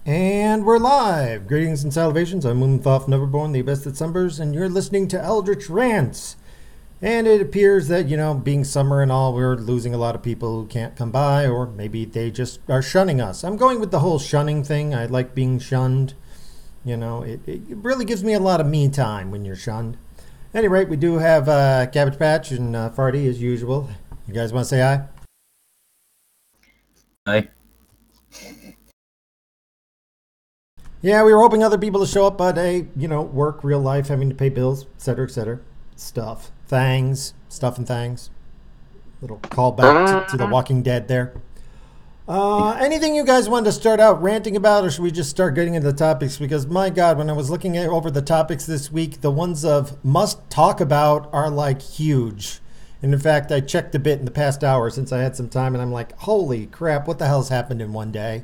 And we're live. Greetings and salutations. I'm Moonthoph Neverborn, the best at Summers, and you're listening to Eldritch Rants. And it appears that, being summer and all, we're losing a lot of people who can't come by, or maybe they just are shunning us. I'm going with the whole shunning thing. I like being shunned. It really gives me a lot of me time when you're shunned. At any rate, we do have Cabbage Patch and Farty as usual. You guys want to say hi? Hi. Yeah, we were hoping other people to show up, but hey, work, real life, having to pay bills, etc., etc. Stuff. Stuff and things. Little callback to The Walking Dead there. Anything you guys wanted to start out ranting about, or should we just start getting into the topics? Because, my God, when I was looking over the topics this week, the ones of must talk about are, like, huge. And, in fact, I checked a bit in the past hour since I had some time, and I'm like, holy crap, what the hell's happened in one day?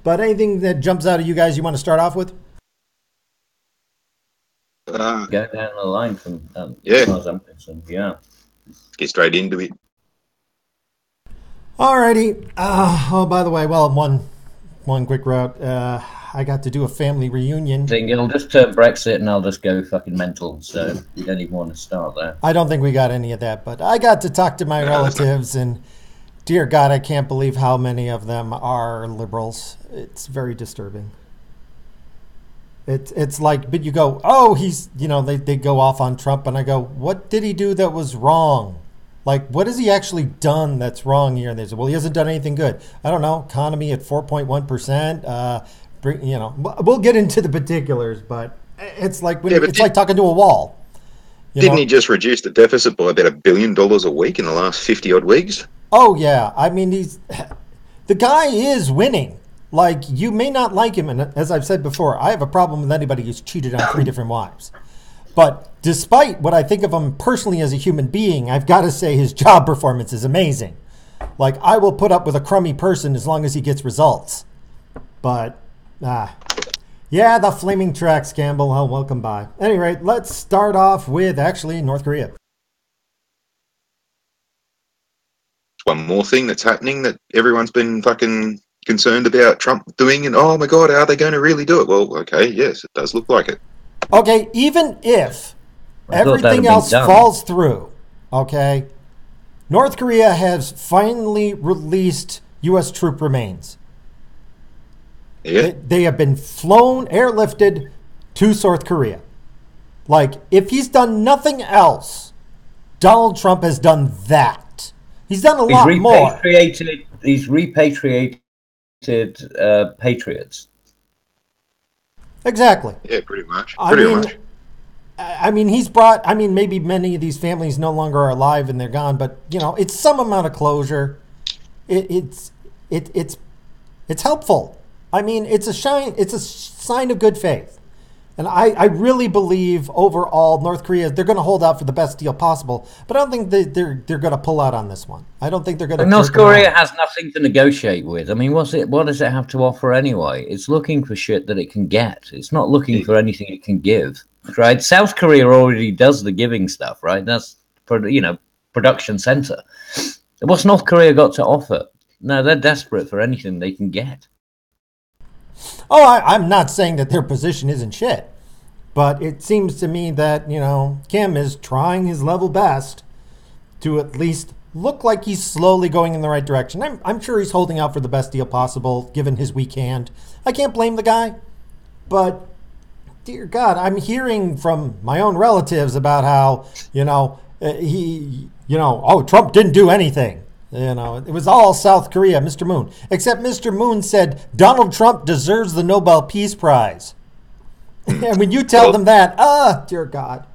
But anything that jumps out of you guys you want to start off with? Go down the line from yeah. As far as I'm concerned, yeah. Get straight into it. Alrighty. By the way, one quick route. I got to do a family reunion. I think it'll just turn Brexit and I'll just go fucking mental, so you don't even want to start there. I don't think we got any of that, but I got to talk to my relatives, and dear God, I can't believe how many of them are liberals. It's very disturbing. It's like, but you go, oh, he's, they go off on Trump, and I go, what did he do that was wrong? Like, what has he actually done that's wrong here? And they say, well, he hasn't done anything good. I don't know, economy at 4.1%. We'll get into the particulars, but it's like like talking to a wall. Didn't he just reduce the deficit by about $1 billion a week in the last 50 odd weeks? Oh yeah, I mean the guy is winning. Like, you may not like him, and as I've said before, I have a problem with anybody who's cheated on 3 different wives. But despite what I think of him personally as a human being, I've got to say his job performance is amazing. Like, I will put up with a crummy person as long as he gets results. But, yeah, the flaming tracks, Campbell. Oh, welcome by. At any rate, let's start off with, actually, North Korea. One more thing that's happening that everyone's been fucking concerned about Trump doing, and oh my God, are they going to really do it? Well, okay, yes, it does look like it. Okay, even if everything else falls through, okay, North Korea has finally released U.S. troop remains. Yeah. They have been flown, airlifted to South Korea. Like, if he's done nothing else, Donald Trump has done that. He's done a lot more. He's repatriated patriots. Exactly. Yeah, pretty much. I mean, he's brought. I mean, maybe many of these families no longer are alive and they're gone, but it's some amount of closure. It's helpful. I mean, it's a sign of good faith. And I really believe overall North Korea, they're going to hold out for the best deal possible. But I don't think they're going to pull out on this one. I don't think they're going to. North Korea has nothing to negotiate with. I mean, what does it have to offer anyway? It's looking for shit that it can get. It's not looking for anything it can give, right? South Korea already does the giving stuff, right? That's production center. What's North Korea got to offer? No, they're desperate for anything they can get. Oh, I'm not saying that their position isn't shit, but it seems to me that, Kim is trying his level best to at least look like he's slowly going in the right direction. I'm sure he's holding out for the best deal possible, given his weak hand. I can't blame the guy, but dear God, I'm hearing from my own relatives about how, Trump didn't do anything. It was all South Korea, Mr. Moon. Except Mr. Moon said Donald Trump deserves the Nobel Peace Prize. And when you tell them that, dear God.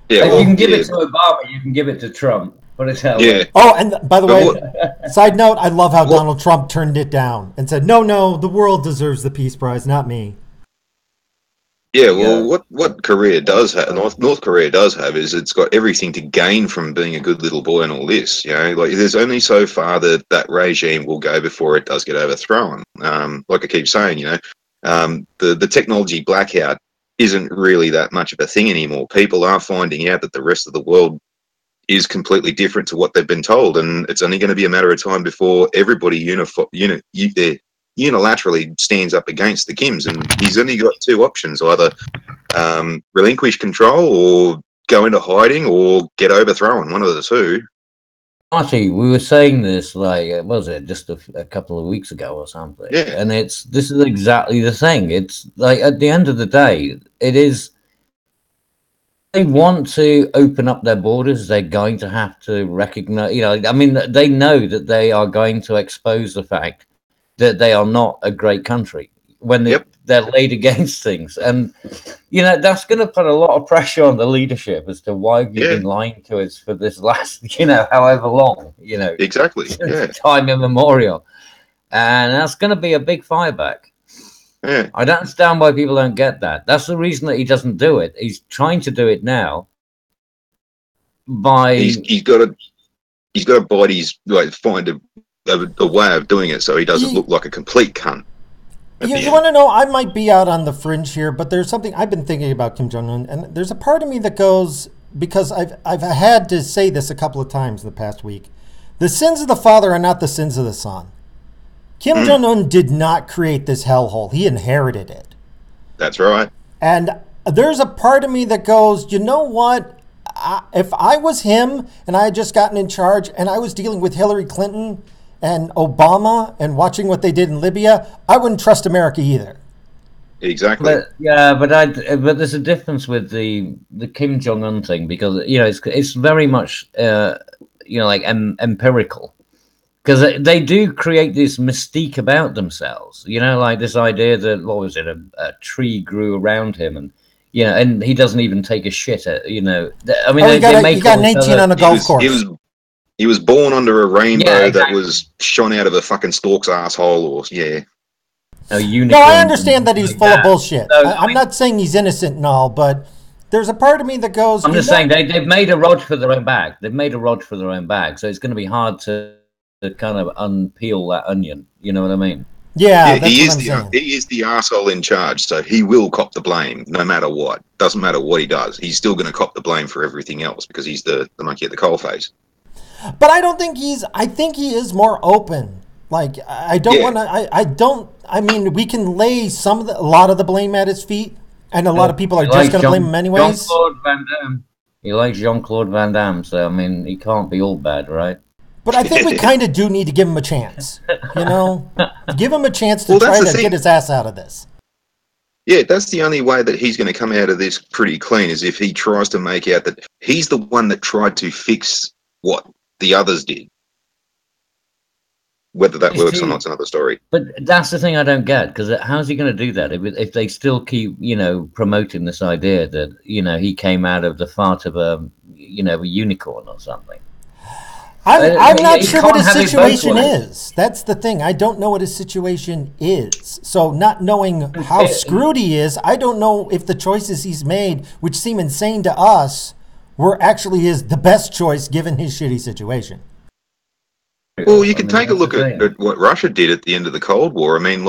Yeah, if you can give it to Obama, you can give it to Trump. Put it that way. Oh, and by the way, side note, I love how Donald Trump turned it down and said, no, the world deserves the Peace Prize, not me. Yeah, well, what Korea does have, North Korea does have, is it's got everything to gain from being a good little boy and all this. Like, there's only so far that regime will go before it does get overthrown. Like I keep saying, the technology blackout isn't really that much of a thing anymore. People are finding out that the rest of the world is completely different to what they've been told, and it's only going to be a matter of time before everybody unilaterally stands up against the Kims, and he's only got two options: either relinquish control or go into hiding or get overthrown. One of the two. Marty, we were saying this like, was it just a couple of weeks ago or something? Yeah. And this is exactly the thing. It's like, at the end of the day, it is. They want to open up their borders. They're going to have to recognize. I mean, they know that they are going to expose the fact that they are not a great country when they're laid against things, and that's going to put a lot of pressure on the leadership as to why have you been lying to us for this last however long exactly time immemorial, and that's going to be a big fireback. I don't understand why people don't get that. That's the reason that he doesn't do it. He's trying to do it now by he's got to bite his find a way of doing it so he doesn't look like a complete cunt. You want to know, I might be out on the fringe here, but there's something I've been thinking about Kim Jong-un, and there's a part of me that goes, because I've had to say this a couple of times the past week, the sins of the father are not the sins of the son. Kim Jong-un did not create this hellhole. He inherited it. That's right. And there's a part of me that goes, you know what? If I was him and I had just gotten in charge and I was dealing with Hillary Clinton and Obama and watching what they did in Libya, I wouldn't trust America either. Exactly. But there's a difference with the Kim Jong-un thing, because it's very much like empirical, because they do create this mystique about themselves. Like this idea that a tree grew around him, and and he doesn't even take a shit at I mean, he got an 18 on a golf course. He was born under a rainbow that was shone out of a fucking stork's asshole, or No, I understand that he's full of bullshit. I'm not saying he's innocent and all, but there's a part of me that goes. I'm just saying they've made a rod for their own back. They've made a rod for their own back, so it's going to be hard to kind of unpeel that onion. You know what I mean? Yeah, he is the arsehole in charge, so he will cop the blame no matter what. Doesn't matter what he does, he's still going to cop the blame for everything else because he's the monkey at the coalface. But I don't think I think he is more open. Like, I don't want to. I mean, we can lay a lot of the blame at his feet, and a lot of people are just going to blame him anyways. Jean-Claude Van Damme. He likes Jean-Claude Van Damme, so I mean, he can't be all bad, right? But I think we kind of do need to give him a chance. Give him a chance to try to get his ass out of this. Yeah, that's the only way that he's going to come out of this pretty clean, is if he tries to make out that he's the one that tried to fix what the others did. Whether that works or not is another story. But that's the thing I don't get, because how's he going to do that if they still keep, promoting this idea that, he came out of the fart of a unicorn or something? I'm not sure what his situation is. That's the thing. I don't know what his situation is. So not knowing how screwed he is, I don't know if the choices he's made, which seem insane to us, were actually the best choice given his shitty situation. Well, you can take a look at what Russia did at the end of the Cold War. I mean,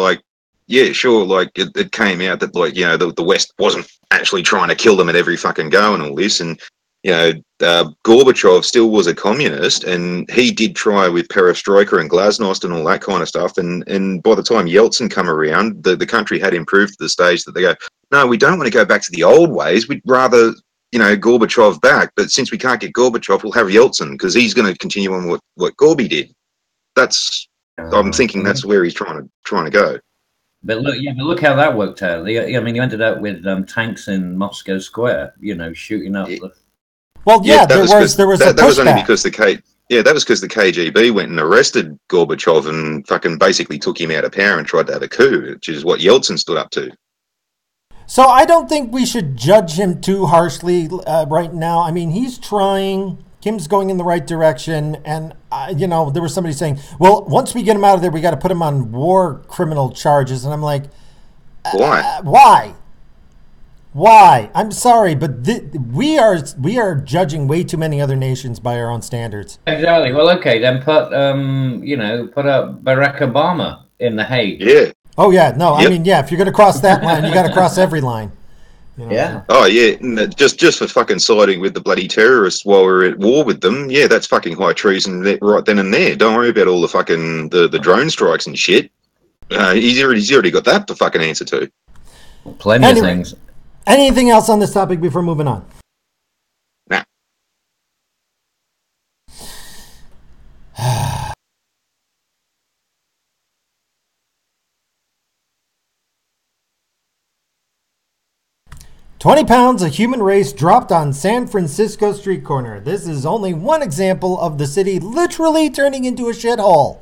it came out that, the West wasn't actually trying to kill them at every fucking go and all this. And, Gorbachev still was a communist, and he did try with perestroika and glasnost and all that kind of stuff. And by the time Yeltsin come around, the country had improved to the stage that they go, no, we don't want to go back to the old ways. We'd rather Gorbachev back, but since we can't get Gorbachev, we'll have Yeltsin because he's going to continue on what Gorby did. I'm thinking that's where he's trying to go. But look how that worked out. I mean, you ended up with tanks in Moscow Square, shooting up. There was that was only because the KGB went and arrested Gorbachev and fucking basically took him out of power and tried to have a coup, which is what Yeltsin stood up to. So I don't think we should judge him too harshly right now. I mean, he's trying. Kim's going in the right direction. And, there was somebody saying, well, once we get him out of there, we got to put him on war criminal charges. And I'm like, why? Why? I'm sorry, but we are judging way too many other nations by our own standards. Exactly. Well, okay, then put up Barack Obama in The Hague. Yeah. Oh, yeah. No, yep. I mean, if you're going to cross that line, you got to cross every line. Yeah. Oh, yeah. Just for fucking siding with the bloody terrorists while we're at war with them, yeah, that's fucking high treason right then and there. Don't worry about all the fucking the drone strikes and shit. He's already got that to fucking answer to. Plenty of things. Anything else on this topic before moving on? Nah. 20 pounds of human waste dropped on San Francisco street corner. This is only one example of the city literally turning into a shithole.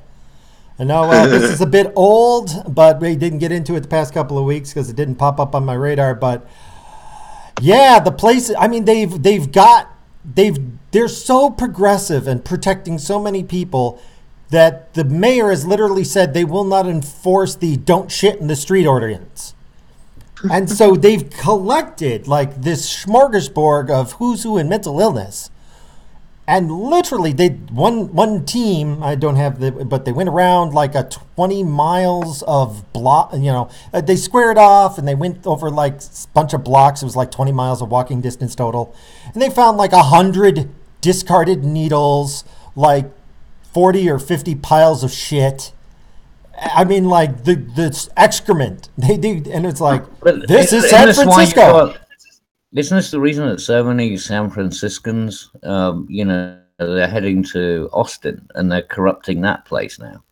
I know this is a bit old, but we didn't get into it the past couple of weeks because it didn't pop up on my radar. But yeah, the place, I mean, they're so progressive and protecting so many people that the mayor has literally said they will not enforce the don't shit in the street ordinance. And so they've collected like this smorgasbord of who's who in mental illness. And literally one team, I don't have but they went around like a 20 miles of block, they squared off and they went over like a bunch of blocks. It was like 20 miles of walking distance total. And they found like 100 discarded needles, like 40 or 50 piles of shit. I mean, like the excrement. And it's like, this is San Francisco. Isn't this the reason that so many San Franciscans, they're heading to Austin and they're corrupting that place now?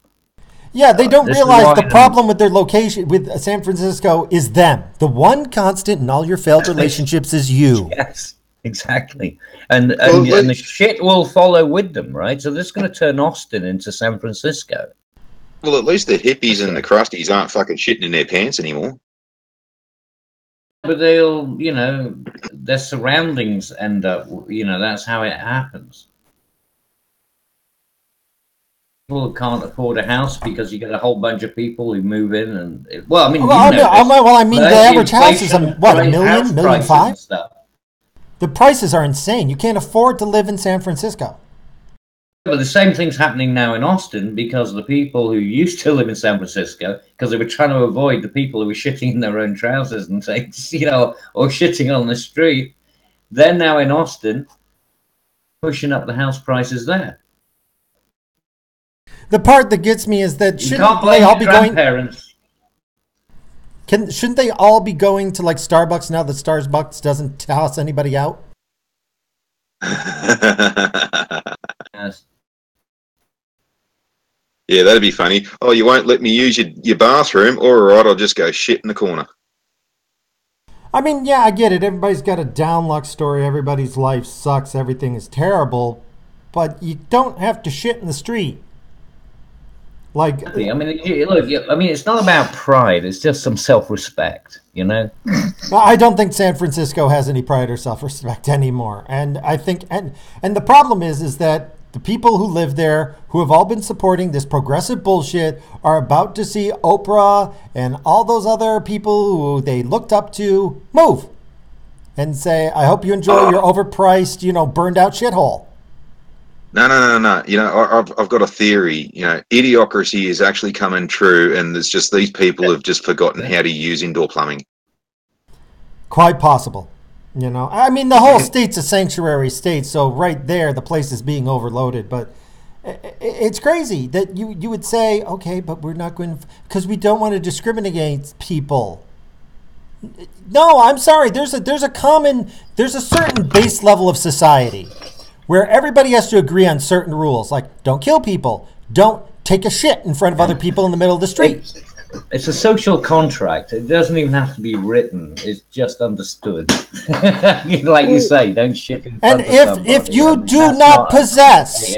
Yeah, they don't realize the problem with their location, with San Francisco, is them. The one constant in all your failed relationships is you. Yes, exactly. And the shit will follow with them, right? So this is going to turn Austin into San Francisco. Well, at least the hippies and the crusties aren't fucking shitting in their pants anymore. But they'll, their surroundings end up, that's how it happens. People can't afford a house because you get a whole bunch of people who move in and, the average house is, $1 million, $1.5 million? The prices are insane. You can't afford to live in San Francisco. But the same thing's happening now in Austin because the people who used to live in San Francisco, because they were trying to avoid the people who were shitting in their own trousers and things, or shitting on the street, they're now in Austin pushing up the house prices there. The part that gets me is that shouldn't they all be going to like Starbucks now that Starbucks doesn't toss anybody out? Yes. Yeah, that'd be funny. Oh, you won't let me use your bathroom? All right, I'll just go shit in the corner. I mean, yeah, I get it. Everybody's got a down luck story. Everybody's life sucks. Everything is terrible. But you don't have to shit in the street. Like, I mean, look, it's not about pride. It's just some self-respect, I don't think San Francisco has any pride or self-respect anymore. And I think, and the problem is that the people who live there, who have all been supporting this progressive bullshit, are about to see Oprah and all those other people who they looked up to move and say, I hope you enjoy your overpriced, burned out shithole. No. I've got a theory. Idiocracy is actually coming true, and there's just these people have just forgotten how to use indoor plumbing. Quite possible. I mean, the whole state's a sanctuary state, so right there, the place is being overloaded. But it's crazy that you would say, okay, but we're not going to, because we don't want to discriminate against people. No, I'm sorry. There's a certain base level of society where everybody has to agree on certain rules, like don't kill people, don't take a shit in front of other people in the middle of the street. It's a social contract. It doesn't even have to be written. It's just understood. Like you say, don't shit in front of somebody. If you do not possess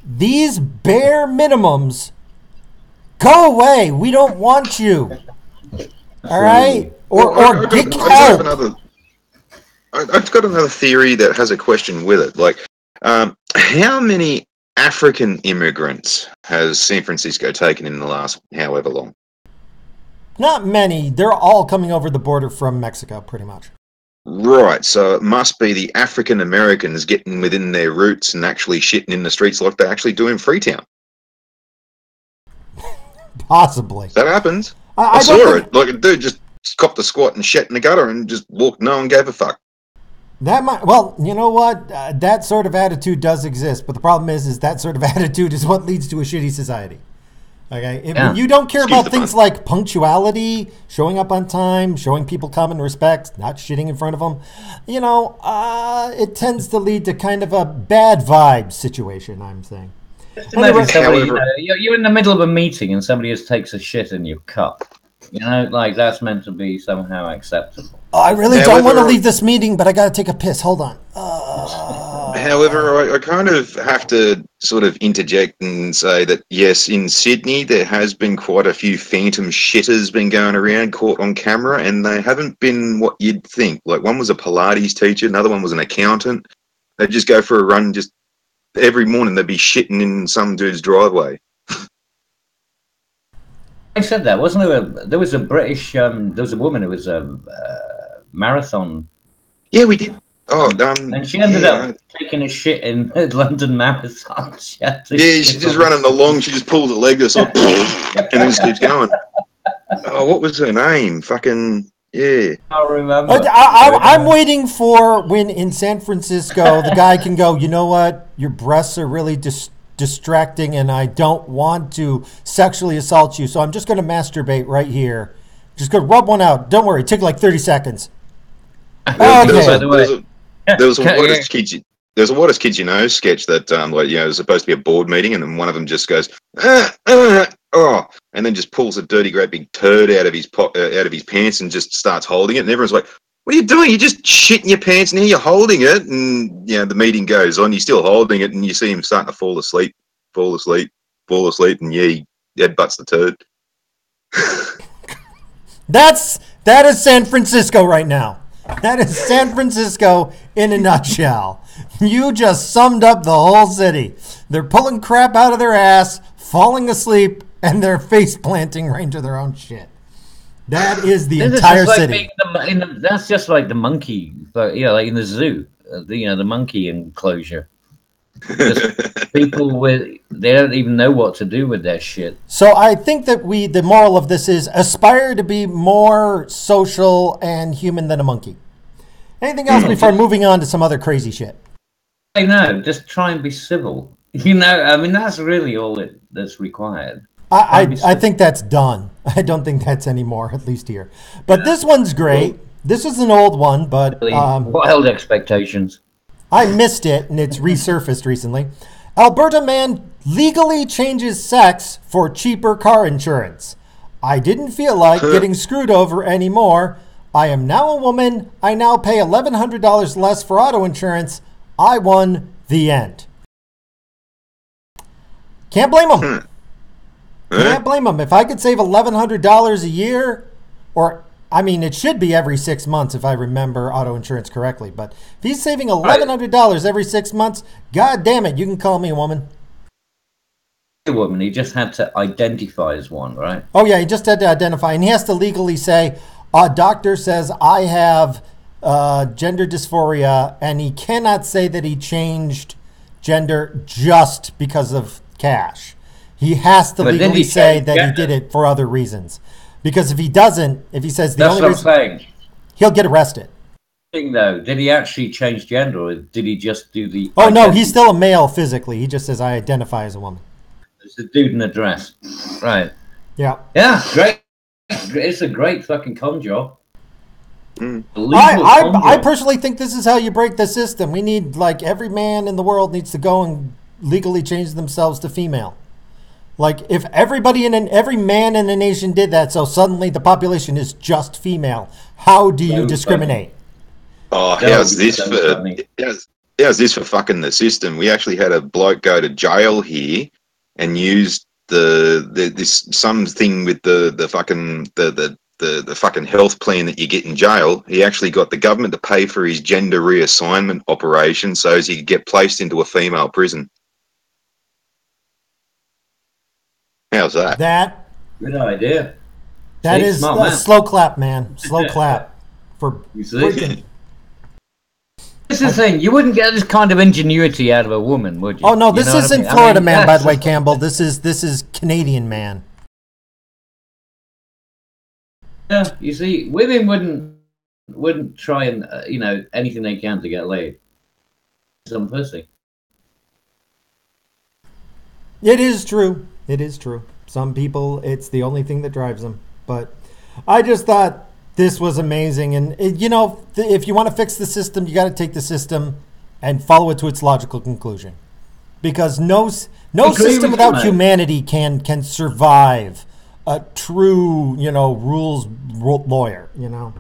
these bare minimums, go away. We don't want you. All right? Or get help. I've got another theory that has a question with it. Like, how many African immigrants has San Francisco taken in the last however long? Not many. They're all coming over the border from Mexico, pretty much. Right. So it must be the African Americans getting within their roots and actually shitting in the streets like they actually do in Freetown. Possibly. That happens. I saw it. Like a dude just copped a squat and shit in the gutter and just walked. No one gave a fuck. That might. Well, you know what? That sort of attitude does exist, but the problem is that sort of attitude is what leads to a shitty society. Okay, Yeah. when you don't care Excuse about the things pun. like punctuality, showing up on time, showing people common respect, not shitting in front of them, it tends to lead to kind of a bad vibe situation, I'm saying. Just imagine somebody, However- you're in the middle of a meeting and somebody just takes a shit in your cup. Like that's meant to be somehow acceptable. Oh, I really don't want to However- leave this meeting, but I got to take a piss. Hold on. However, I kind of have to sort of interject and say that, yes, in Sydney, there has been quite a few phantom shitters been going around caught on camera, and they haven't been what you'd think. Like, one was a Pilates teacher, another one was an accountant. They'd just go for a run, just every morning they'd be shitting in some dude's driveway. I said that, wasn't there? There was a British, there was a woman who was a marathon. Yeah, we did. Oh, And she ended up taking a shit in the London Marathon. she's just running along. She just pulls her leg or something, and then just keeps going. Oh, what was her name? Fucking yeah. I remember. I'm waiting for when in San Francisco the guy can go, you know what? Your breasts are really distracting, and I don't want to sexually assault you, so I'm just going to masturbate right here. Just go rub one out. Don't worry. Take like 30 seconds. There was a What is Kids You Know sketch that it was supposed to be a board meeting, and then one of them just goes and then just pulls a dirty great big turd out of his pants and just starts holding it, and everyone's like, what are you doing? You just shit in your pants and here you're holding it. And the meeting goes on, you're still holding it, and you see him starting to fall asleep, and he headbutts the turd. That is San Francisco right now. That is San Francisco in a nutshell. You just summed up the whole city. They're pulling crap out of their ass, falling asleep, and they're face planting right into their own shit. That is the entire city. That's just like the monkey, like in the zoo, the monkey enclosure. People they don't even know what to do with their shit. So I think that the moral of this is aspire to be more social and human than a monkey. Anything else before moving on to some other crazy shit? I know, just try and be civil. That's really all that's required. I think that's done. I don't think that's anymore, at least here. But this one's great. This is an old one, but wild expectations. I missed it, and it's resurfaced recently. Alberta man legally changes sex for cheaper car insurance. I didn't feel like getting screwed over anymore. I am now a woman. I now pay $1,100 less for auto insurance. I won. The end. Can't blame them. Can't blame them. If I could save $1,100 a year, it should be every 6 months if I remember auto insurance correctly. But if he's saving $1,100 every 6 months, God damn it, you can call me a woman. A woman, he just had to identify as one, right? Oh yeah, he just had to identify, and he has to legally say, a doctor says I have gender dysphoria, and he cannot say that he changed gender just because of cash. He has to legally say that he did it for other reasons. Because if he doesn't, if he says the only reason, he'll get arrested. Though, did he actually change gender, or did he just do the? Oh no, he's still a male physically. He just says I identify as a woman. It's a dude in a dress, right? Yeah. Yeah, great. It's a great fucking con job. I personally think this is how you break the system. We need, every man in the world needs to go and legally change themselves to female. If every man in the nation did that, so suddenly the population is just female, how do you discriminate? Oh, how's this for fucking the system? We actually had a bloke go to jail here and used this something with the fucking health plan that you get in jail. He actually got the government to pay for his gender reassignment operation so as he could get placed into a female prison. How's that? Good idea. That is a slow clap, man. Slow clap for freaking. This is the thing. You wouldn't get this kind of ingenuity out of a woman, would you? Oh no, this isn't Florida man, by the way, Campbell. This is Canadian man. Yeah, you see, women wouldn't try and anything they can to get laid. Some pussy. It is true. It is true. Some people, it's the only thing that drives them. But I just thought this was amazing. And, if you want to fix the system, you got to take the system and follow it to its logical conclusion. Because no system without humanity can survive a true, rules lawyer, Yeah,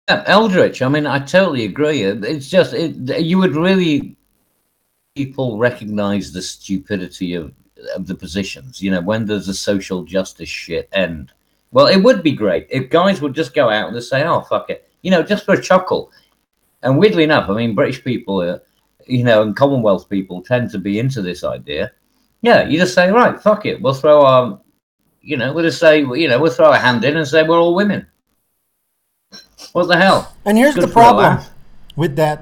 Eldritch, I mean, I totally agree. It's just, you would really, people recognize the stupidity of the positions, when there's a social justice shit end. Well, it would be great if guys would just go out and just say, oh, fuck it, just for a chuckle. And weirdly enough, I mean, British people, and Commonwealth people tend to be into this idea. Yeah, you just say, right, fuck it, we'll throw our, we'll just say, we'll throw a hand in and say we're all women. What the hell? And here's the problem with that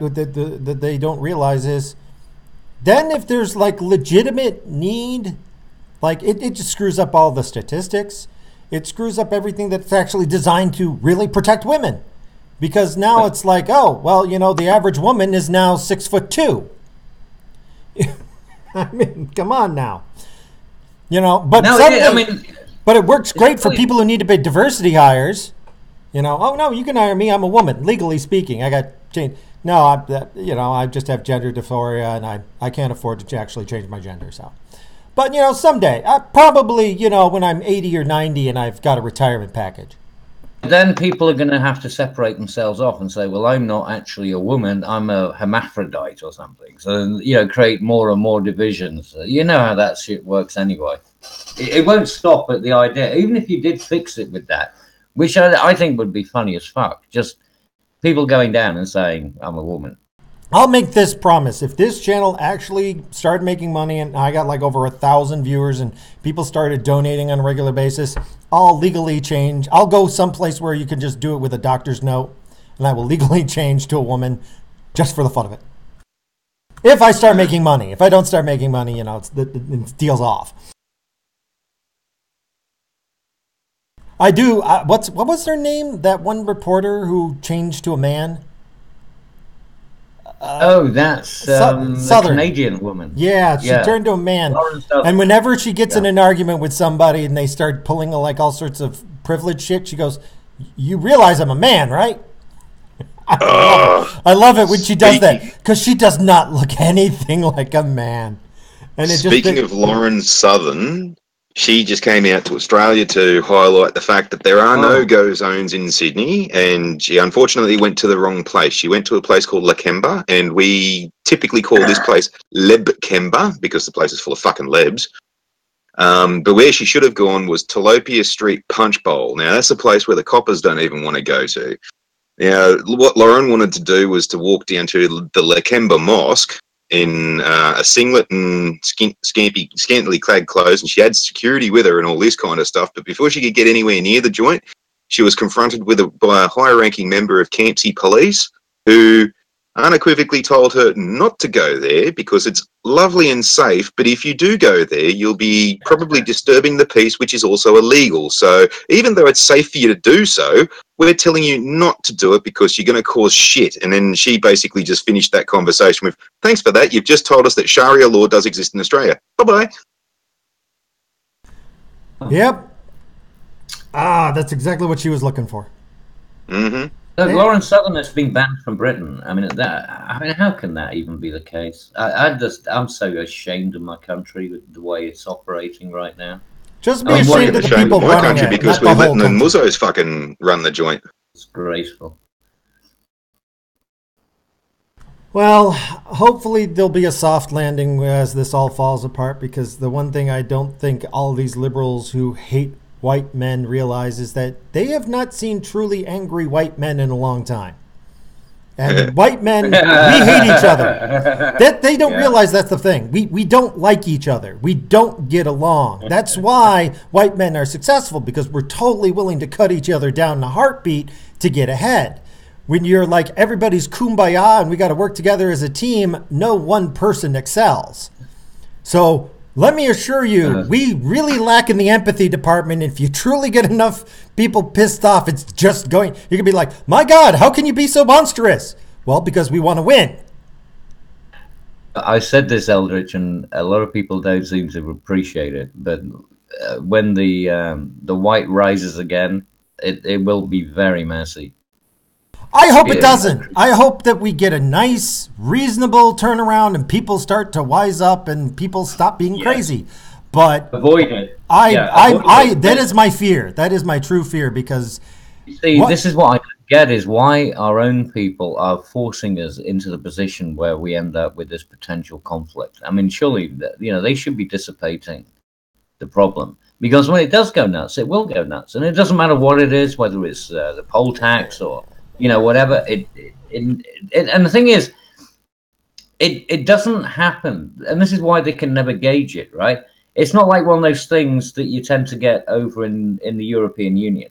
they don't realize is, then if there's like legitimate need, like it just screws up all the statistics. It screws up everything that's actually designed to really protect women. Because now it's like, oh, well, the average woman is now 6'2". I mean, come on now. But but it works great for people who need to pay diversity hires. Oh no, you can hire me. I'm a woman, legally speaking. I got changed. No, I just have gender dysphoria, and I can't afford to actually change my gender. So, but someday, probably, when I'm 80 or 90 and I've got a retirement package. Then people are going to have to separate themselves off and say, well, I'm not actually a woman, I'm a hermaphrodite or something. So, create more and more divisions. You know how that shit works anyway. It won't stop at the idea, even if you did fix it with that, which I think would be funny as fuck. Just people going down and saying, I'm a woman. I'll make this promise. If this channel actually started making money and I got like over 1,000 viewers and people started donating on a regular basis, I'll legally change. I'll go someplace where you can just do it with a doctor's note, and I will legally change to a woman just for the fun of it. If I start making money. If I don't start making money, it deal's off. I do. What was their name? That one reporter who changed to a man? That's the Canadian woman. Yeah, she turned to a man. And whenever she gets in an argument with somebody and they start pulling like all sorts of privilege shit, she goes, you realize I'm a man, right? I love it when she does that, because she does not look anything like a man. And speaking of Lauren Southern, she just came out to Australia to highlight the fact that there are no-go zones in Sydney, and she unfortunately went to the wrong place. She went to a place called Lakemba, and we typically call this place Lebkemba because the place is full of fucking lebs. But where she should have gone was Talopia Street Punch Bowl. Now, that's a place where the coppers don't even want to go to. Now, what Lauren wanted to do was to walk down to the Lakemba Mosque in a singlet and scantily clad clothes, and she had security with her and all this kind of stuff. But before she could get anywhere near the joint, she was confronted by a high-ranking member of Campsie Police who unequivocally told her not to go there because it's lovely and safe, but if you do go there, you'll be probably disturbing the peace, which is also illegal. So even though it's safe for you to do so, we're telling you not to do it because you're going to cause shit. And then she basically just finished that conversation with, thanks for that. You've just told us that Sharia law does exist in Australia. Bye-bye. Yep. That's exactly what she was looking for. Mm-hmm. Lauren Southern has been banned from Britain. I mean, how can that even be the case? I'm so ashamed of my country with the way it's operating right now. Just be ashamed of the people running my country because we're letting the Muzzos fucking run the joint. It's graceful. Well, hopefully there'll be a soft landing as this all falls apart, because the one thing I don't think all these liberals who hate white men realize is that they have not seen truly angry white men in a long time. And white men, we hate each other. That they don't realize that's the thing. We don't like each other. We don't get along. That's why white men are successful, because we're totally willing to cut each other down in a heartbeat to get ahead. When you're like everybody's kumbaya and we got to work together as a team, no one person excels. So let me assure you, we really lack in the empathy department. If you truly get enough people pissed off, it's just going, you can be like, my God, how can you be so monstrous? Well, because we want to win. I said this, Eldritch, and a lot of people don't seem to appreciate it. But when the white rises again, it will be very messy. I hope it doesn't. I hope that we get a nice, reasonable turnaround and people start to wise up and people stop being crazy. But avoid it. That is my fear. That is my true fear, because you see, this is what I get is why our own people are forcing us into the position where we end up with this potential conflict. I mean, surely, they should be dissipating the problem, because when it does go nuts, it will go nuts, and it doesn't matter what it is, whether it's the poll tax or whatever. And the thing is, it doesn't happen, and this is why they can never gauge it, right? It's not like one of those things that you tend to get over in the European Union.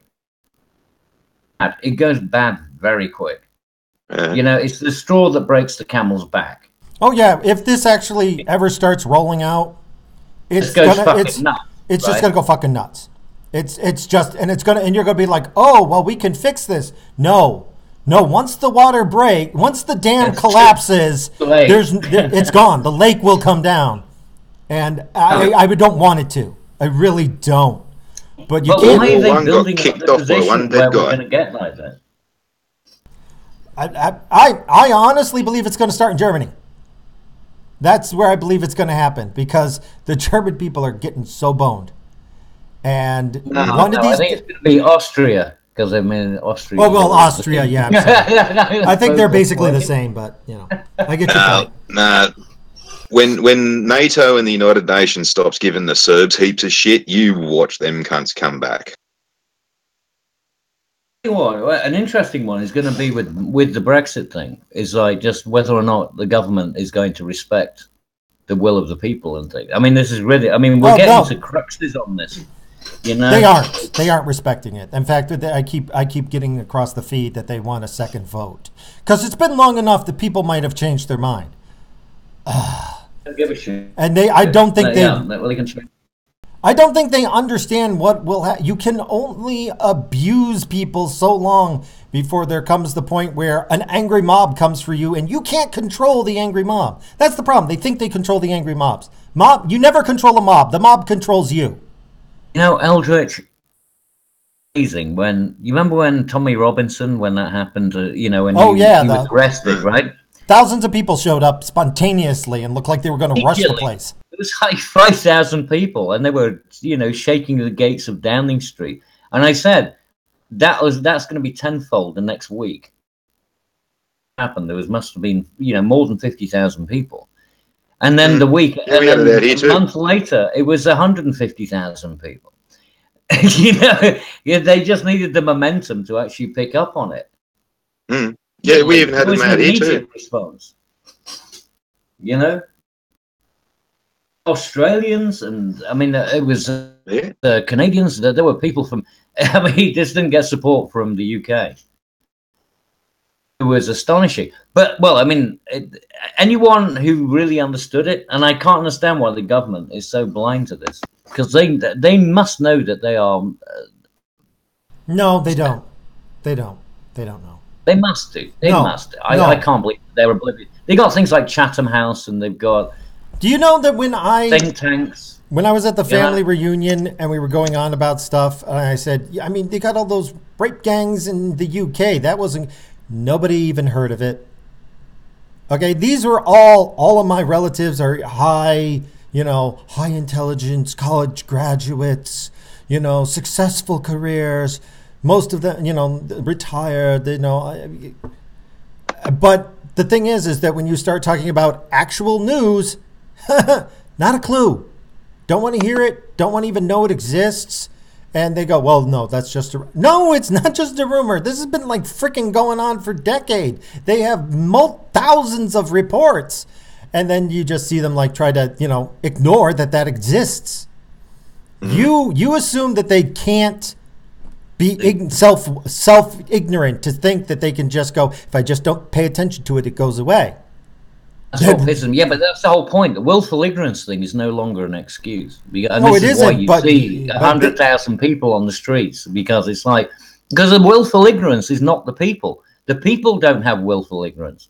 It goes bad very quick. It's the straw that breaks the camel's back. Oh yeah, if this actually ever starts rolling out, it's just gonna go fucking nuts. It's just, and you're gonna be like, oh well, we can fix this. No, once the water once the dam collapses, it's gone. The lake will come down, and I don't want it to. I really don't. But you can't. Why are they building kicked off by one dead guy? We're get like that. I honestly believe it's going to start in Germany. That's where I believe it's going to happen, because the German people are getting so boned. And I think it's going to be Austria, because I'm in Austria. Well, Austria, yeah. I think they're basically the same, but I get your point. Nah. When NATO and the United Nations stops giving the Serbs heaps of shit, you watch them cunts come back. An interesting one is going to be with the Brexit thing. Is like just whether or not the government is going to respect the will of the people and things. I mean, this is really. I mean, we're getting to cruxes on this. They aren't respecting it. In fact, I keep getting across the feed that they want a second vote, because it's been long enough that people might have changed their mind. Don't give a shit. And I don't think they understand what will happen. You can only abuse people so long before there comes the point where an angry mob comes for you, and you can't control the angry mob. That's the problem. They think they control the angry mobs. You never control a mob. The mob controls you. Eldritch. Amazing. You remember when Tommy Robinson, when that happened, when he was arrested, right? Thousands of people showed up spontaneousgoing and looked like they were going to rush the place. It was like 5,000 people, and they were, shaking the gates of Downing Street. And I said, that's going to be tenfold the next week. Happened. Must have been, more than 50,000 people. And then a month later, it was 150,000 people. They just needed the momentum to actually pick up on it. Mm. Yeah, we even had them out here too. Response. Australians, and I mean, it was the Canadians. There were people from. I mean, this didn't get support from the UK. It was astonishing. But I mean, anyone who really understood it, and I can't understand why the government is so blind to this, because they must know that they are. No, they don't. They don't know. They must do. They must. I can't believe they're oblivious. They got things like Chatham House, and they've got. Do you know that think tanks? When I was at the family reunion and we were going on about stuff, I said, I mean, they got all those rape gangs in the UK. That wasn't. Nobody even heard of it. Okay, these were all of my relatives are high intelligence, college graduates, successful careers. Most of them, retired, But the thing is that when you start talking about actual news, not a clue. Don't want to hear it. Don't want to even know it exists. And they go, well, no, that's just no, it's not just a rumor. This has been like freaking going on for decades. They have thousands of reports. And then you just see them like try to, ignore that exists. Mm-hmm. You assume that they can't be self-ignorant to think that they can just go, if I just don't pay attention to it, it goes away. Yeah, but that's the whole point. The willful ignorance thing is no longer an excuse. And no, this it is isn't. Why you see 100,000 people on the streets, because the willful ignorance is not the people. The people don't have willful ignorance.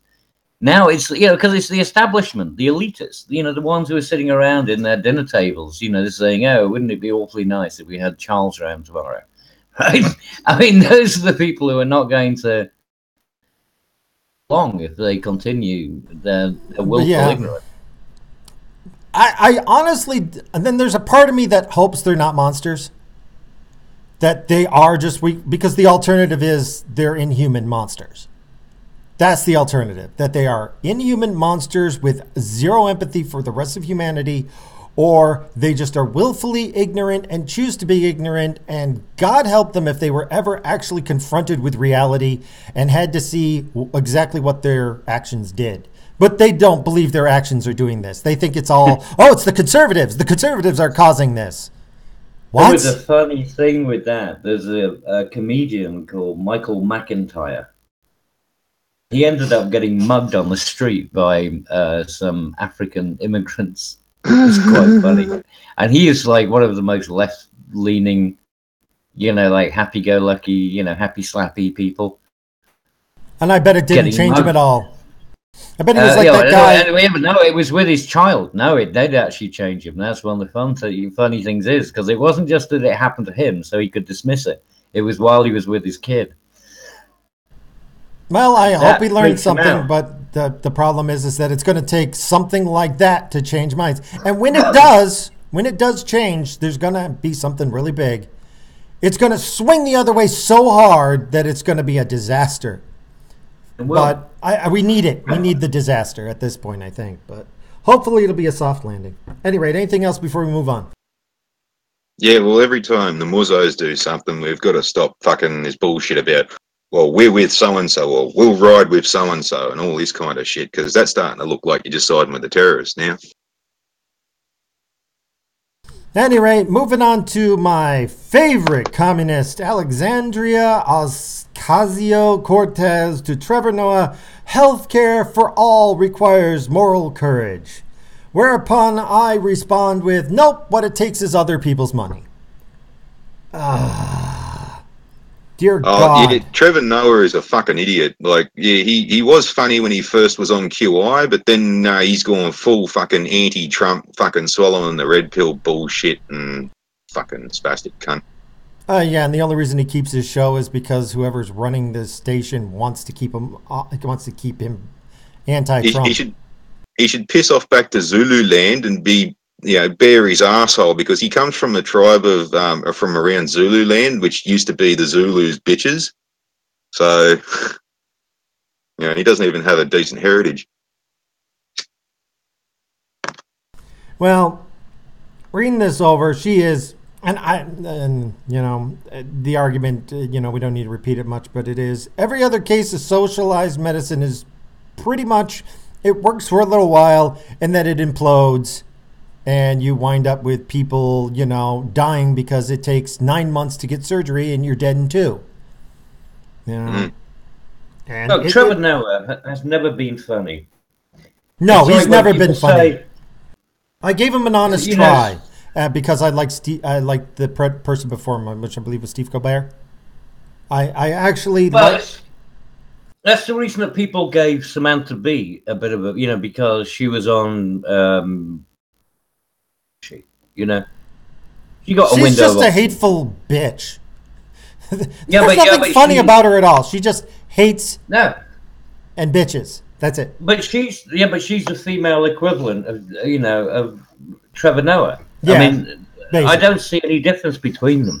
Now it's, because it's the establishment, the elitists, the ones who are sitting around in their dinner tables, they're saying, oh, wouldn't it be awfully nice if we had Charles around tomorrow? Right? I mean, those are the people who are not going to long if they continue their willful ignorance. I honestly, and then there's a part of me that hopes they're not monsters, that they are just weak, because the alternative is they're inhuman monsters. That's the alternative, that they are inhuman monsters with zero empathy for the rest of humanity, or they just are willfully ignorant and choose to be ignorant, and God help them if they were ever actually confronted with reality and had to see exactly what their actions did. But they don't believe their actions are doing this. They think it's all, it's the conservatives. The conservatives are causing this. What? There was a funny thing with that. There's a comedian called Michael McIntyre. He ended up getting mugged on the street by some African immigrants. It's quite funny. And he is like one of the most left-leaning, like happy-go-lucky, happy slappy people. And I bet it didn't change him at all. I bet he was like that guy. No, it was with his child. No, it did actually change him. That's one of the funny things is, because it wasn't just that it happened to him so he could dismiss it. It was while he was with his kid. Well, I hope he learned something, but the problem is that it's going to take something like that to change minds. And when it does change, there's going to be something really big. It's going to swing the other way so hard that it's going to be a disaster. But we need it. We need the disaster at this point, I think. But hopefully it'll be a soft landing. Anyway, anything else before we move on? Yeah, well, every time the muzzos do something, we've got to stop fucking this bullshit about, well, we're with so-and-so, or we'll ride with so-and-so, and all this kind of shit, because that's starting to look like you're just siding with the terrorists now. At any rate, moving on to my favorite communist, Alexandria Ocasio-Cortez, to Trevor Noah, healthcare for all requires moral courage. Whereupon I respond with, nope, what it takes is other people's money. Dear God. Yeah, Trevor Noah is a fucking idiot. Like, yeah, he was funny when he first was on QI, but then he's gone full fucking anti-Trump, fucking swallowing the red pill bullshit and fucking spastic cunt. Yeah, and the only reason he keeps his show is because whoever's running this station wants to keep him anti-Trump. He should piss off back to Zululand and be, bare his arsehole, because he comes from a tribe of from around Zululand, which used to be the Zulus' bitches. So, he doesn't even have a decent heritage. Well, reading this over, she is, the argument, we don't need to repeat it much, but it is, every other case of socialized medicine is pretty much, it works for a little while and then it implodes. And you wind up with people, dying because it takes 9 months to get surgery and you're dead in 2. And look, Trevor Noah has never been funny. No, he's never been funny. I gave him an honest try because I liked the person before him, which I believe was Steve Colbert. I actually liked. That's the reason that people gave Samantha Bee a bit of a, because she was on. She got a window. She's just a hateful bitch. There's nothing funny about her at all. She just hates and bitches. That's it. But she's the female equivalent of Trevor Noah. Yeah, I mean, basically. I don't see any difference between them.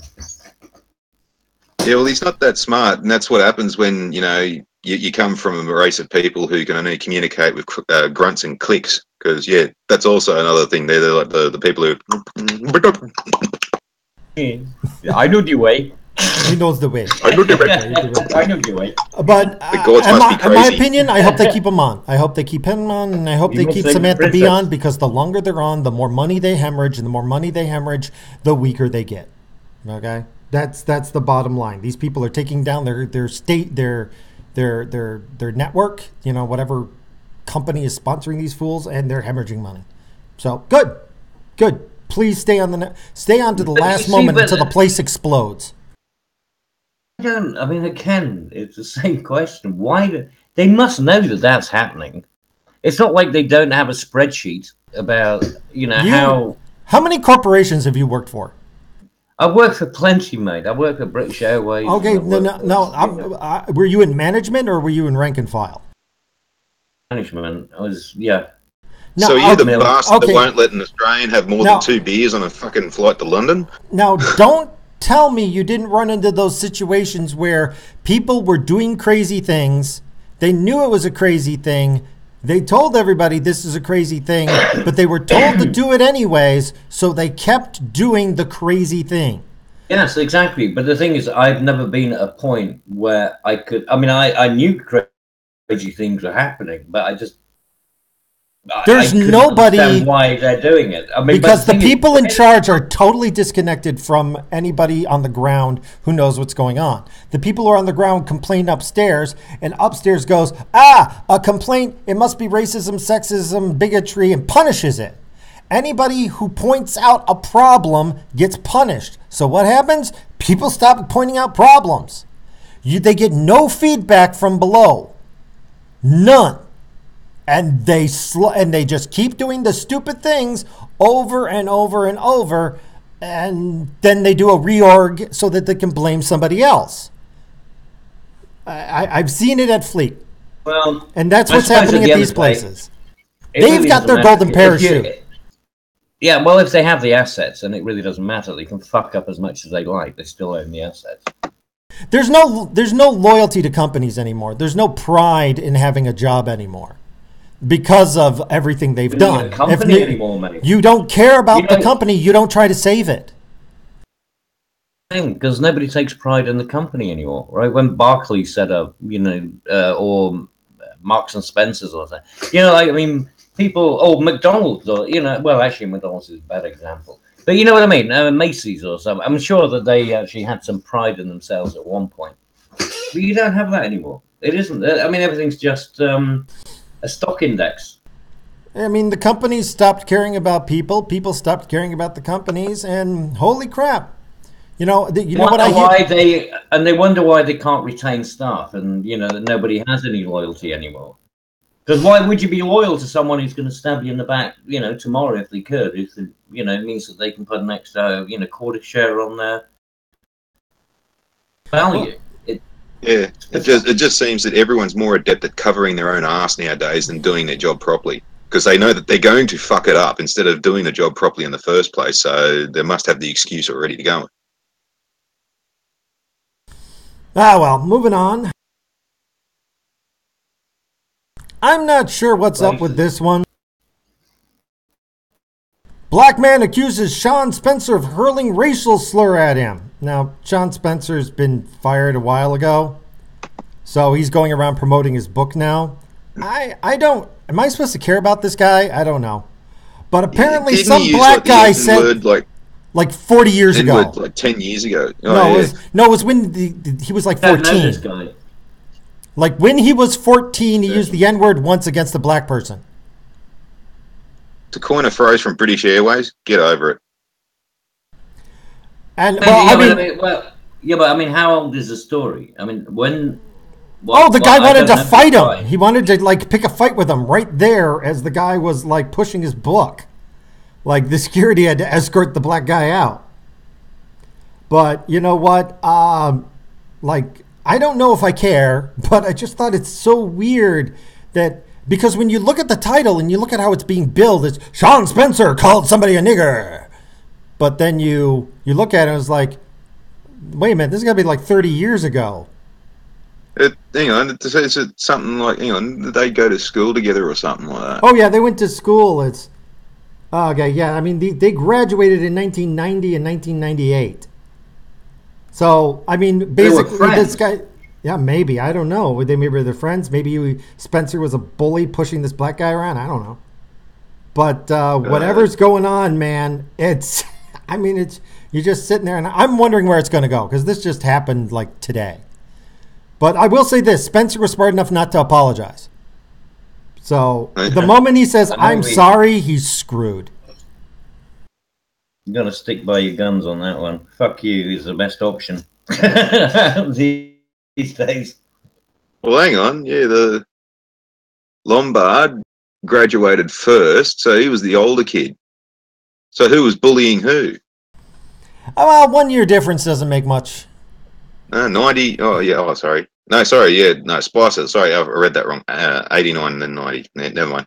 Yeah, well, he's not that smart, and that's what happens when you come from a race of people who can only communicate with grunts and clicks. Because, that's also another thing. They're like the people who... I know the way. He knows the way. I know the way. I know the way. But in my opinion, I hope they keep him on. I hope they keep him on, and I hope they keep Samantha Bee on, because the longer they're on, the more money they hemorrhage, and the more money they hemorrhage, the weaker they get. Okay? That's the bottom line. These people are taking down their state, their network, whatever company is sponsoring these fools, and they're hemorrhaging money. So good. Please stay on to the last moment until the place explodes. Again, it's the same question. Why they must know that that's happening. It's not like they don't have a spreadsheet about, How many corporations have you worked for? I worked for plenty, mate. I worked for British Airways. Okay, no. Were you in management or were you in rank and file? Management. I was, yeah. No, so you're the bastard that won't let an Australian have more than 2 beers on a fucking flight to London? Now, don't tell me you didn't run into those situations where people were doing crazy things. They knew it was a crazy thing. They told everybody this is a crazy thing, but they were told to do it anyways, so they kept doing the crazy thing. Yes, exactly. But the thing is, I've never been at a point where I could... I mean, I knew crazy things were happening, but I just... There's nobody understand why they're doing it. I mean, because the people in charge are totally disconnected from anybody on the ground who knows what's going on. The people who are on the ground complain upstairs, and upstairs goes, a complaint, it must be racism, sexism, bigotry, and punishes it. Anybody who points out a problem gets punished. So what happens? People stop pointing out problems. They get no feedback from below. None. And they just keep doing the stupid things over and over and over, and then they do a reorg so that they can blame somebody else. I've seen it at Fleet. Well, and that's what's happening at these places. They've got their golden parachute. Yeah, well, if they have the assets, and it really doesn't matter, they can fuck up as much as they like. They still own the assets. There's no loyalty to companies anymore. There's no pride in having a job anymore. Because of everything they've done. You don't care about the company, you don't try to save it. Because nobody takes pride in the company anymore, right? When Barclays set up, or Marks and Spencers or something, people, or McDonald's, or, well, actually McDonald's is a bad example. But you know what I mean? Macy's or something. I'm sure that they actually had some pride in themselves at one point. But you don't have that anymore. It isn't. I mean, everything's just... a stock index. I mean, the companies stopped caring about people. People stopped caring about the companies, and holy crap! They wonder why they can't retain staff, and that nobody has any loyalty anymore. Because why would you be loyal to someone who's going to stab you in the back, tomorrow if they could? If it means that they can put an extra, quarter share on their value. Yeah, it just seems that everyone's more adept at covering their own ass nowadays than doing their job properly, because they know that they're going to fuck it up instead of doing the job properly in the first place. So they must have the excuse already to go. Well, moving on. I'm not sure what's up with this one. Black man accuses Sean Spencer of hurling racial slur at him. Now, Sean Spencer's been fired a while ago, so he's going around promoting his book now. I don't... Am I supposed to care about this guy? I don't know. But apparently some black guy said... Like 40 years ago. Like 10 years ago. It was when he was like 14. Like when he was 14, he used the N-word once against a black person. To coin a phrase from British Airways, get over it. And but I mean, how old is the story? I mean, when? The guy wanted to fight him. He wanted to pick a fight with him right there as the guy was pushing his book. Like the security had to escort the black guy out. But you know what? I don't know if I care, but I just thought it's so weird that. Because when you look at the title and you look at how it's being billed, it's Sean Spencer called somebody a nigger. But then you look at it and it's like, wait a minute, this is going to be like 30 years ago. Hang on, it's something like, did they go to school together or something like that? Oh, yeah, they went to school. Okay, yeah, I mean, they graduated in 1990 and 1998. So, I mean, basically, this guy... Yeah, maybe. I don't know. Maybe they're friends. Maybe Spencer was a bully pushing this black guy around. I don't know. But whatever's going on, man, it's... I mean, you're just sitting there, and I'm wondering where it's going to go, because this just happened, today. But I will say this. Spencer was smart enough not to apologize. So, the moment he says, I'm sorry, he's screwed. You're going to stick by your guns on that one. Fuck you is the best option. These days. Well, hang on. Yeah, the Lombard graduated first, so he was the older kid. So who was bullying who? Oh, well, 1 year difference doesn't make much. 90. Oh, yeah. Oh, sorry. No, sorry. Yeah, no, Spicer. Sorry, I read that wrong. 89 and then 90. Never mind.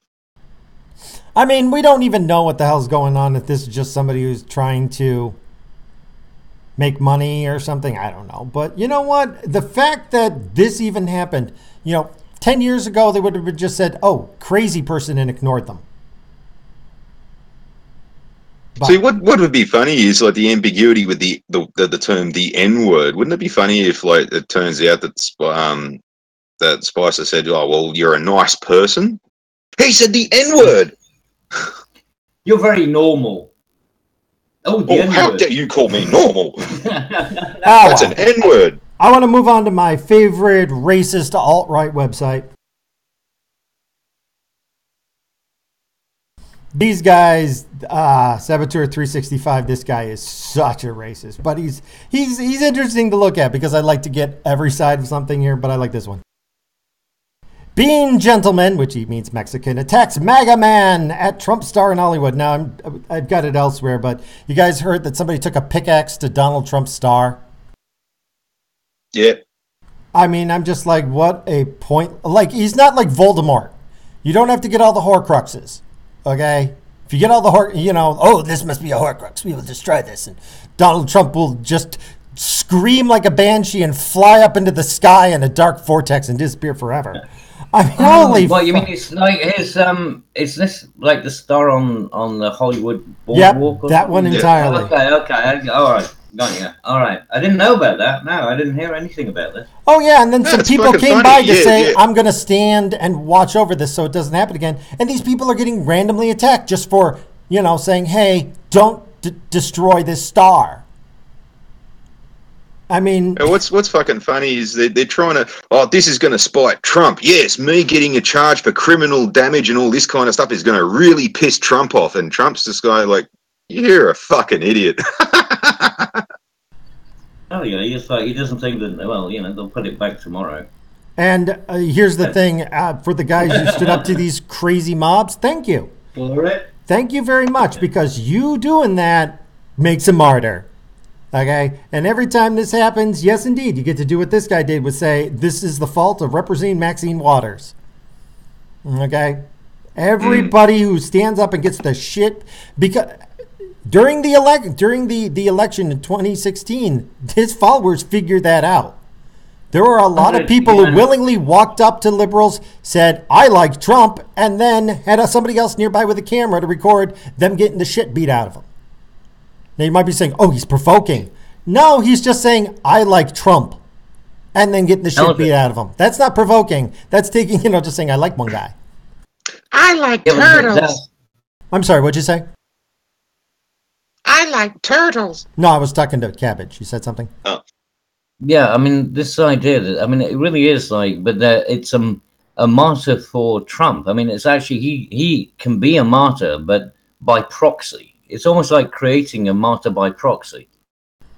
I mean, we don't even know what the hell's going on. If this is just somebody who's trying to make money or something, I don't know. But you know what? The fact that this even happened, 10 years ago, they would have just said, oh, crazy person, and ignored them. But, see, what would be funny is like the ambiguity with the term the N word. Wouldn't it be funny if like it turns out that that Spicer said, "Oh, well, you're a nice person." He said the N word. You're very normal. Oh, the N-word. How dare you call me normal? That's That's an N word. I want to move on to my favorite racist alt-right website. These guys, Saboteur 365, this guy is such a racist. But he's interesting to look at because I like to get every side of something here, but I like this one. Being Gentleman, which he means Mexican, attacks MAGA man at Trump star in Hollywood. Now, I've got it elsewhere, but you guys heard that somebody took a pickaxe to Donald Trump's star? Yeah. I mean, I'm just like, what a point. Like, he's not like Voldemort. You don't have to get all the Horcruxes. Okay, if you get all the this must be a Horcrux. We will destroy this, and Donald Trump will just scream like a banshee and fly up into the sky in a dark vortex and disappear forever. I mean, holy! What you mean? It's like his is this like the star on the Hollywood boardwalk? Yep, that one entirely. Okay, all right. Got you. All right. I didn't know about that. No, I didn't hear anything about this. Oh, yeah, and then some people came by to say, yeah. I'm going to stand and watch over this so it doesn't happen again. And these people are getting randomly attacked just for, saying, hey, don't destroy this star. I mean... And what's fucking funny is they're trying to, this is going to spite Trump. Yes, me getting a charge for criminal damage and all this kind of stuff is going to really piss Trump off. And Trump's this guy like, you're a fucking idiot. Oh, yeah, he doesn't think that, they'll put it back tomorrow. And here's the thing, for the guys who stood up to these crazy mobs, thank you. For it? Thank you very much, because you doing that makes a martyr. Okay? And every time this happens, yes, indeed, you get to do what this guy did, was say, this is the fault of Representative Maxine Waters. Okay? Everybody who stands up and gets the shit, because... During the election in 2016, his followers figured that out. There were a lot of people who willingly walked up to liberals, said, I like Trump, and then had somebody else nearby with a camera to record them getting the shit beat out of them. Now you might be saying, oh, he's provoking. No, he's just saying, I like Trump, and then getting the shit beat out of him. That's not provoking. That's taking, just saying, I like one guy. I like turtles. I'm sorry, what'd you say? I like turtles. No, I was talking to Cabbage. You said something? Oh. Yeah, I mean, this idea that, it really is like, but it's a martyr for Trump. I mean, it's actually, he can be a martyr, but by proxy. It's almost like creating a martyr by proxy.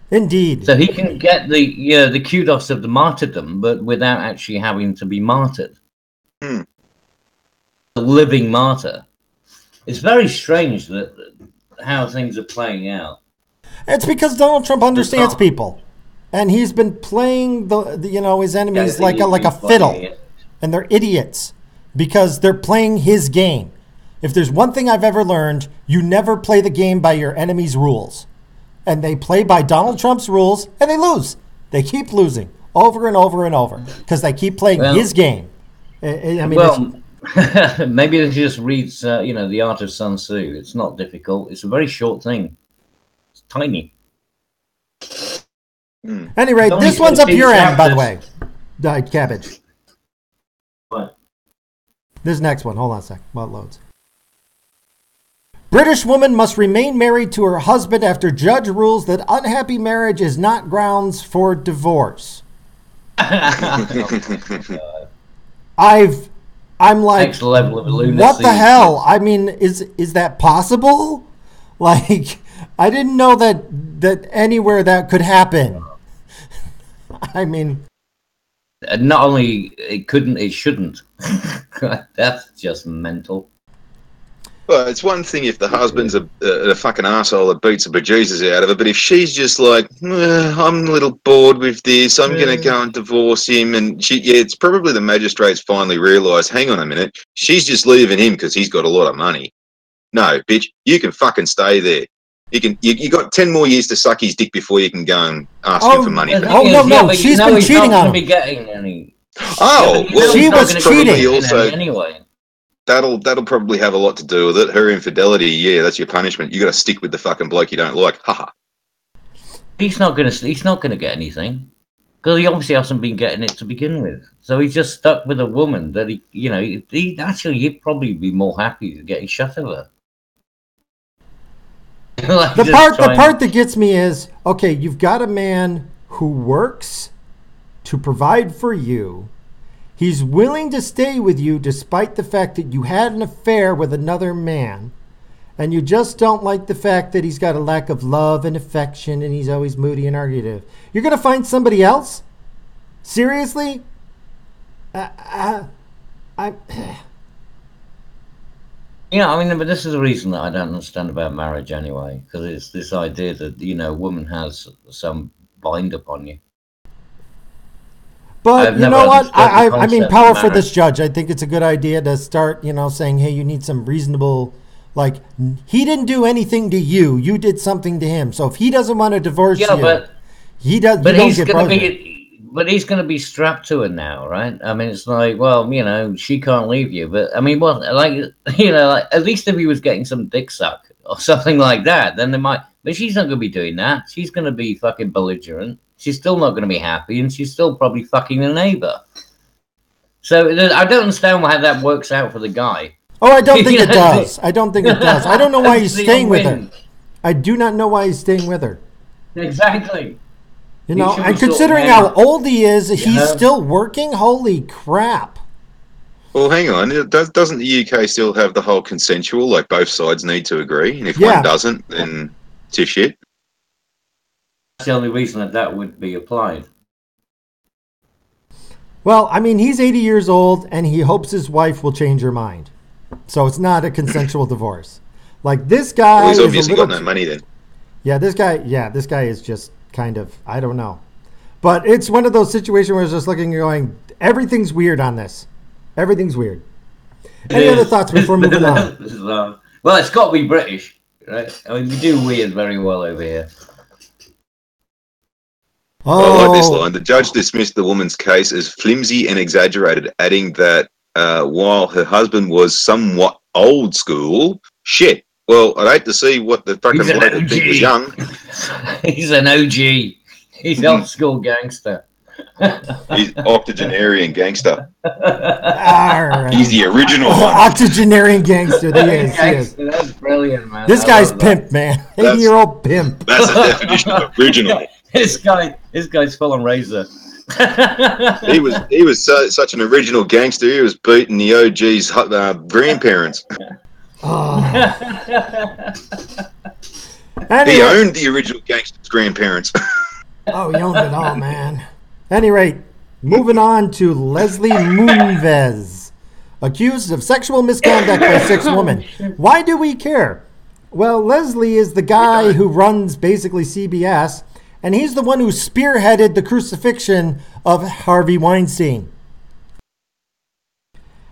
Indeed. So he can get the kudos of the martyrdom, but without actually having to be martyred. A living martyr. It's very strange that how things are playing out. It's because Donald Trump understands people, and he's been playing his enemies like a fiddle, and they're idiots because they're playing his game. If there's one thing I've ever learned, you never play the game by your enemy's rules, and they play by Donald Trump's rules, and they lose. They keep losing over and over and over because they keep playing his game. Maybe they just reads, The Art of Sun Tzu. It's not difficult. It's a very short thing. It's tiny. Anyway, this one's up your end, by the way. Cabbage. What? This next one. Hold on a sec while it loads. British woman must remain married to her husband after judge rules that unhappy marriage is not grounds for divorce. I'm like, next level of lunacy. What the hell? I mean, is that possible? Like, I didn't know that anywhere that could happen. I mean, not only it couldn't, it shouldn't. That's just mental. Well, it's one thing if the husband's a fucking asshole that beats the bejesus out of her, but if she's just like, I'm a little bored with this, I'm going to go and divorce him, and it's probably the magistrates finally realise, hang on a minute, she's just leaving him because he's got a lot of money. No, bitch, you can fucking stay there. You got 10 more years to suck his dick before you can go and ask him for money. No, she's been cheating on him. Be getting any. Oh, well, she was cheating also. Anyway. That'll probably have a lot to do with it. Her infidelity, yeah, that's your punishment. You got to stick with the fucking bloke you don't like. Haha. He's not gonna get anything because he obviously hasn't been getting it to begin with. So he's just stuck with a woman that he'd probably be more happy getting shut of her. Like the part that gets me is, okay, you've got a man who works to provide for you. He's willing to stay with you despite the fact that you had an affair with another man, and you just don't like the fact that he's got a lack of love and affection and he's always moody and argumentative. You're going to find somebody else? Seriously? But this is the reason that I don't understand about marriage anyway, because it's this idea that, a woman has some bind upon you. But you know what? I mean, power for this judge. I think it's a good idea to start, saying, hey, you need some reasonable, like, he didn't do anything to you. You did something to him. So if he doesn't want to divorce you, he does. But he's going to be strapped to her now, right? I mean, it's like, well, she can't leave you. But I mean, well, at least if he was getting some dick suck or something like that, then they might. But she's not going to be doing that. She's going to be fucking belligerent. She's still not going to be happy, and she's still probably fucking the neighbor. So I don't understand how that works out for the guy. Oh, I don't think it does. I don't think it does. I don't know why he's staying with her. I do not know why he's staying with her. Exactly. And considering how old he is, he's still working? Holy crap. Well, hang on. Doesn't the UK still have the whole consensual, like both sides need to agree? And if one doesn't, then it's your shit. That's the only reason that would be applied. Well, I mean, he's 80 years old, and he hopes his wife will change her mind. So it's not a consensual divorce. Like, this guy... Well, he's obviously got no money then. Yeah, this guy is just kind of... I don't know. But it's one of those situations where it's just looking and going, everything's weird on this. Everything's weird. Any other thoughts before moving on? Well, it's got to be British, right? I mean, we do weird very well over here. I like this line. The judge dismissed the woman's case as flimsy and exaggerated, adding that while her husband was somewhat old school, shit. Well, I'd hate to see what the fucking bloke would think was young. He's an OG. He's old school gangster. He's octogenarian gangster. Right. He's the original one. Octogenarian gangster. He is. That's brilliant, man. This guy's pimp, man. 80-year-old pimp. That's the definition of original. This guy's full on razor. He was such an original gangster. He was beating the OG's grandparents. Anyway. He owned the original gangster's grandparents. He owned it all, man. At any rate, moving on to Leslie Moonves, accused of sexual misconduct by 6 women. Why do we care? Well, Leslie is the guy who runs basically CBS, and he's the one who spearheaded the crucifixion of Harvey Weinstein.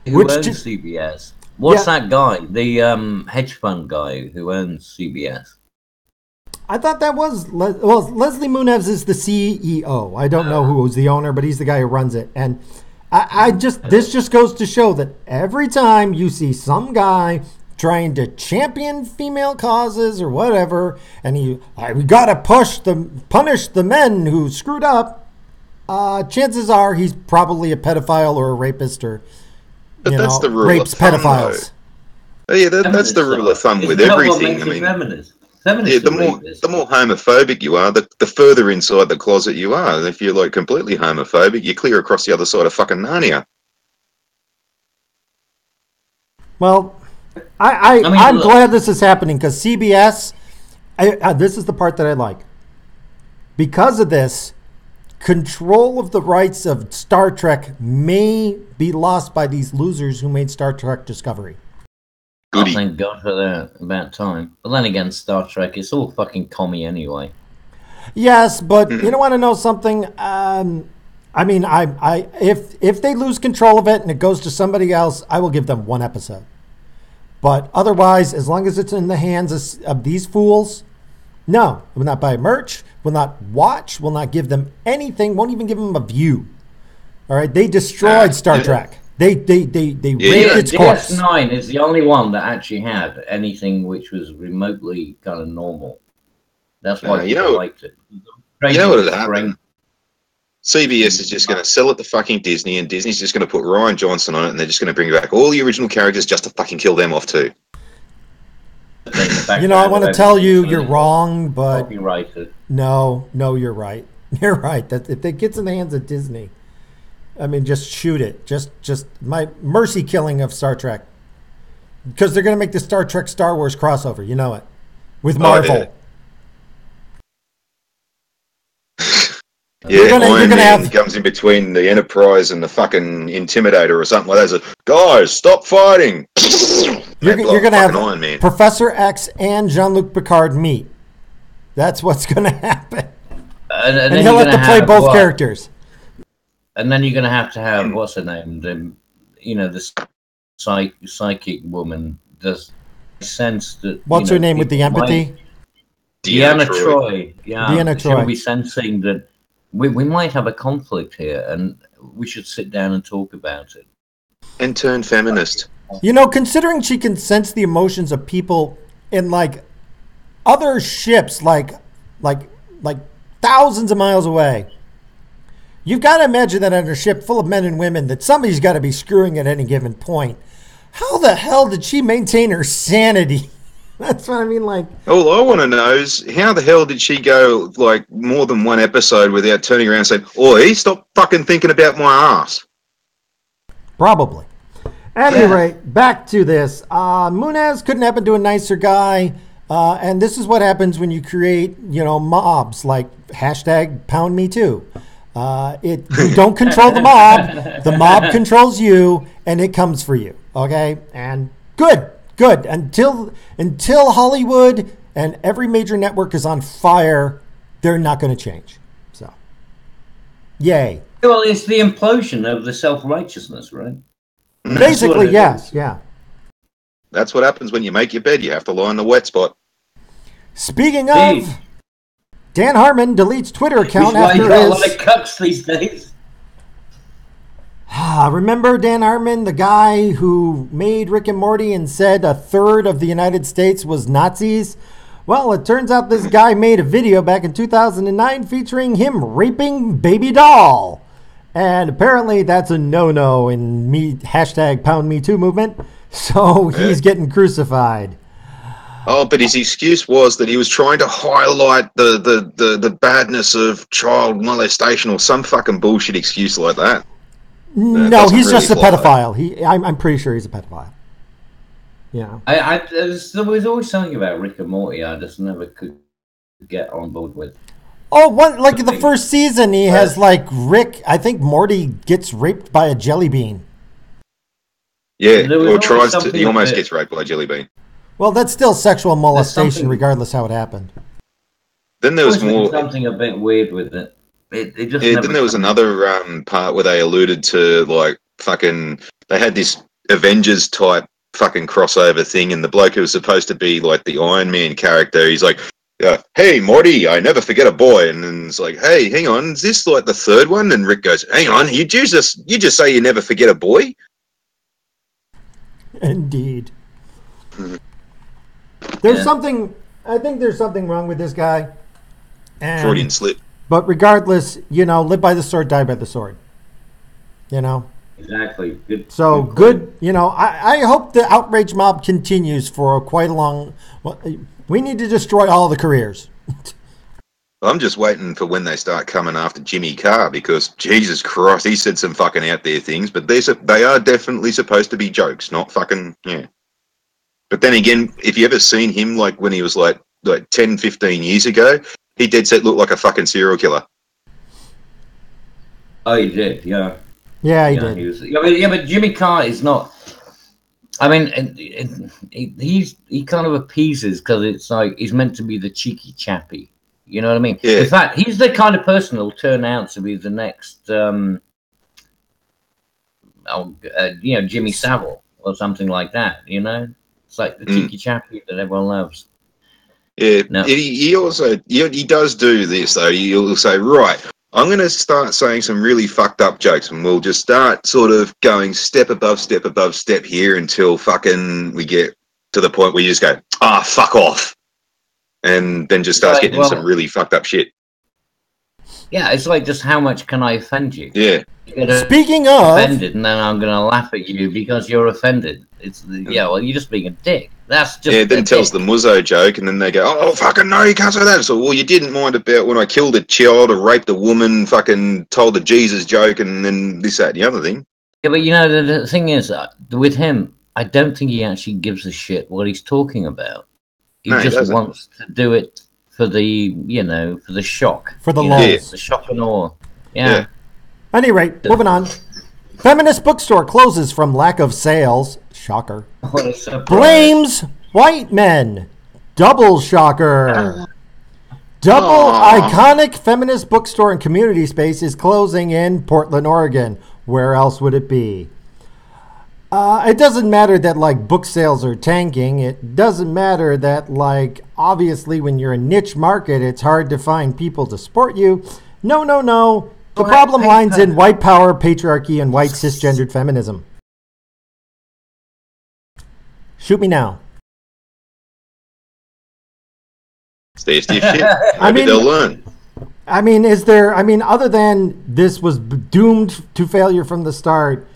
Who owns CBS? What's that guy? The hedge fund guy who owns CBS. I thought that was... Leslie Moonves is the CEO. I don't know who's the owner, but he's the guy who runs it. And this just goes to show that every time you see some guy trying to champion female causes or whatever, and we got to punish the men who screwed up, chances are he's probably a pedophile or a rapist or, that's the rule rapes of thumb, pedophiles. Yeah, that's the rule of thumb with everything. I mean, the more homophobic you are, the further inside the closet you are. And if you're like completely homophobic, you're clear across the other side of fucking Narnia. Well, I'm glad this is happening because CBS, this is the part that I like. Because of this, control of the rights of Star Trek may be lost by these losers who made Star Trek Discovery. Goody. Oh, thank God for that. About time. But then again, Star Trek, it's all fucking commie anyway. Yes, but you don't want to know something. I mean, if they lose control of it and it goes to somebody else, I will give them one episode. But otherwise, as long as it's in the hands of these fools, no, will not buy merch, will not watch, will not give them anything, won't even give them a view. All right, they destroyed Star Trek. They raped its course. DS9 is the only one that actually had anything which was remotely kind of normal. That's why people liked it. You know what would happen? CBS is just going to sell it to fucking Disney, and Disney's just going to put Ryan Johnson on it, and they're just going to bring back all the original characters just to fucking kill them off too. You know, I want to tell you, you're wrong, but copyrighted. No, you're right. You're right. That if it gets in the hands of Disney, I mean, just shoot it. Just my mercy killing of Star Trek, because they're going to make the Star Trek Star Wars crossover. You know it, with Marvel. Yeah, Iron Man comes in between the Enterprise and the fucking Intimidator or something like that. So, guys, stop fighting. You're going to have Iron Man. Professor X and Jean-Luc Picard meet. That's what's going to happen. And he'll have to play both characters. And then you're going to have what's her name? The psychic woman. Does sense that. What's her name with the empathy? Deanna Troi. Yeah, Deanna Troi. She'll be sensing that. We might have a conflict here, and we should sit down and talk about it. And turn feminist. You know, considering she can sense the emotions of people in like other ships, like thousands of miles away, you've got to imagine that on a ship full of men and women that somebody's got to be screwing at any given point. How the hell did she maintain her sanity? That's what I mean, like... All I want to know is, how the hell did she go, like, more than one episode without turning around and saying, "Oi, stop fucking thinking about my ass"? Probably. At any rate, back to this. Munez couldn't happen to a nicer guy, and this is what happens when you create, mobs, like #PoundMeToo. You don't control the mob controls you, and it comes for you, okay? And good. Until Hollywood and every major network is on fire, they're not going to change. So, yay. Well, it's the implosion of the self-righteousness, right? Basically, yes. Yeah. That's what happens when you make your bed. You have to lie in the wet spot. Speaking of, Dan Harmon deletes Twitter account after his... a lot of cuts these days. Remember Dan Harmon, the guy who made Rick and Morty and said a third of the United States was Nazis? Well, it turns out this guy made a video back in 2009 featuring him raping baby doll. And apparently that's a no-no in #PoundMeToo movement. So he's getting crucified. Oh, but his excuse was that he was trying to highlight the badness of child molestation or some fucking bullshit excuse like that. No, he's just a pedophile. I'm pretty sure he's a pedophile. Yeah. There was always something about Rick and Morty I just never could get on board with. Oh, the first season, he has Rick. I think Morty gets raped by a jelly bean. Yeah, or tries to. He almost gets raped by a jelly bean. Well, that's still sexual molestation, regardless how it happened. Then there was more something a bit weird with it. It just then there was another part where they alluded to they had this Avengers type fucking crossover thing, and the bloke who was supposed to be like the Iron Man character, he's like, "Hey Morty, I never forget a boy," and then it's like, "Hey, hang on, is this like the third one?" And Rick goes, "Hang on, you just say you never forget a boy?" Indeed. There's something. I think there's something wrong with this guy. Freudian slip. But regardless, live by the sword, die by the sword. Exactly. Good. So good. I hope the outrage mob continues for quite a long. Well, we need to destroy all the careers. I'm just waiting for when they start coming after Jimmy Carr, because Jesus Christ, he said some fucking out there things, but they are definitely supposed to be jokes, not fucking But then again, if you ever seen him when he was like 10, 15 years ago, he dead set looked like a fucking serial killer. Oh, he did, yeah. Yeah, he did. But Jimmy Carr is not. I mean, he kind of appeases because it's like he's meant to be the cheeky chappy. You know what I mean? Yeah. In fact, he's the kind of person who'll turn out to be the next, Jimmy Savile or something like that. You know, it's like the cheeky chappy that everyone loves. Yeah. No. He also he does do this though. He'll say, right, I'm going to start saying some really fucked up jokes, and we'll just start sort of going step above step here until fucking we get to the point where you just go, fuck off. And then just starts getting some really fucked up shit. Yeah, it's like, just how much can I offend you? Yeah. Speaking of offended, and then I'm going to laugh at you because you're offended. Well, you're just being a dick. That's just then tells the muzzo joke, and then they go, oh, fucking no, you can't say that. So, well, you didn't mind about when I killed a child or raped a woman, fucking told the Jesus joke, and then this, that, and the other thing. Yeah, but you know, the thing is, with him, I don't think he actually gives a shit what he's talking about. He just wants to do it for the, for the shock. For the lulls. The shock and awe. Yeah. At any rate, moving on. Feminist bookstore closes from lack of sales. Shocker. What a surprise. Blames white men. Double shocker. Double iconic feminist bookstore and community space is closing in Portland, Oregon. Where else would it be? It doesn't matter that, like, book sales are tanking. It doesn't matter that, like, obviously when you're a niche market, it's hard to find people to support you. No. The problem lies in white power, patriarchy, and white cisgendered feminism. Shoot me now. Stay stiff shit. Maybe they'll learn. I mean, other than this was doomed to failure from the start,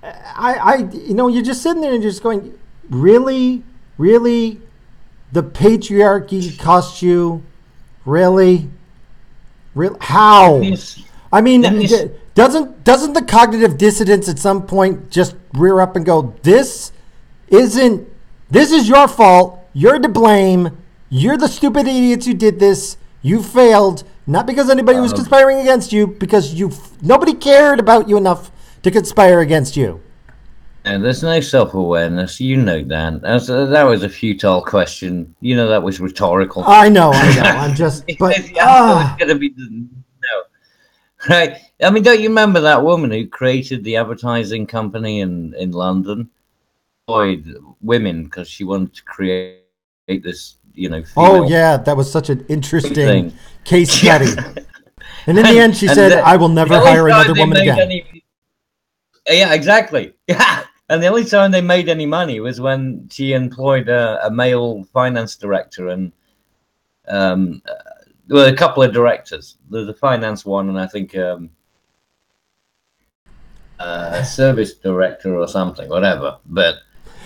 you're just sitting there and you're just going, really? The patriarchy cost you? Really? How? I mean, doesn't the cognitive dissonance at some point just rear up and go, this is your fault. You're to blame. You're the stupid idiots who did this. You failed, not because anybody was conspiring against you, because nobody cared about you enough to conspire against you. And there's no self-awareness. You know that. That was a futile question. You know that was rhetorical. I know. I'm just... But, it's going to be... No. Right. I mean, don't you remember that woman who created the advertising company in London? Employed women because she wanted to create this, Oh, yeah. That was such an interesting case study. And in the end, she said, I will never hire another woman again. Yeah, exactly. Yeah. And the only time they made any money was when she employed a male finance director and a couple of directors. The finance one, and I think a service director or something, whatever.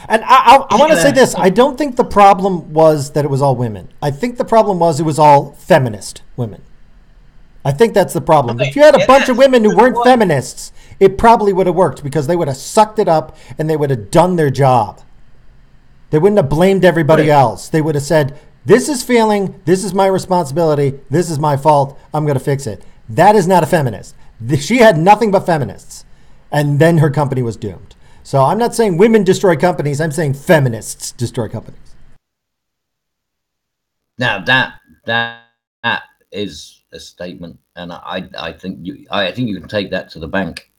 And I want to say this. I don't think the problem was that it was all women. I think the problem was it was all feminist women. I think that's the problem. If you had a bunch of women who weren't feminists, it probably would have worked because they would have sucked it up and they would have done their job. They wouldn't have blamed everybody else. They would have said, this is failing. This is my responsibility. This is my fault. I'm going to fix it. That is not a feminist. She had nothing but feminists. And then her company was doomed. So I'm not saying women destroy companies. I'm saying feminists destroy companies. Now that is a statement, and I think you can take that to the bank.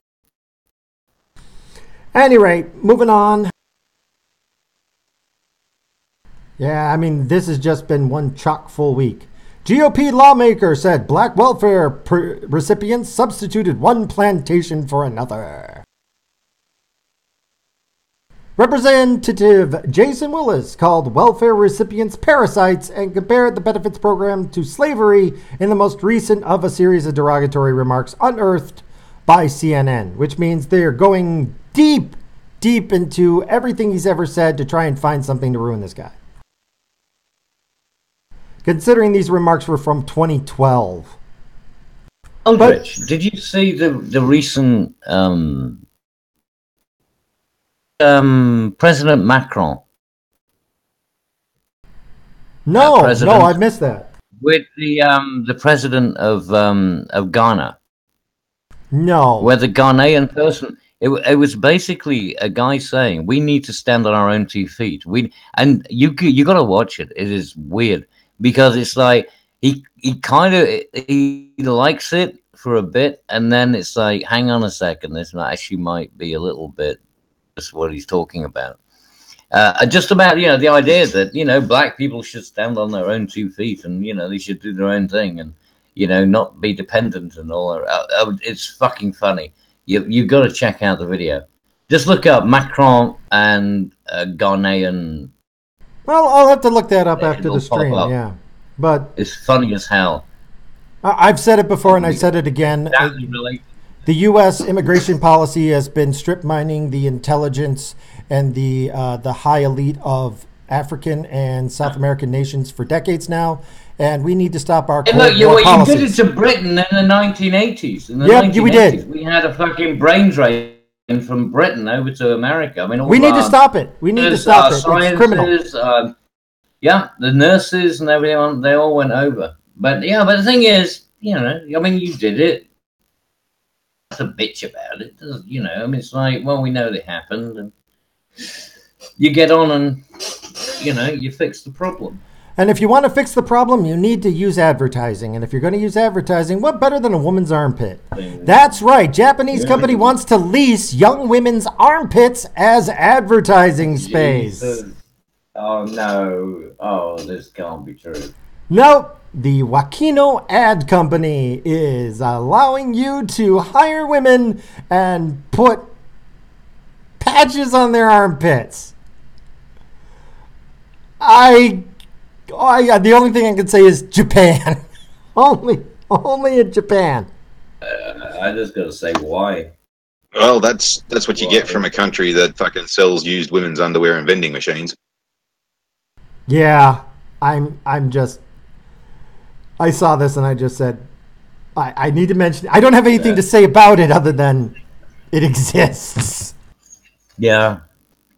At any rate, moving on. Yeah, I mean, this has just been one chock-full week. GOP lawmaker said black welfare recipients substituted one plantation for another. Representative Jason Willis called welfare recipients parasites and compared the benefits program to slavery in the most recent of a series of derogatory remarks unearthed by CNN, which means they're going deep into everything he's ever said to try and find something to ruin this guy. Considering these remarks were from 2012. Eldritch, did you see the recent President Macron? No, I missed that. With the president of Ghana. No. Where the Ghanaian person, It was basically a guy saying we need to stand on our own 2 feet. You got to watch it. It is weird because it's like he likes it for a bit, and then it's like, hang on a second, this actually might be a little bit just what he's talking about. Just about the idea that black people should stand on their own 2 feet and they should do their own thing and not be dependent and all that. It's fucking funny. You've got to check out the video. Just look up Macron and Ghanaian. Well, I'll have to look that up after the stream. Yeah, but it's funny as hell. I've said it before, and I said it again. The U.S. immigration policy has been strip mining the intelligence and the high elite of African and South American nations for decades now, and we need to stop our policies. You did it to Britain in the 1980s. In the 1980s, we did. We had a fucking brain drain from Britain over to America. I mean, we need to stop it. We need to stop it. It's criminal. The nurses and everyone, they all went over. But the thing is, you did it. That's a bitch about it, it's like, well, we know it happened, and you get on and you fix the problem. And if you want to fix the problem, you need to use advertising. And if you're going to use advertising, what better than a woman's armpit? That's right. Japanese company wants to lease young women's armpits as advertising space. Jesus. Oh no! Oh, this can't be true. Nope. The Wakino Ad Company is allowing you to hire women and put patches on their armpits. The only thing I can say is Japan. only in Japan. I just gotta say why. Well, that's what you get from a country that fucking sells used women's underwear and vending machines. Yeah, I saw this and I just said, I need to mention. I don't have anything to say about it other than it exists. Yeah,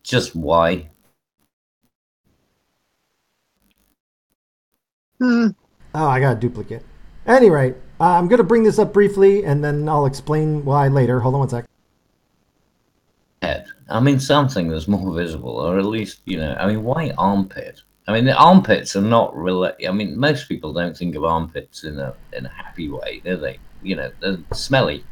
just why? Oh, I got a duplicate. Anyway, I'm going to bring this up briefly and then I'll explain why later. Hold on one sec. I mean, something that's more visible, or at least, why armpit? I mean, the armpits are not really. I mean, most people don't think of armpits in a happy way, do they? They're smelly.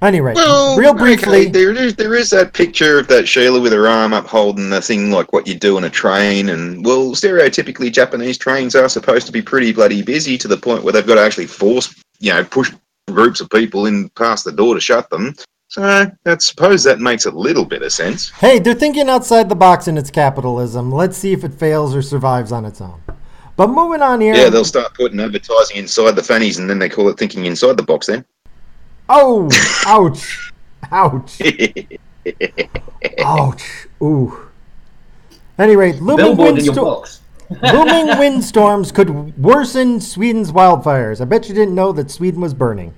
Anyway, real briefly, okay, there is that picture of that Sheila with her arm up holding a thing like what you do on a train, and well, stereotypically Japanese trains are supposed to be pretty bloody busy to the point where they've got to actually push groups of people in past the door to shut them. So I suppose that makes a little bit of sense. Hey, they're thinking outside the box in its capitalism. Let's see if it fails or survives on its own. But moving on here. Yeah, they'll start putting advertising inside the fannies, and then they call it thinking inside the box then. Oh, ouch. Ouch. Ouch. Ooh. Anyway, looming windstorms could worsen Sweden's wildfires. I bet you didn't know that Sweden was burning.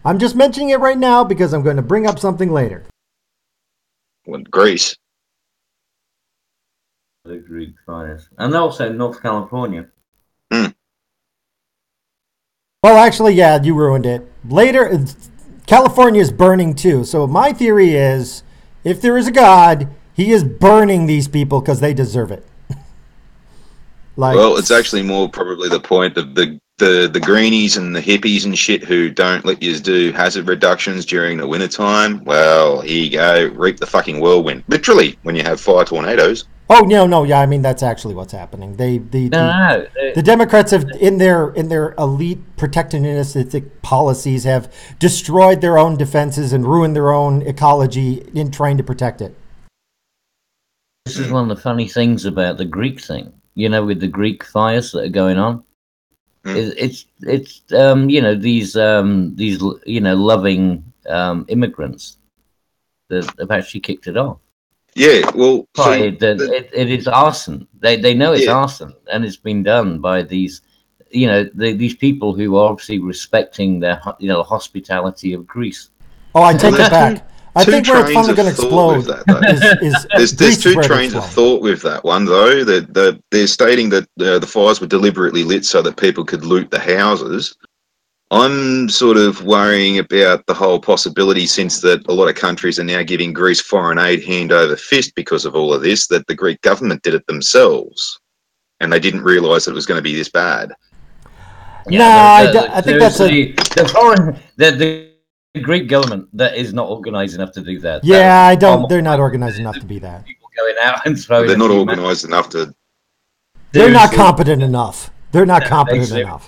I'm just mentioning it right now because I'm going to bring up something later. Well, Greece. The Greek fires. And also North California. Well, actually, yeah, you ruined it. Later, California is burning too. So my theory is, if there is a God, he is burning these people because they deserve it. Well, it's actually more probably the point of the greenies and the hippies and shit who don't let you do hazard reductions during the wintertime. Well, here you go, reap the fucking whirlwind. Literally, when you have fire tornadoes. Oh no, yeah, I mean that's actually what's happening. The Democrats have in their elite protectionistic policies have destroyed their own defenses and ruined their own ecology in trying to protect it. This is one of the funny things about the Greek thing. With the Greek fires that are going on. It's these loving immigrants that have actually kicked it off. Yeah, well, it is arson. They know it's arson, and it's been done by these these people who are obviously respecting their hospitality of Greece. Oh, I take it back. I think where it's finally going to explode there's two trains of thought with that one, though. They're stating that the fires were deliberately lit so that people could loot the houses. I'm sort of worrying about the whole possibility, since that a lot of countries are now giving Greece foreign aid hand over fist because of all of this, that the Greek government did it themselves and they didn't realise that it was going to be this bad. Yeah, no, I think that's the Greek government that is not organised enough to do that. Yeah, I don't. They're not organised enough to be that. People going out and throwing. They're not organised enough to. They're not competent enough. They're not competent enough.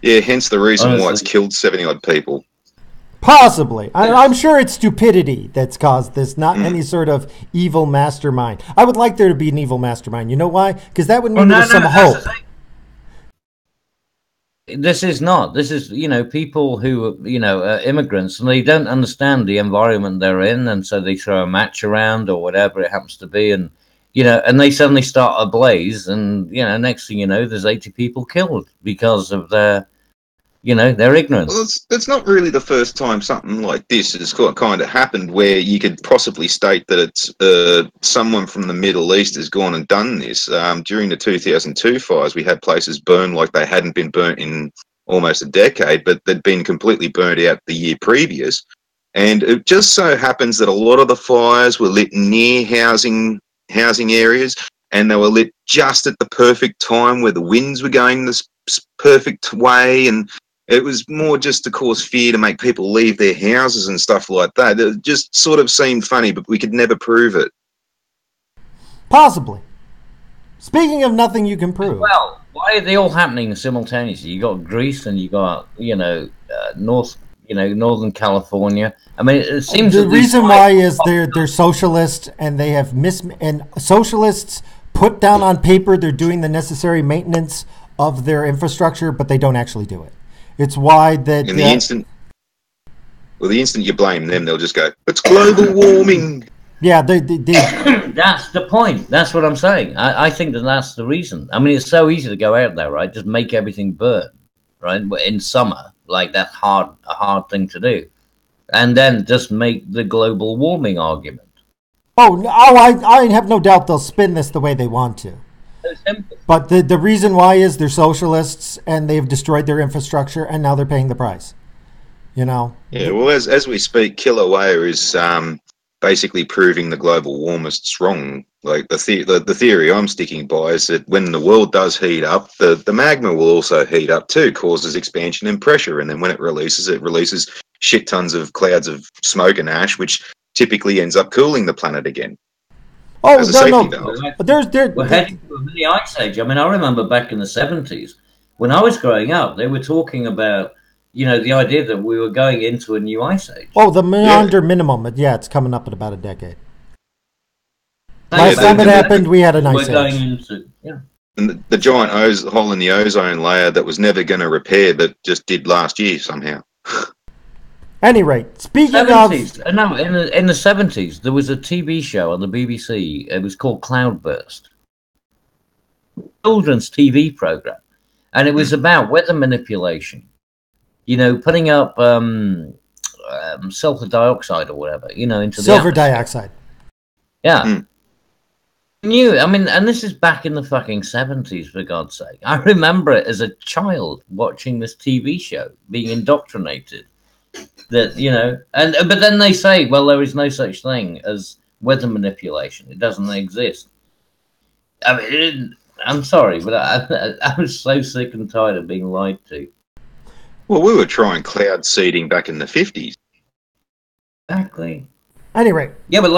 Yeah, hence the reason why it's killed 70-odd people. Possibly. I'm sure it's stupidity that's caused this, not any sort of evil mastermind. I would like there to be an evil mastermind. You know why? Because that would mean there's some hope. This is not. This is, people who, are immigrants, and they don't understand the environment they're in, and so they throw a match around or whatever it happens to be, and, and they suddenly start a blaze, and, next thing you know, there's 80 people killed because of their ignorance. Well, it's not really the first time something like this has kind of happened, where you could possibly state that it's someone from the Middle East has gone and done this. During the 2002 fires, we had places burned like they hadn't been burnt in almost a decade, but they'd been completely burnt out the year previous. And it just so happens that a lot of the fires were lit near housing areas, and they were lit just at the perfect time where the winds were going this perfect way, and it was more just to cause fear, to make people leave their houses and stuff like that. It just sort of seemed funny, but we could never prove it. Possibly. Speaking of nothing you can prove. Well, why are they all happening simultaneously? You got Greece, and you got Northern California. I mean, it seems the reason why is they're socialists, and they have and socialists put down on paper they're doing the necessary maintenance of their infrastructure, but they don't actually do it. It's why that in the instant you blame them, they'll just go, "It's global warming." Yeah, they That's the point. That's what I'm saying. I think that's the reason. I mean, it's so easy to go out there, right? Just make everything burn, right? In summer, like that's a hard thing to do, and then just make the global warming argument. I have no doubt they'll spin this the way they want to. But the reason why is they're socialists, and they've destroyed their infrastructure, and now they're paying the price. Yeah, well, as we speak, Kilauea is basically proving the global warmist's wrong. Like the theory I'm sticking by is that when the world does heat up, the magma will also heat up too, causes expansion and pressure, and then when it releases shit tons of clouds of smoke and ash, which typically ends up cooling the planet again. Oh, no. We're heading to a mini ice age. I mean, I remember back in the 70s, when I was growing up, they were talking about, the idea that we were going into a new ice age. Oh, the Meander minimum. Yeah, it's coming up in about a decade. Last time it happened, we had an ice age. And the giant hole in the ozone layer that was never going to repair, but just did last year somehow. Any rate, speaking 70s, no, in the 70s, there was a TV show on the BBC. It was called Cloudburst. Children's TV program. And it was about weather manipulation. Putting up sulfur dioxide or whatever, into silver dioxide. Yeah. And this is back in the fucking 70s, for God's sake. I remember it as a child watching this TV show, being indoctrinated. But then they say, well, there is no such thing as weather manipulation. It doesn't exist. I mean, I'm sorry, but I was so sick and tired of being lied to. Well, we were trying cloud seeding back in the 50s. Exactly. Anyway. Yeah, but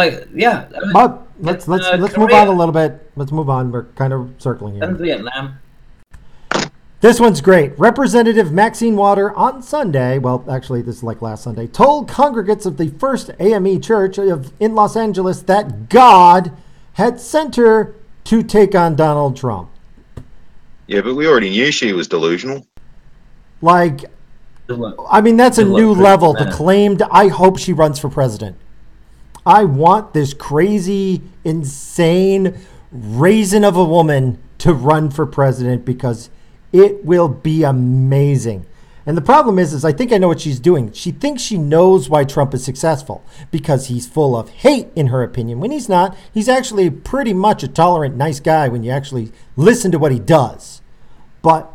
But let's move on a little bit. Let's move on. We're kind of circling here. And Vietnam. This one's great. Representative Maxine Water on Sunday, well, actually, this is like last Sunday, told congregants of the First AME Church in Los Angeles that God had sent her to take on Donald Trump. Yeah, but we already knew she was delusional. That's a new level. The claimed, I hope she runs for president. I want this crazy, insane raisin of a woman to run for president, because it will be amazing. And the problem is I think I know what she's doing. She thinks she knows why Trump is successful, because he's full of hate, in her opinion, when he's not. He's actually pretty much a tolerant, nice guy when you actually listen to what he does. But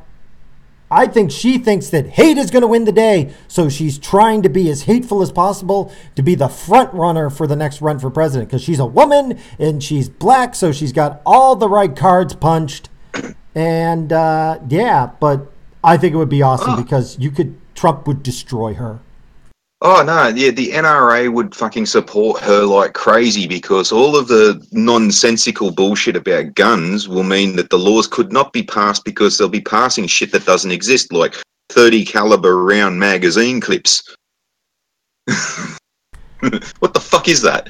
I think she thinks that hate is going to win the day, so she's trying to be as hateful as possible to be the front runner for the next run for president, because she's a woman and she's black, so she's got all the right cards punched. And yeah, but I think it would be awesome because Trump would destroy her. Oh, no, yeah, the NRA would fucking support her like crazy because all of the nonsensical bullshit about guns will mean that the laws could not be passed because they'll be passing shit that doesn't exist, like 30 caliber round magazine clips. What the fuck is that?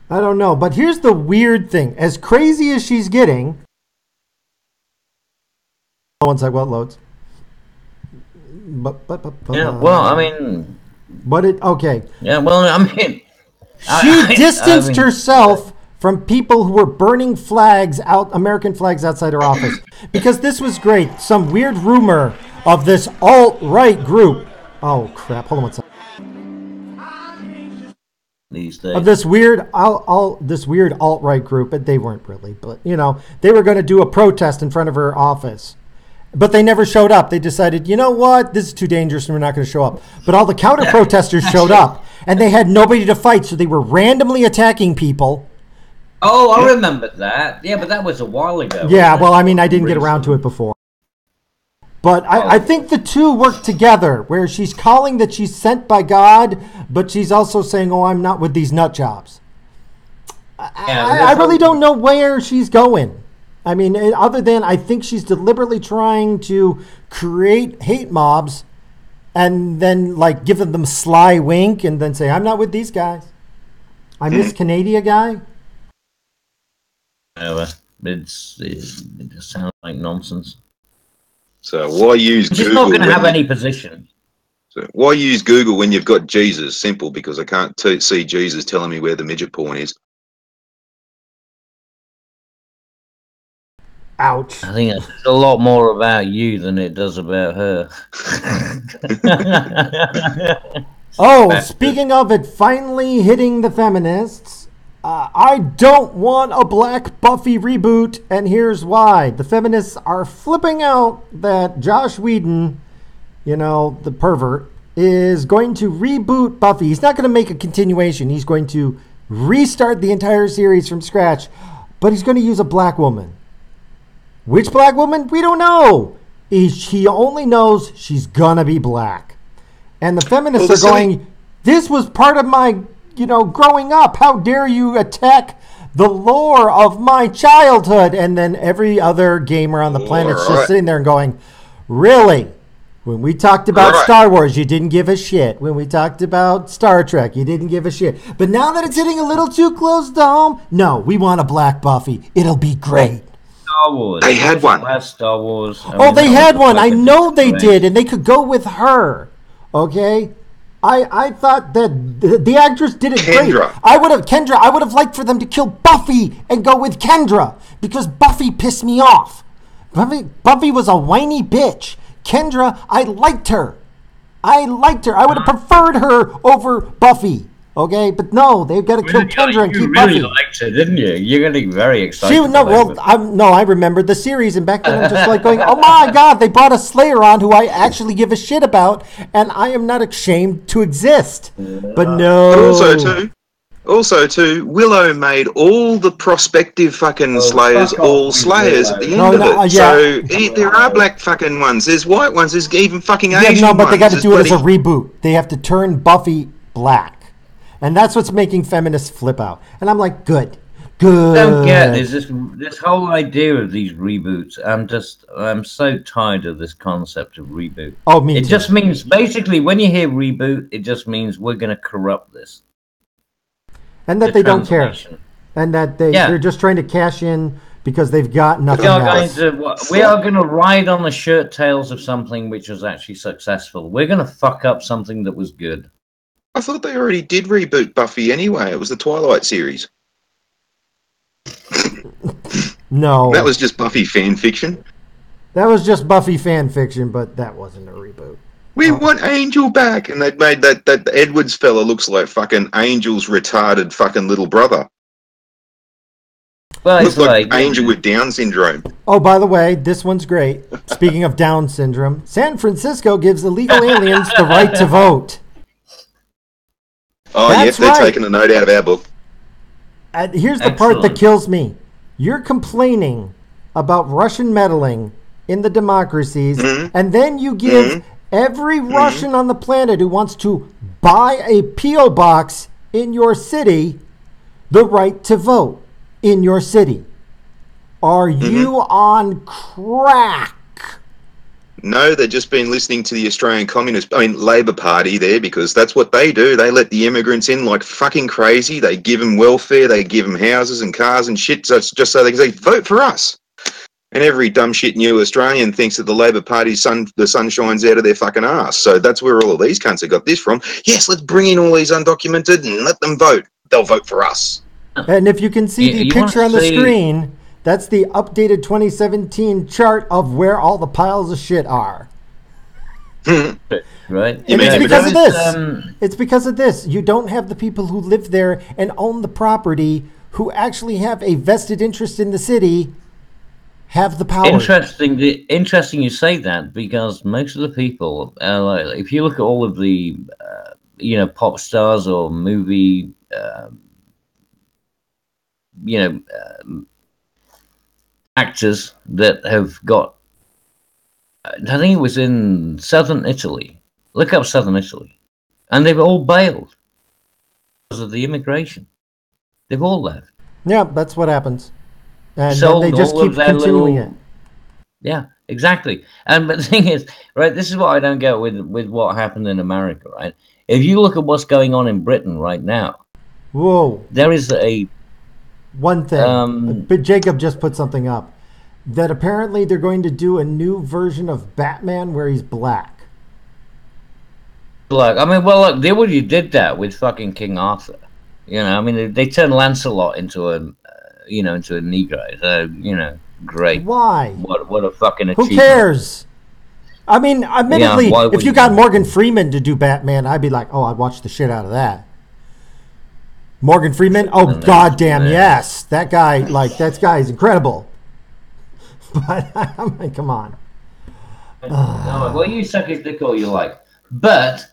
I don't know, but here's the weird thing. As crazy as she's getting... One sec, what loads? Yeah, well, I mean... Okay. Yeah, well, I mean... She distanced herself from people who were burning American flags outside her office. Because this was great. Some weird rumor of this alt-right group. Oh, crap. Hold on one second. These days. Of this weird alt-right group, but they weren't really. But, they were going to do a protest in front of her office. But they never showed up. They decided, you know what? This is too dangerous and we're not going to show up. But all the counter-protesters showed up. And they had nobody to fight, so they were randomly attacking people. Oh, I remember that. Yeah, but that was a while ago. Yeah, well, I mean, I didn't get around to it before. But I think the two work together, where she's calling that she's sent by God, but she's also saying, oh, I'm not with these nut jobs. I really don't know where she's going. I mean, other than I think she's deliberately trying to create hate mobs and then, like, give them sly wink and then say, I'm not with these guys. I'm this Canadian guy. It just sounds like nonsense. So why use Google? She's not going to have any position. So why use Google when you've got Jesus? Simple, because I can't see Jesus telling me where the midget porn is. Ouch. I think it's a lot more about you than it does about her. Oh, speaking of it finally hitting the feminists, I don't want a Black Buffy reboot, and here's why. The feminists are flipping out that Joss Whedon, the pervert, is going to reboot Buffy. He's not going to make a continuation. He's going to restart the entire series from scratch, but he's going to use a black woman. Which black woman? We don't know. He only knows she's gonna be black. And the feminists are going, this was part of my, growing up. How dare you attack the lore of my childhood? And then every other gamer on the planet's just sitting there and going, really? When we talked about Star Wars, you didn't give a shit. When we talked about Star Trek, you didn't give a shit. But now that it's hitting a little too close to home, no, we want a black Buffy. It'll be great. Star Wars. They had one. Star Wars. They had one. I know they did, and they could go with her. Okay, I thought that the actress did it great. I would have liked for them to kill Buffy and go with Kendra because Buffy pissed me off. Buffy was a whiny bitch. Kendra, I liked her. I would have preferred her over Buffy. Okay, but no, they've got to kill Kendra and keep Buffy. You really liked her, didn't you? You're getting very excited. I remember the series, and back then I'm just like going, oh my God, they brought a Slayer on who I actually give a shit about, and I am not ashamed to exist. But no. Also too, Willow made all the prospective fucking Slayers all Slayers at the end of it. So there are black fucking ones, there's white ones, there's even fucking Asian ones. But they got to do it as a reboot. They have to turn Buffy black. And that's what's making feminists flip out. And I'm like, good. I don't get this whole idea of these reboots. I'm so tired of this concept of reboot. Oh, me too. It just means, basically, when you hear reboot, it just means we're going to corrupt this. And that they don't care. And that they're just trying to cash in because they've got nothing else. We are going to ride on the shirt tails of something which was actually successful. We're going to fuck up something that was good. I thought they already did reboot Buffy anyway. It was the Twilight series. No. That was just Buffy fan fiction. That was just Buffy fan fiction, but that wasn't a reboot. We want Angel back. And they made that Edwards fella looks like fucking Angel's retarded fucking little brother. Well, Looks like an angel with Down syndrome. Oh, by the way, this one's great. Speaking of Down syndrome, San Francisco gives illegal aliens the right to vote. Oh, yes, they're taking a note out of our book. Here's the part that kills me. You're complaining about Russian meddling in the democracies, and then you give every Russian on the planet who wants to buy a P.O. box in your city the right to vote in your city. Are you on crack? No, they've just been listening to the Australian Labor Party there, because that's what they do. They let the immigrants in like fucking crazy. They give them welfare, they give them houses and cars and shit, just so they can say, vote for us. And every dumb shit new Australian thinks that the Labor Party's the sun shines out of their fucking ass. So that's where all of these cunts have got this from. Yes, let's bring in all these undocumented and let them vote. They'll vote for us. And if you can see the picture on the screen, that's the updated 2017 chart of where all the piles of shit are. Right. And it's because of this. It's because of this. You don't have the people who live there and own the property who actually have a vested interest in the city have the power. Interesting you say that, because most of the people, if you look at all of the, pop stars or movie, actors that have got, I think it was in southern Italy. Look up southern Italy, and they've all bailed because of the immigration. They've all left. Yeah, that's what happens, and then they just keep continuing it. Yeah, exactly. But the thing is, right, this is what I don't get with what happened in America, right? If you look at what's going on in Britain right now, there is one thing. But Jacob just put something up that apparently they're going to do a new version of Batman where he's black. Look, look, they already did that with fucking King Arthur. They turned Lancelot into a Negro. Great. Why? What a fucking achievement. Who cares? Admittedly, if you got Morgan Freeman to do Batman, I'd be like, oh, I'd watch the shit out of that. Morgan Freeman? Oh, goddamn, yes. That guy is incredible. But, come on. Well, you suck his dick all you like. But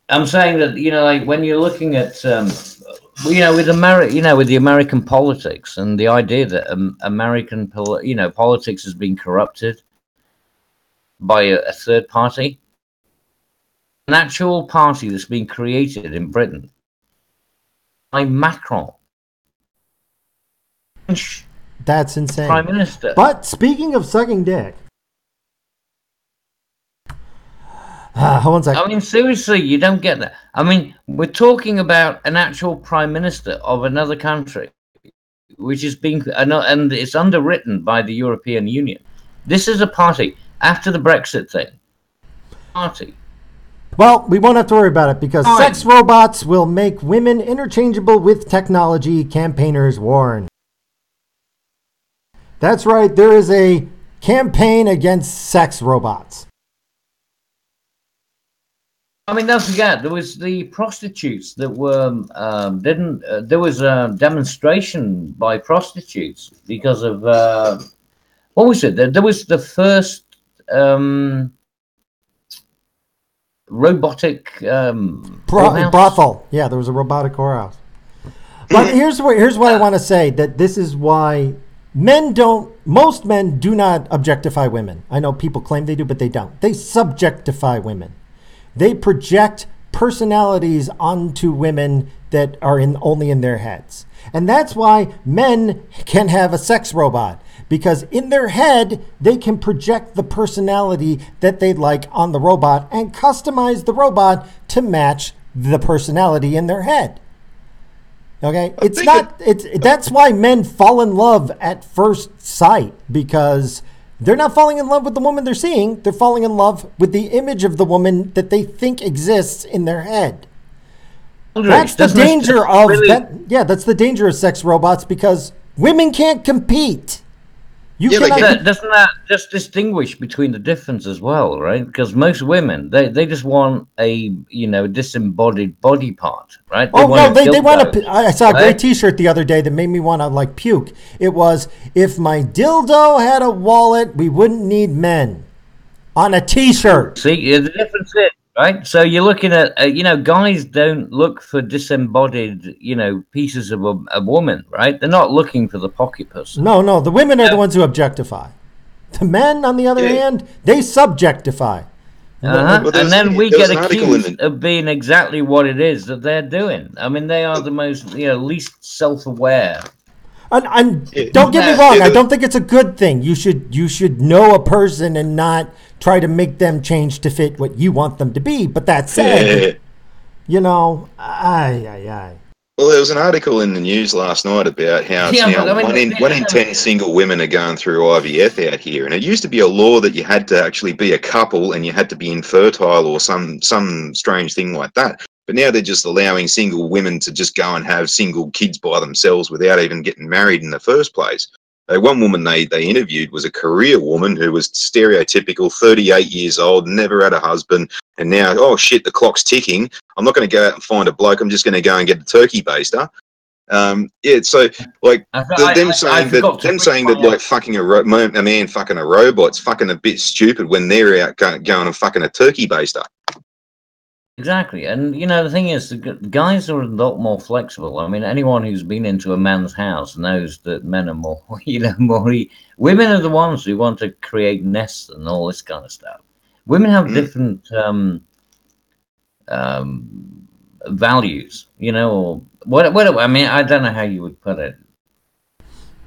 I'm saying that, when you're looking at, with the American politics and the idea that American, politics has been corrupted by a third party, an actual party that's been created in Britain by Macron. That's insane. Prime Minister. But speaking of sucking dick, hold on a second. Seriously, you don't get that. We're talking about an actual prime minister of another country, which is being, and it's underwritten by the European Union. This is a party after the Brexit thing. Party. Well, we won't have to worry about it because sex robots will make women interchangeable with technology, campaigners warn. That's right, there is a campaign against sex robots. Don't forget, there was the prostitutes that were, there was a demonstration by prostitutes because of, what was it? There was the first robotic brothel. Yeah, there was a robotic whorehouse. But here's what I want to say, that this is why most men do not objectify women. I know people claim they do, but they don't. They subjectify women. They project personalities onto women that are only in their heads. And that's why men can have a sex robot, because in their head, they can project the personality that they like on the robot and customize the robot to match the personality in their head. Okay? That's why men fall in love at first sight, because they're not falling in love with the woman they're seeing. They're falling in love with the image of the woman that they think exists in their head. That's the danger of that. Yeah, that's the danger of sex robots, because women can't compete. Doesn't that just distinguish between the difference as well, right? Because most women, they just want a disembodied body part, right? They want a. I saw a great T-shirt the other day that made me want to like puke. It was, "If my dildo had a wallet, we wouldn't need men." On a T-shirt. See, the difference is, right? So you're looking at, guys don't look for disembodied, pieces of a woman, right? They're not looking for the pocket person. No, the women are the ones who objectify. The men, on the other hand, they subjectify. Well, and then we get accused of being exactly what it is that they're doing. I mean, they are the most, least self-aware. And don't get me wrong, I don't think it's a good thing. You should know a person and not try to make them change to fit what you want them to be. But that said, Well, there was an article in the news last night about how one in 10 single women are going through IVF out here. And it used to be a law that you had to actually be a couple and you had to be infertile or some strange thing like that. But now they're just allowing single women to just go and have single kids by themselves without even getting married in the first place. One woman they interviewed was a Korea woman who was stereotypical, 38 years old, never had a husband, and now, oh shit, the clock's ticking. I'm not going to go out and find a bloke. I'm just going to go and get a turkey baster. So like them saying that like fucking a man fucking a robot's fucking a bit stupid when they're out going and fucking a turkey baster. Exactly, and the thing is, the guys are a lot more flexible. I mean, anyone who's been into a man's house knows that men are more, women are the ones who want to create nests and all this kind of stuff. Women have different values, or what? I mean, I don't know how you would put it.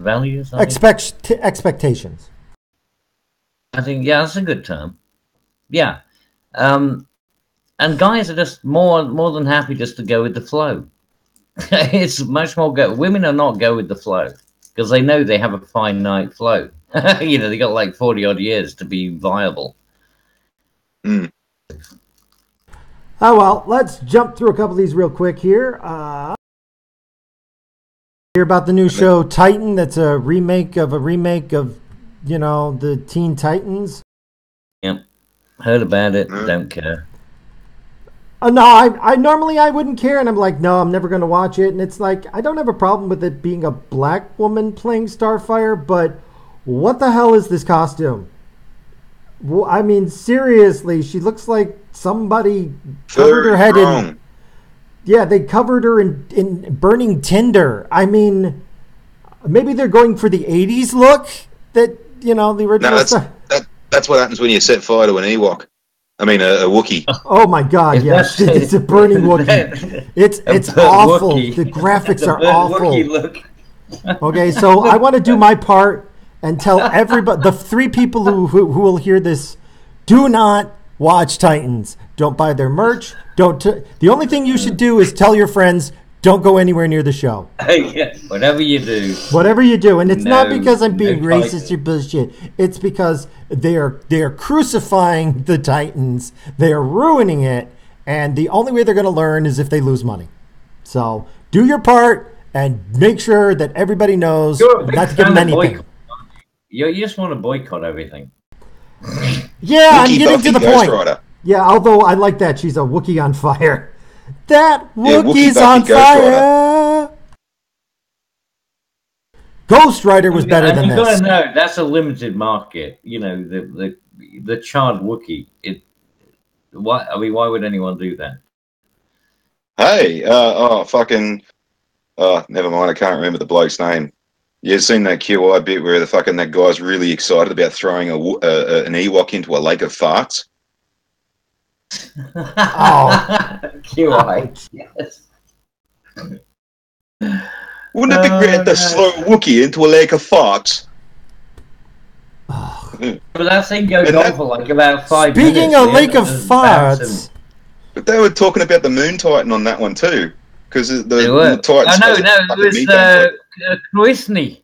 Values, expectations. I think, that's a good term. Yeah. And guys are just more than happy just to go with the flow. It's much more women are not go with the flow because they know they have a finite flow. They got like 40 odd years to be viable. Oh, well, let's jump through a couple of these real quick here. Hear about the new show Titan. That's a remake of the Teen Titans. Yep. Heard about it. Don't care. No, I normally I wouldn't care, and I'm like, no, I'm never going to watch it. And it's like, I don't have a problem with it being a black woman playing Starfire, but what the hell is this costume? Well, I mean, seriously, she looks like somebody covered her head in. Yeah, they covered her in burning tinder. I mean, maybe they're going for the 80s look that, the original stuff. That's what happens when you set fire to an Ewok. I mean, a Wookiee. Oh my God! Yes, it's a burning Wookiee. It's awful. Wookiee. The graphics are awful. Look. Okay, so I want to do my part and tell everybody, the 3 people who will hear this, do not watch Titans. Don't buy their merch. The only thing you should do is tell your friends. Don't go anywhere near the show. Yeah, whatever you do. Whatever you do. And it's not because I'm being racist or bullshit. It's because they are crucifying the Titans. They are ruining it. And the only way they're going to learn is if they lose money. So do your part and make sure that everybody knows not to give them anything. You just want to boycott everything. Yeah, I'm getting to the point. Rider. Yeah, although I like that. She's a Wookiee on fire. That Wookiee's on fire. Ghost Rider was better than this. You gotta know that's a limited market. The charred Wookiee. Why would anyone do that? Hey, never mind. I can't remember the bloke's name. You've seen that QI bit where that guy's really excited about throwing an Ewok into a lake of farts. QI, yes. Wouldn't it be great to throw a Wookiee into a lake of farts? But that thing goes on for like about 5 minutes. Speaking of lake of farts, but they were talking about the Moon Titan on that one too, because the Titan. It was Kwisatz.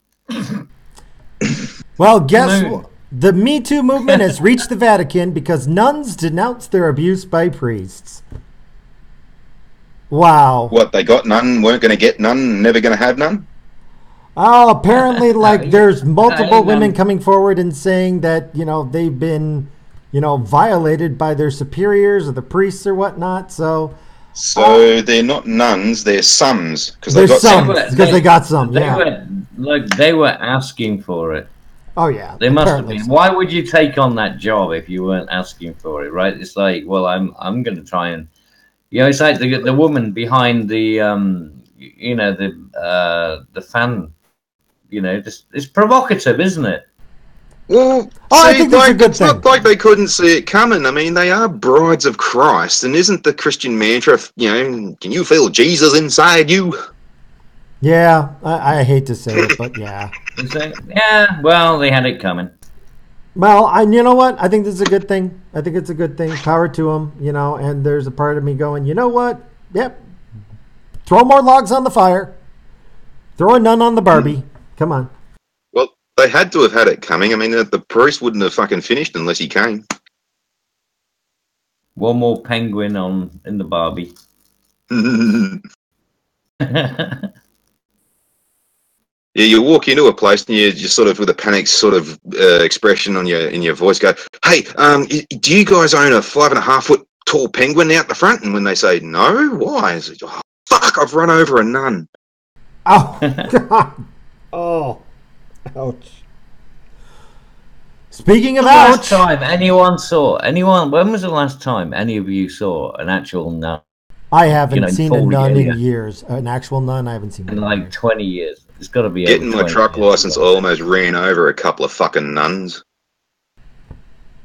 Well, guess what? The Me Too movement has reached the Vatican because nuns denounce their abuse by priests. Wow. What, they got none, weren't going to get none, never going to have none? Oh, apparently, like there's multiple Hang women on. coming forward and saying that they've been violated by their superiors or the priests or whatnot. So So they're not nuns, they're sons, because they've there's got some some. because they got some. They Yeah. were like they were asking for it. Oh yeah. They must have Apparently been. so. Why would you take on that job if you weren't asking for it, right? It's like, well, I'm going to try and, it's like the woman behind the the fan, it's provocative, isn't it? Well, I see, think that's a like, good it's not thing. like they couldn't see it coming. I mean, they are brides of Christ, and isn't the Christian mantra, can you feel Jesus inside you? Yeah, I hate to say it, but yeah. Yeah, well, they had it coming. Well, you know what? I think this is a good thing. I think it's a good thing. Power to them, and there's a part of me going, you know what? Yep. Throw more logs on the fire. Throw a nun on the Barbie. Come on. Well, they had to have had it coming. I mean, the priest wouldn't have fucking finished unless he came. One more penguin in the Barbie. Yeah, you walk into a place and you just sort of, with a panicked sort of expression on in your voice, go, "Hey, do you guys own a 5.5 foot tall penguin out the front?" And when they say no, why? It's like, oh, fuck! I've run over a nun. Oh God. Oh, ouch. Speaking of ouch, when was the last time any of you saw an actual nun? I haven't seen a nun regalia? in years. An actual nun, I haven't seen one In like 20 years. It's got to be Getting over my 20 truck years. license, I almost ran over a couple of fucking nuns.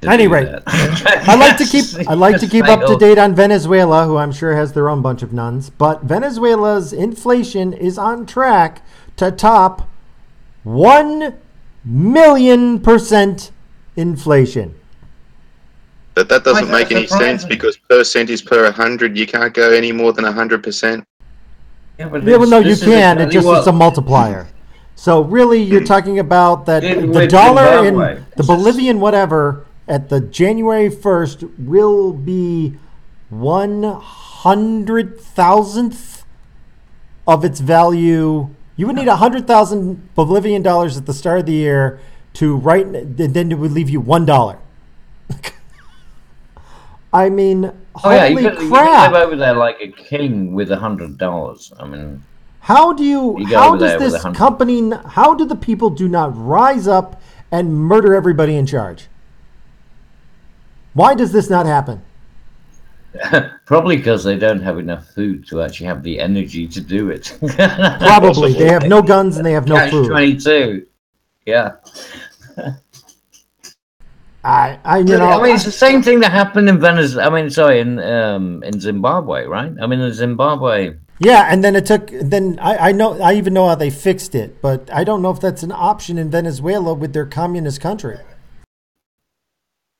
At any rate, I like to keep up to date on Venezuela, who I'm sure has their own bunch of nuns. But Venezuela's inflation is on track to top 1,000,000% inflation. But that doesn't make any sense because percent is per 100. You can't go any more than 100%. Yeah, well, no, you can. It's a multiplier. So really, you're talking about that the dollar in the Bolivian whatever at the January 1st will be 100,000th of its value. You would need 100,000 Bolivian dollars at the start of the year then it would leave you $1. I mean, holy you crap! could live over there like a king with $100. I mean, how do the people do not rise up and murder everybody in charge? Why does this not happen? Probably because they don't have enough food to actually have the energy to do it. Probably. They have no guns and they have no food. Catch-22. Yeah. I mean, it's the same thing that happened in Venezuela. I mean, sorry, in Zimbabwe, right? I mean, in Zimbabwe. Yeah, and then it took. Then I know. I even know how they fixed it, but I don't know if that's an option in Venezuela with their communist country.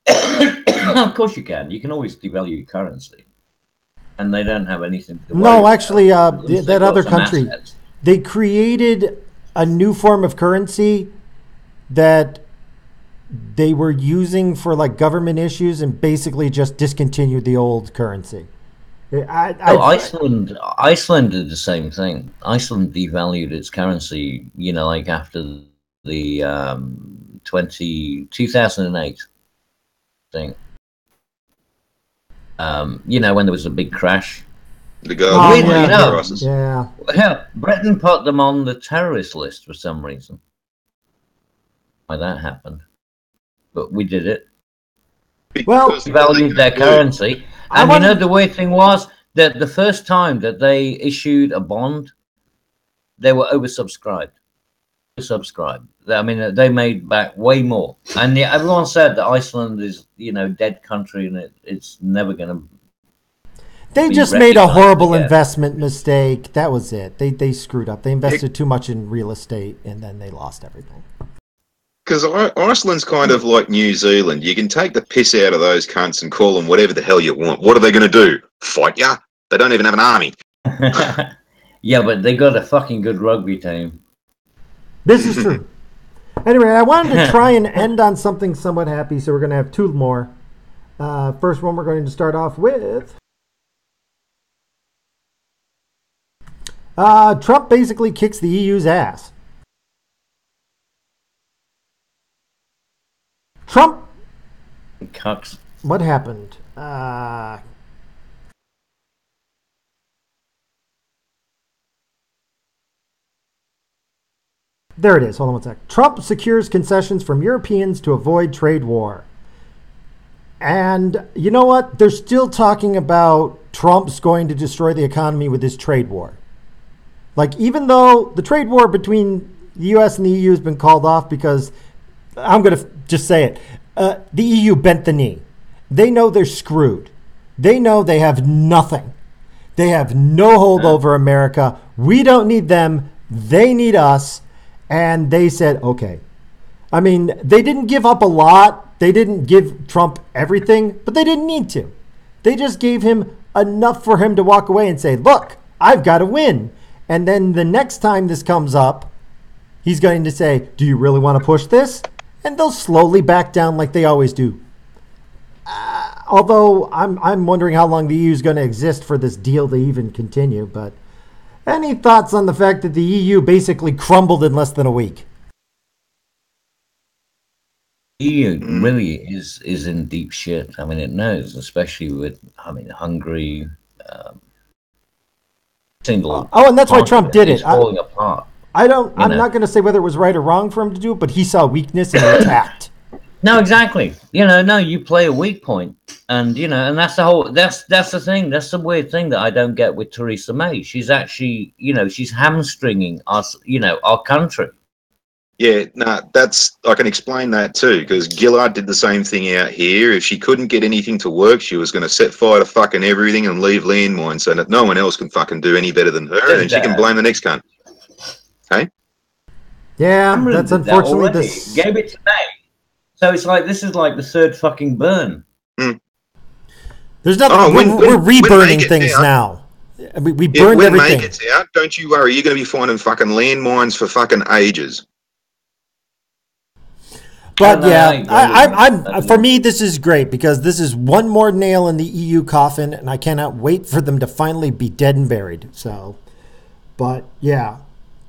Of course you can. You can always devalue your currency, and they don't have anything to worry No, actually, about. that other country, they created a new form of currency that they were using for like government issues and basically just discontinued the old currency. Iceland did the same thing. Iceland devalued its currency, like after the 2008 thing. When there was a big crash. Yeah. Britain put them on the terrorist list for some reason. Why that happened. But we did it. Well, we valued their currency. And the weird thing was that the first time that they issued a bond, they were oversubscribed. I mean, they made back way more. And everyone said that Iceland is, dead country and it's never going to. They just made a horrible investment mistake. That was it. They screwed up. They invested too much in real estate and then they lost everything. Because Iceland's kind of like New Zealand. You can take the piss out of those cunts and call them whatever the hell you want. What are they going to do? Fight ya? They don't even have an army. Yeah, but they got a fucking good rugby team. This is true. Anyway, I wanted to try and end on something somewhat happy, so we're going to have two more. First one we're going to start off with. Trump basically kicks the EU's ass. Trump. Cucks. What happened? There it is. Hold on one sec. Trump secures concessions from Europeans to avoid trade war. And you know what? They're still talking about Trump's going to destroy the economy with this trade war. Like, even though the trade war between the U.S. and the EU has been called off because, I'm going to just say it, the EU bent the knee. They know they're screwed. They know they have nothing. They have no hold over America. We don't need them. They need us. And they said, okay. I mean, they didn't give up a lot. They didn't give Trump everything, but they didn't need to. They just gave him enough for him to walk away and say, look, I've got to win. And then the next time this comes up, he's going to say, do you really want to push this? And they'll slowly back down like they always do. Although I'm wondering how long the EU is going to exist for this deal to even continue. But any thoughts on the fact that the EU basically crumbled in less than a week? EU really is in deep shit. I mean, it knows, especially with, Hungary. And that's why Trump did it. It's falling apart. I'm not going to say whether it was right or wrong for him to do it, but he saw weakness and he attacked. No, exactly. You play a weak point, and and that's the thing. That's the weird thing that I don't get with Theresa May. She's actually, she's hamstringing us, our country. Yeah, I can explain that too, because Gillard did the same thing out here. If she couldn't get anything to work, she was going to set fire to fucking everything and leave landmines so that no one else can fucking do any better than her, and then she can blame the next cunt. Hey? Yeah, that's unfortunately this. Gave it to May. So it's like, this is like the third fucking burn. There's nothing. We're reburning things now. We burned everything. When May gets out, don't you worry. You're going to be finding fucking landmines for fucking ages. But I'm for me, this is great because this is one more nail in the EU coffin, and I cannot wait for them to finally be dead and buried. So, but yeah.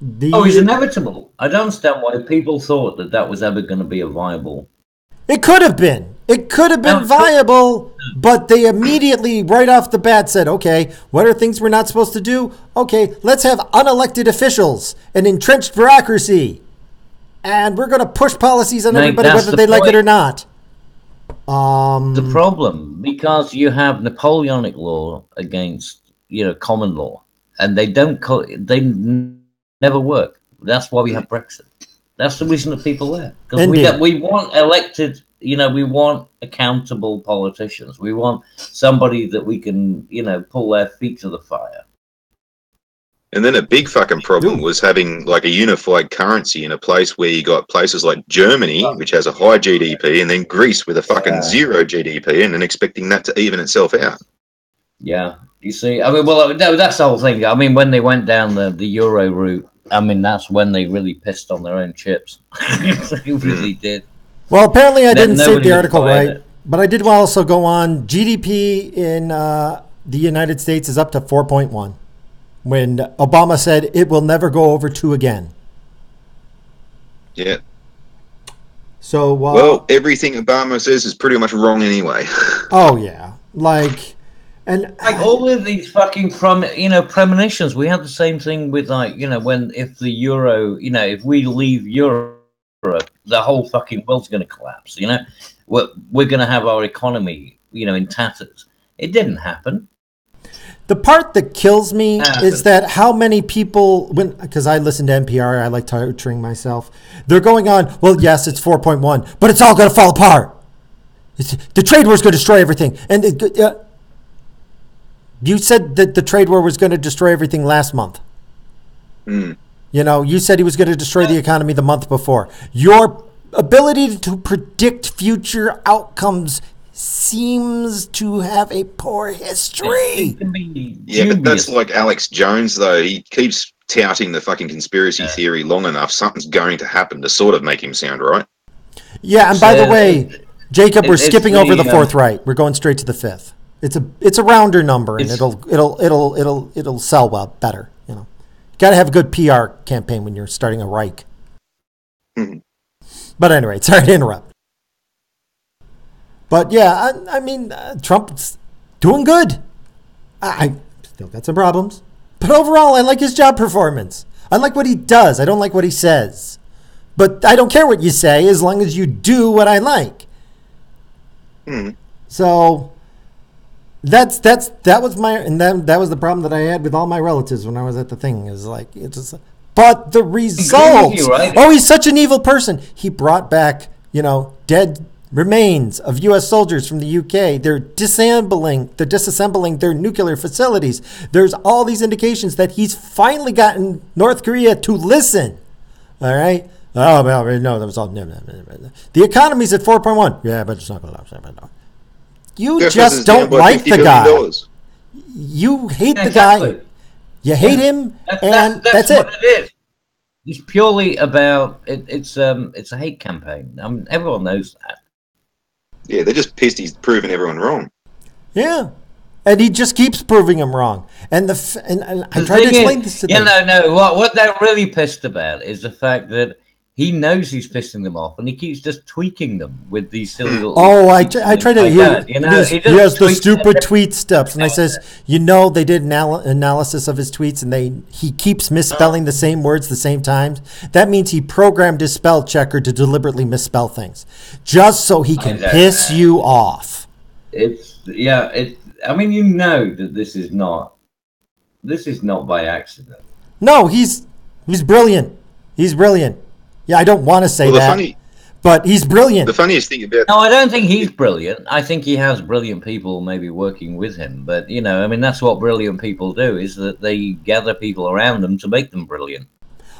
It's inevitable. I don't understand why people thought that was ever going to be a viable. It could have been. It could have been viable, but they immediately, right off the bat, said, okay, what are things we're not supposed to do? Okay, let's have unelected officials and entrenched bureaucracy. And we're going to push policies on everybody, whether they like it or not. The problem, because you have Napoleonic law against, common law, and they never work. That's why we have Brexit. That's the reason that people there. Because we want elected, we want accountable politicians. We want somebody that we can, pull their feet to the fire. And then a big fucking problem was having like a unified currency in a place where you got places like Germany, which has a high GDP, and then Greece with a fucking zero GDP, and then expecting that to even itself out. Yeah. You see, that's the whole thing. I mean, when they went down the Euro route, that's when they really pissed on their own chips. They really did. Well, apparently I didn't save the article right, but I did also go on. GDP in the United States is up to 4.1, when Obama said it will never go over 2 again. Yeah. So, well, everything Obama says is pretty much wrong anyway. Oh, yeah. And all of these fucking premonitions, we have the same thing with if the euro, if we leave Europe, the whole fucking world's going to collapse. We're going to have our economy, in tatters. It didn't happen. The part that kills me is that how many people, because I listen to NPR, I like torturing myself. They're going on, well, yes, it's 4.1, but it's all going to fall apart. The trade war is going to destroy everything. And you said that the trade war was going to destroy everything last month. You said he was going to destroy the economy the month before. Your ability to predict future outcomes seems to have a poor history. Yeah, but that's like Alex Jones, though. He keeps touting the fucking conspiracy theory long enough. Something's going to happen to sort of make him sound right. Yeah, and by the way, Jacob, we're skipping over the fourth right. We're going straight to the fifth. It's a rounder number, and it'll sell well better. Got to have a good PR campaign when you're starting a Reich. But anyway, sorry to interrupt. But yeah, I mean, Trump's doing good. I still got some problems. But overall, I like his job performance. I like what he does. I don't like what he says. But I don't care what you say as long as you do what I like. So that was that was the problem that I had with all my relatives when I was at the thing. Is like it's just, but the results. Right? Oh, he's such an evil person. He brought back dead remains of U.S. soldiers from the UK. They're disassembling their nuclear facilities. There's all these indications that he's finally gotten North Korea to listen. All right. Oh, well, no, that was all. No. The economy's at 4.1. Yeah, but it's not going to last. You just don't like the guy. You hate the guy. You hate him, and that's it. What it is. It's purely about it. It's a hate campaign. I mean, everyone knows that. Yeah, they're just pissed he's proving everyone wrong. Yeah, and he just keeps proving them wrong. And I tried to explain this to them. No. What they're really pissed about is the fact that he knows he's pissing them off, and he keeps just tweaking them with these silly little. Oh, I try to. He has the stupid tweet stuff, and I says, they did analysis of his tweets, and he keeps misspelling the same words the same times. That means he programmed his spell checker to deliberately misspell things, just so he can piss you off. I mean, that this is not by accident. No, he's brilliant. He's brilliant. Yeah, I don't want to say that, but he's brilliant. The funniest thing about... No, I don't think he's brilliant. I think he has brilliant people maybe working with him. But, I mean, that's what brilliant people do, is that they gather people around them to make them brilliant.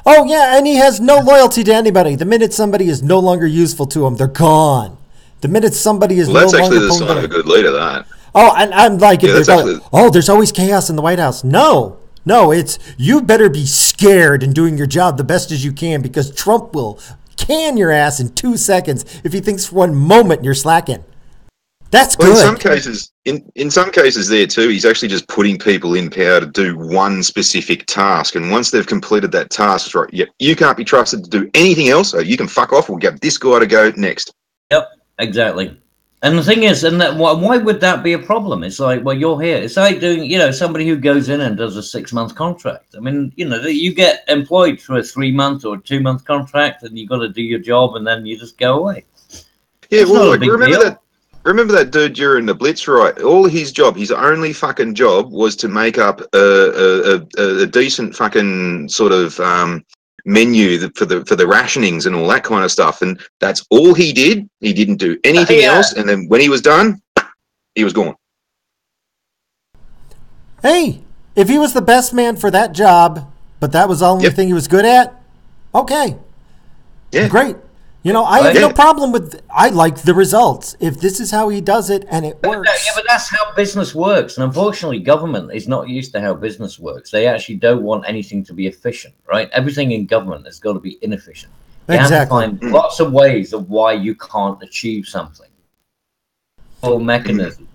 Oh, yeah, and he has no loyalty to anybody. The minute somebody is no longer useful to him, they're gone. The minute somebody is no longer... That's actually the sign of a good leader, that. Oh, and I'm like... there's always chaos in the White House. No, it's you better be scared and doing your job the best as you can, because Trump will can your ass in 2 seconds if he thinks for one moment you're slacking. That's good. In some cases there too, he's actually just putting people in power to do one specific task, and once they've completed that task, it's right, yep, you can't be trusted to do anything else, so you can fuck off, we'll get this guy to go next. Yep, exactly. And the thing is, why would that be a problem? It's like, well, you're here. It's like doing, somebody who goes in and does a 6-month contract. I mean, you get employed for a 3-month or a 2-month contract, and you got to do your job, and then you just go away. Yeah, remember that dude during the Blitz, right? All his job, his only fucking job, was to make up a decent fucking sort of menu for the rationings and all that kind of stuff, and that's all he did. He didn't do anything else, and then when he was done, he was gone. Hey, if he was the best man for that job, but that was the only thing he was good at, okay, great. I have no problem with. I like the results. If this is how he does it and it works. Yeah, but that's how business works. And unfortunately, government is not used to how business works. They actually don't want anything to be efficient, right? Everything in government has got to be inefficient. You have to find lots of ways of why you can't achieve something. Whole mechanism.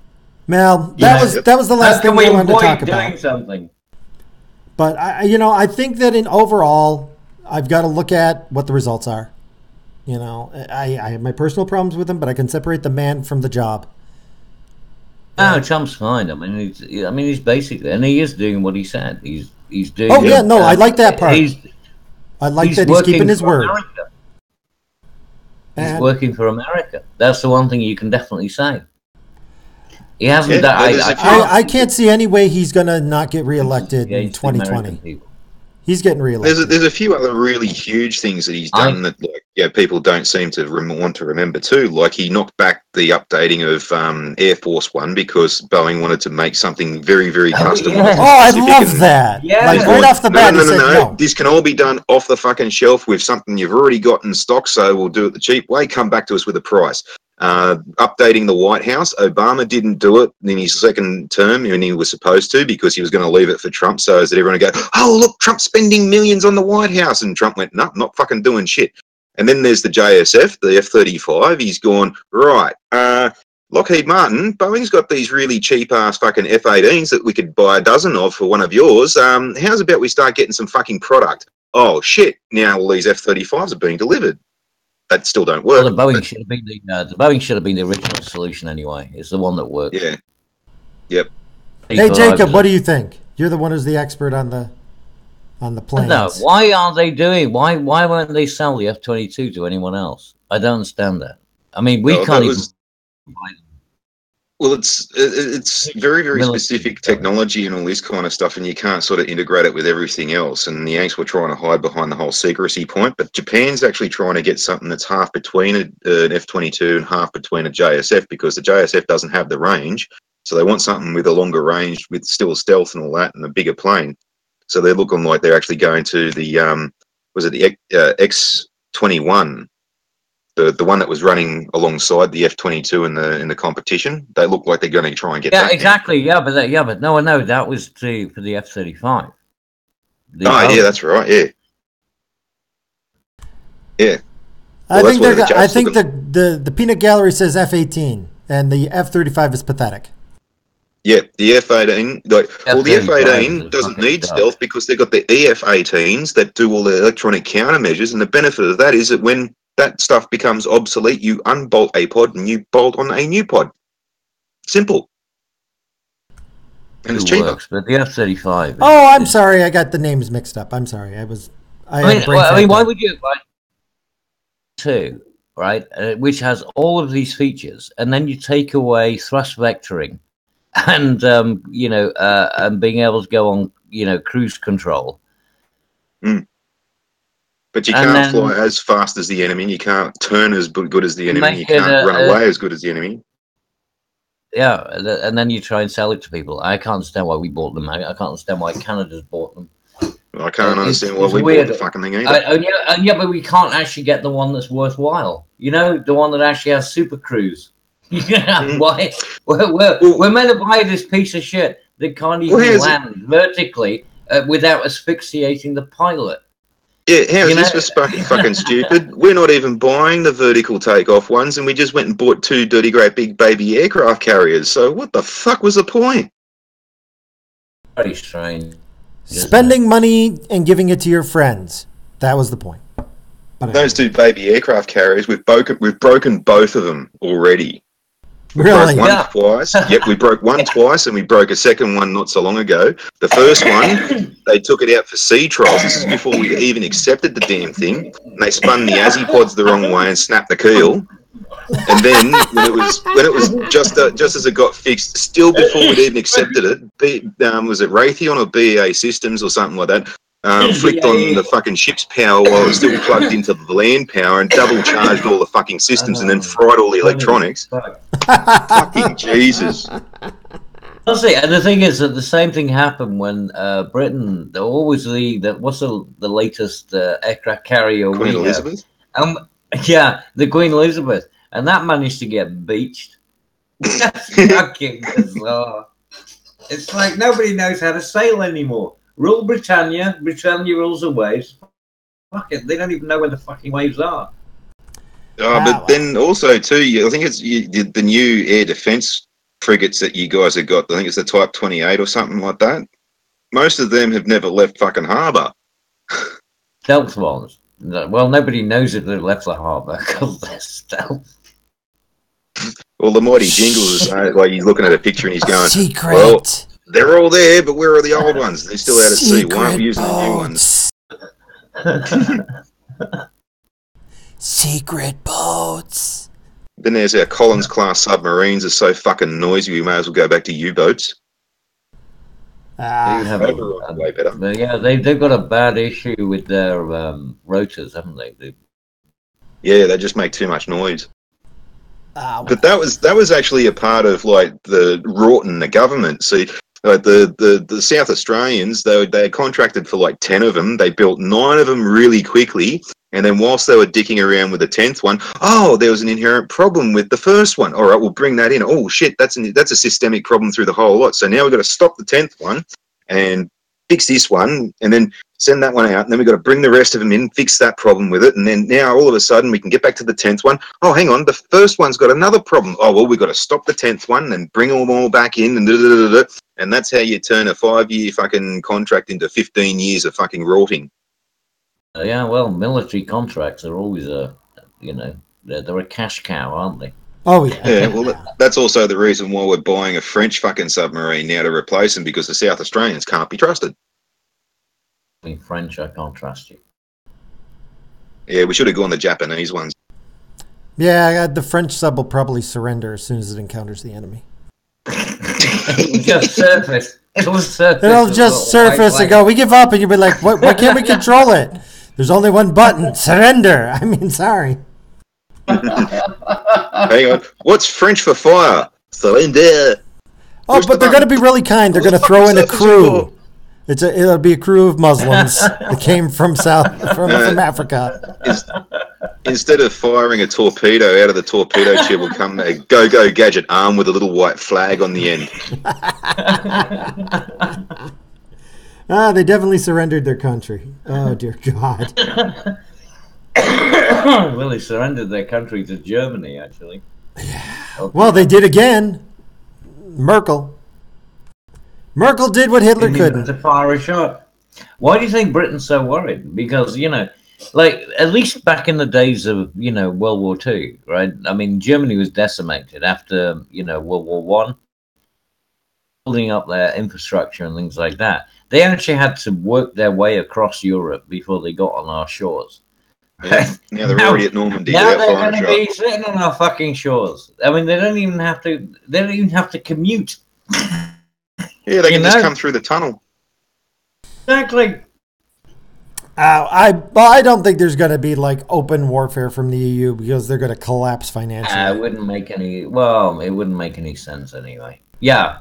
Well, that was the last thing we wanted to talk about. Something. But I think that in overall, I've got to look at what the results are. I have my personal problems with him, but I can separate the man from the job. No, Trump's fine. I mean, he's basically, and he is doing what he said. He's doing. Oh yeah, no, I like that part. I like that he's keeping his word. He's working for America. That's the one thing you can definitely say. He hasn't. I can't see any way he's gonna not get reelected in 2020. He's getting reelected. There's a few other really huge things that he's done that people don't seem to want to remember too. Like he knocked back the updating of Air Force One because Boeing wanted to make something very, very customized. Yeah. Oh, I love that. Yeah. Like right off the bat, no. This can all be done off the fucking shelf with something you've already got in stock, so we'll do it the cheap way. Come back to us with a price. Updating the White House, Obama didn't do it in his second term when he was supposed to, because he was going to leave it for Trump so that everyone would go, oh, look, Trump's spending millions on the White House. And Trump went, no, not fucking doing shit. And then there's the JSF, the F-35. He's gone, right, Lockheed Martin, Boeing's got these really cheap-ass fucking F-18s that we could buy a dozen of for one of yours. How's about we start getting some fucking product? Oh, shit, now all these F-35s are being delivered. that still don't Well, work. the Boeing should have been the Boeing should have been the original solution anyway. It's the one that works. Yeah. Yep. Hey, Jacob, what do you think? You're the one who's the expert on the planes. No, why aren't they doing? Why won't they sell the F-22 to anyone else? I don't understand that. I mean, we can't even. Well, it's very, very specific technology and all this kind of stuff, and you can't sort of integrate it with everything else. And the Yanks were trying to hide behind the whole secrecy point, but Japan's actually trying to get something that's half between an F-22 and half between a JSF, because the JSF doesn't have the range, so they want something with a longer range, with still stealth and all that, and a bigger plane. So they're looking like they're actually going to the was it the X-21? The one that was running alongside the F-22 in the competition. They look like they're going to try and get Yeah, that exactly. Now. But no, I know that was for the F-35. Yeah, that's right. Yeah, yeah. Well, I think the peanut gallery says F-18 and the F-35 is pathetic. Yeah, the F-18. The F-18 doesn't need stealth because they've got the EF-18s that do all the electronic countermeasures, and the benefit of that is that when that stuff becomes obsolete, you unbolt a pod and you bolt on a new pod. Simple. And it's cheaper. Works, but the F-35. Oh, I'm sorry. I got the names mixed up. I'm sorry. I mean, why would you buy two, right? Which has all of these features, and then you take away thrust vectoring and, and being able to go on, cruise control. Mm. But you can't fly as fast as the enemy. You can't turn as good as the enemy. You can't run away as good as the enemy. Yeah, and then you try and sell it to people. I can't understand why we bought them. I can't understand why Canada's bought them. I can't understand why we bought the fucking thing either. Yeah, but we can't actually get the one that's worthwhile. The one that actually has super cruise. Why? We're meant to buy this piece of shit that can't even land vertically without asphyxiating the pilot. Yeah, how is this for fucking stupid? We're not even buying the vertical takeoff ones, and we just went and bought 2 dirty great big baby aircraft carriers. So what the fuck was the point? Very strange. Spending money and giving it to your friends. That was the point. Those 2 baby aircraft carriers, we've broken both of them already. We really? broke one twice. Yep, we broke one twice, and we broke a second one not so long ago. The first one, they took it out for sea trials. This is before we even accepted the damn thing. And they spun the ASI pods the wrong way and snapped the keel. And then when it was just as it got fixed, still before we'd even accepted it, was it Raytheon or BAE Systems or something like that? Flicked on the fucking ship's power while it was still plugged into the land power and double charged all the fucking systems and then fried all the electronics. Fucking Jesus. Honestly, and the thing is that the same thing happened when Britain, what's the latest aircraft carrier? Queen Elizabeth? Yeah, the Queen Elizabeth. And that managed to get beached. That's fucking bizarre. It's like nobody knows how to sail anymore. Rule Britannia rules the waves. Fuck it, they don't even know where the fucking waves are. But then also too, I think it's the new air defence frigates that you guys have got. I think it's the Type 28 or something like that. Most of them have never left fucking harbour. Stealth ones. Well, nobody knows if they've left the harbour because they're stealth. Well, the mighty Jingles, like he's looking at a picture and he's going, Secret. Well, they're all there, but where are the old ones? They're still out at sea. Why aren't we using the new ones? Secret boats. Then there's our Collins-class submarines are so fucking noisy, we may as well go back to U-boats. Way better. Yeah, they've got a bad issue with their rotors, haven't they? Yeah, they just make too much noise. But that was actually a part of like the rot in the government. See, like the South Australians, they contracted for like 10 of them. They built 9 of them really quickly, and then whilst they were dicking around with the 10th one, there was an inherent problem with the first one. All right, we'll bring that in. Oh shit, that's a systemic problem through the whole lot. So now we've got to stop the 10th one and fix this one, and then send that one out, and then we've got to bring the rest of them in, fix that problem with it, and then now all of a sudden we can get back to the 10th one. Oh, hang on, the first one's got another problem. Oh, well, we've got to stop the 10th one and bring them all back in, and that's how you turn a 5-year fucking contract into 15 years of fucking rotting. Yeah, well, military contracts are always they're a cash cow, aren't they? Oh, yeah. Yeah, well, that's also the reason why we're buying a French fucking submarine now to replace them, because the South Australians can't be trusted. I mean, French, I can't trust you. Yeah, we should have gone the Japanese ones. Yeah, the French sub will probably surrender as soon as it encounters the enemy. It'll just surface. It'll just surface and go, we give up, and you'll be like, why can't we control it? There's only one button, surrender. I mean, sorry. Hang on. What's French for fire? Surrender. Oh, but they're going to be really kind. They're going to throw in a crew. It'll be a crew of Muslims that came from Africa. Instead of firing a torpedo out of the torpedo tube, will come a go-go gadget arm with a little white flag on the end. They definitely surrendered their country. Oh, dear God. Well, they surrendered their country to Germany, actually. Yeah. Well, they did again. Merkel did what Hitler couldn't. To fire a shot. Why do you think Britain's so worried? Because, like, at least back in the days of, World War II, right? I mean, Germany was decimated after, World War One, building up their infrastructure and things like that. They actually had to work their way across Europe before they got on our shores. Yeah, now they're already at Normandy. Now they're going to be sitting on our fucking shores. I mean, they don't even have to commute. Yeah, they can just come through the tunnel. Exactly. I don't think there's going to be like open warfare from the EU because they're going to collapse financially. It wouldn't make any sense anyway. Yeah.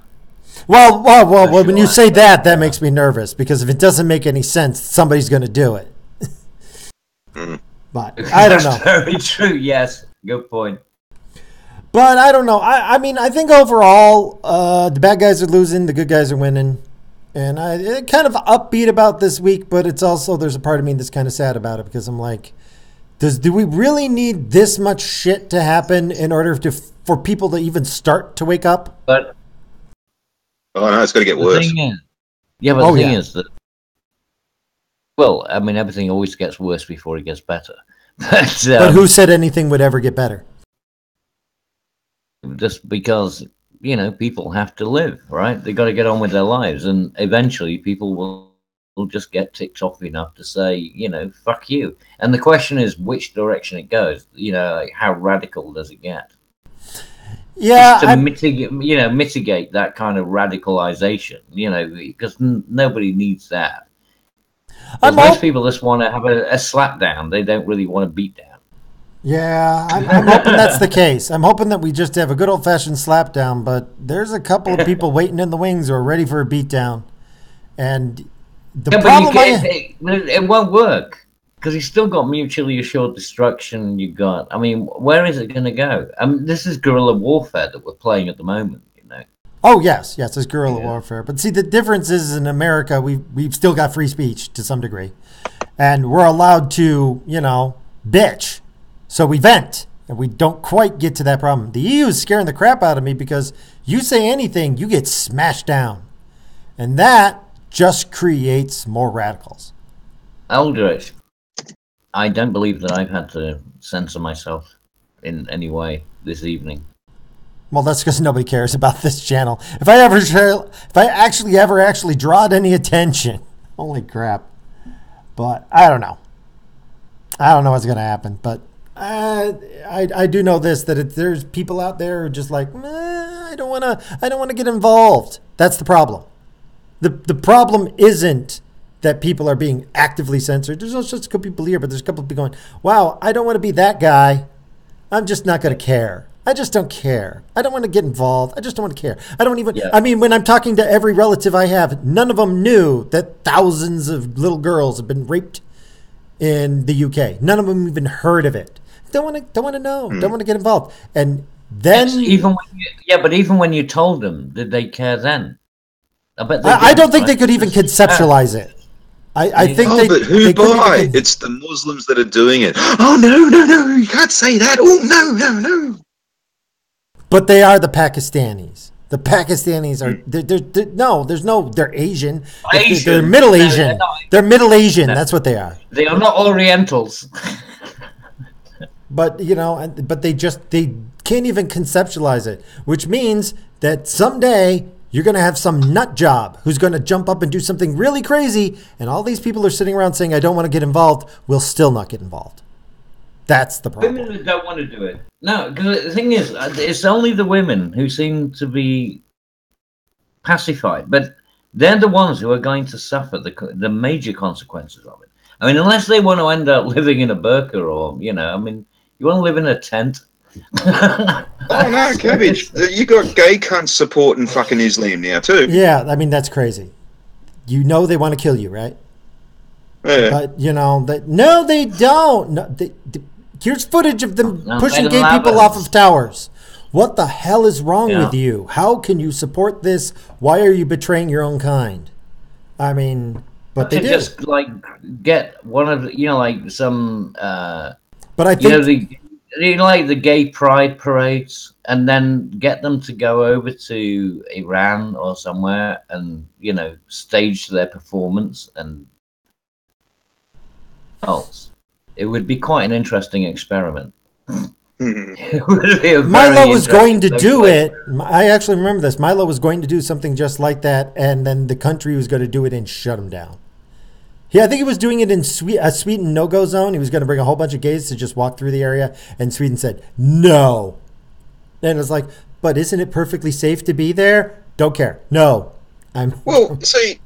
Well, when you say that makes me nervous, because if it doesn't make any sense, somebody's going to do it. But I don't know. That's very true. Yes. Good point. But I don't know. I mean, I think overall, the bad guys are losing, the good guys are winning. And I'm kind of upbeat about this week, but it's also, there's a part of me that's kind of sad about it, because I'm like, do we really need this much shit to happen in order for people to even start to wake up? But no, it's got to get worse. The thing is that, well, I mean, everything always gets worse before it gets better. But who said anything would ever get better? Just because, people have to live, right? They got to get on with their lives, and eventually people will just get ticked off enough to say, fuck you. And the question is which direction it goes. Like, how radical does it get? Yeah, to mitigate that kind of radicalization, because nobody needs that. Most people just want to have a slap down. They don't really want to beat down. Yeah, I'm hoping that's the case. I'm hoping that we just have a good old-fashioned slap down, but there's a couple of people waiting in the wings who are ready for a beat down. And the problem it won't work, because you've still got mutually assured destruction. I mean, where is it going to go? I mean, this is guerrilla warfare that we're playing at the moment, Oh, yes, it's guerrilla warfare. But see, the difference is in America, we've still got free speech to some degree. And we're allowed to, bitch. So we vent, and we don't quite get to that problem. The EU is scaring the crap out of me, because you say anything, you get smashed down. And that just creates more radicals. Eldritch, I don't believe that I've had to censor myself in any way this evening. Well, that's because nobody cares about this channel. If I actually drawed any attention, holy crap. But I don't know. I don't know what's going to happen. But I do know this, that there's people out there who are just like, I don't want to get involved. That's the problem. The problem isn't that people are being actively censored. There's also just a couple people here, but there's a couple people going, wow, I don't want to be that guy. I'm just not going to care. I just don't care. I don't want to get involved. I just don't want to care. I don't even, I mean, when I'm talking to every relative I have, none of them knew that thousands of little girls have been raped in the UK. None of them even heard of it. Don't want to know. Don't want to get involved. And then even when you told them, did they care then? I don't think they could even conceptualize it. I think but who by? It's the Muslims that are doing it. Oh, no, you can't say that. Oh, no. But they are the Pakistanis. The Pakistanis are, they're Asian. They're Middle Asian. They're Middle Asian. That's what they are. They are not Orientals. But, but they can't even conceptualize it, which means that someday you're going to have some nut job who's going to jump up and do something really crazy. And all these people are sitting around saying, I don't want to get involved, will still not get involved. That's the problem. Women that don't want to do it. No, because the thing is, it's only the women who seem to be pacified, but they're the ones who are going to suffer the major consequences of it. I mean, unless they want to end up living in a burqa or, you want to live in a tent. Oh no, Cabbage! You got gay cunts supporting fucking Islam now too. Yeah, I mean that's crazy. They want to kill you, right? Yeah. But no, they don't. No, here's footage of them pushing gay people off of towers. What the hell is wrong with you? How can you support this? Why are you betraying your own kind? I mean, but they do. Just get one of some. But I think the gay pride parades, and then get them to go over to Iran or somewhere and stage their performance and else. It would be quite an interesting experiment. Milo was going to do it. I actually remember this. Milo was going to do something just like that, and then the country was going to do it and shut him down. I think he was doing it in a Sweden no-go zone. He was going to bring a whole bunch of gays to just walk through the area, and Sweden said, no. And it was like, but isn't it perfectly safe to be there? Don't care. No. Well, see,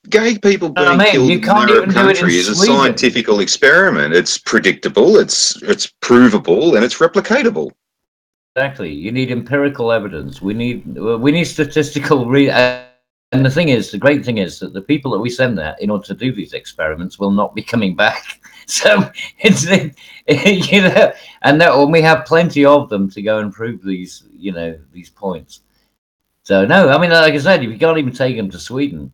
gay people being killed in their country is a scientific experiment. It's predictable, it's provable, and it's replicatable. Exactly. You need empirical evidence. We need statistical and the great thing is that the people that we send there in order to do these experiments will not be coming back. So it's and we have plenty of them to go and prove these these points. So no, I mean, like I said, if you can't even take them to Sweden,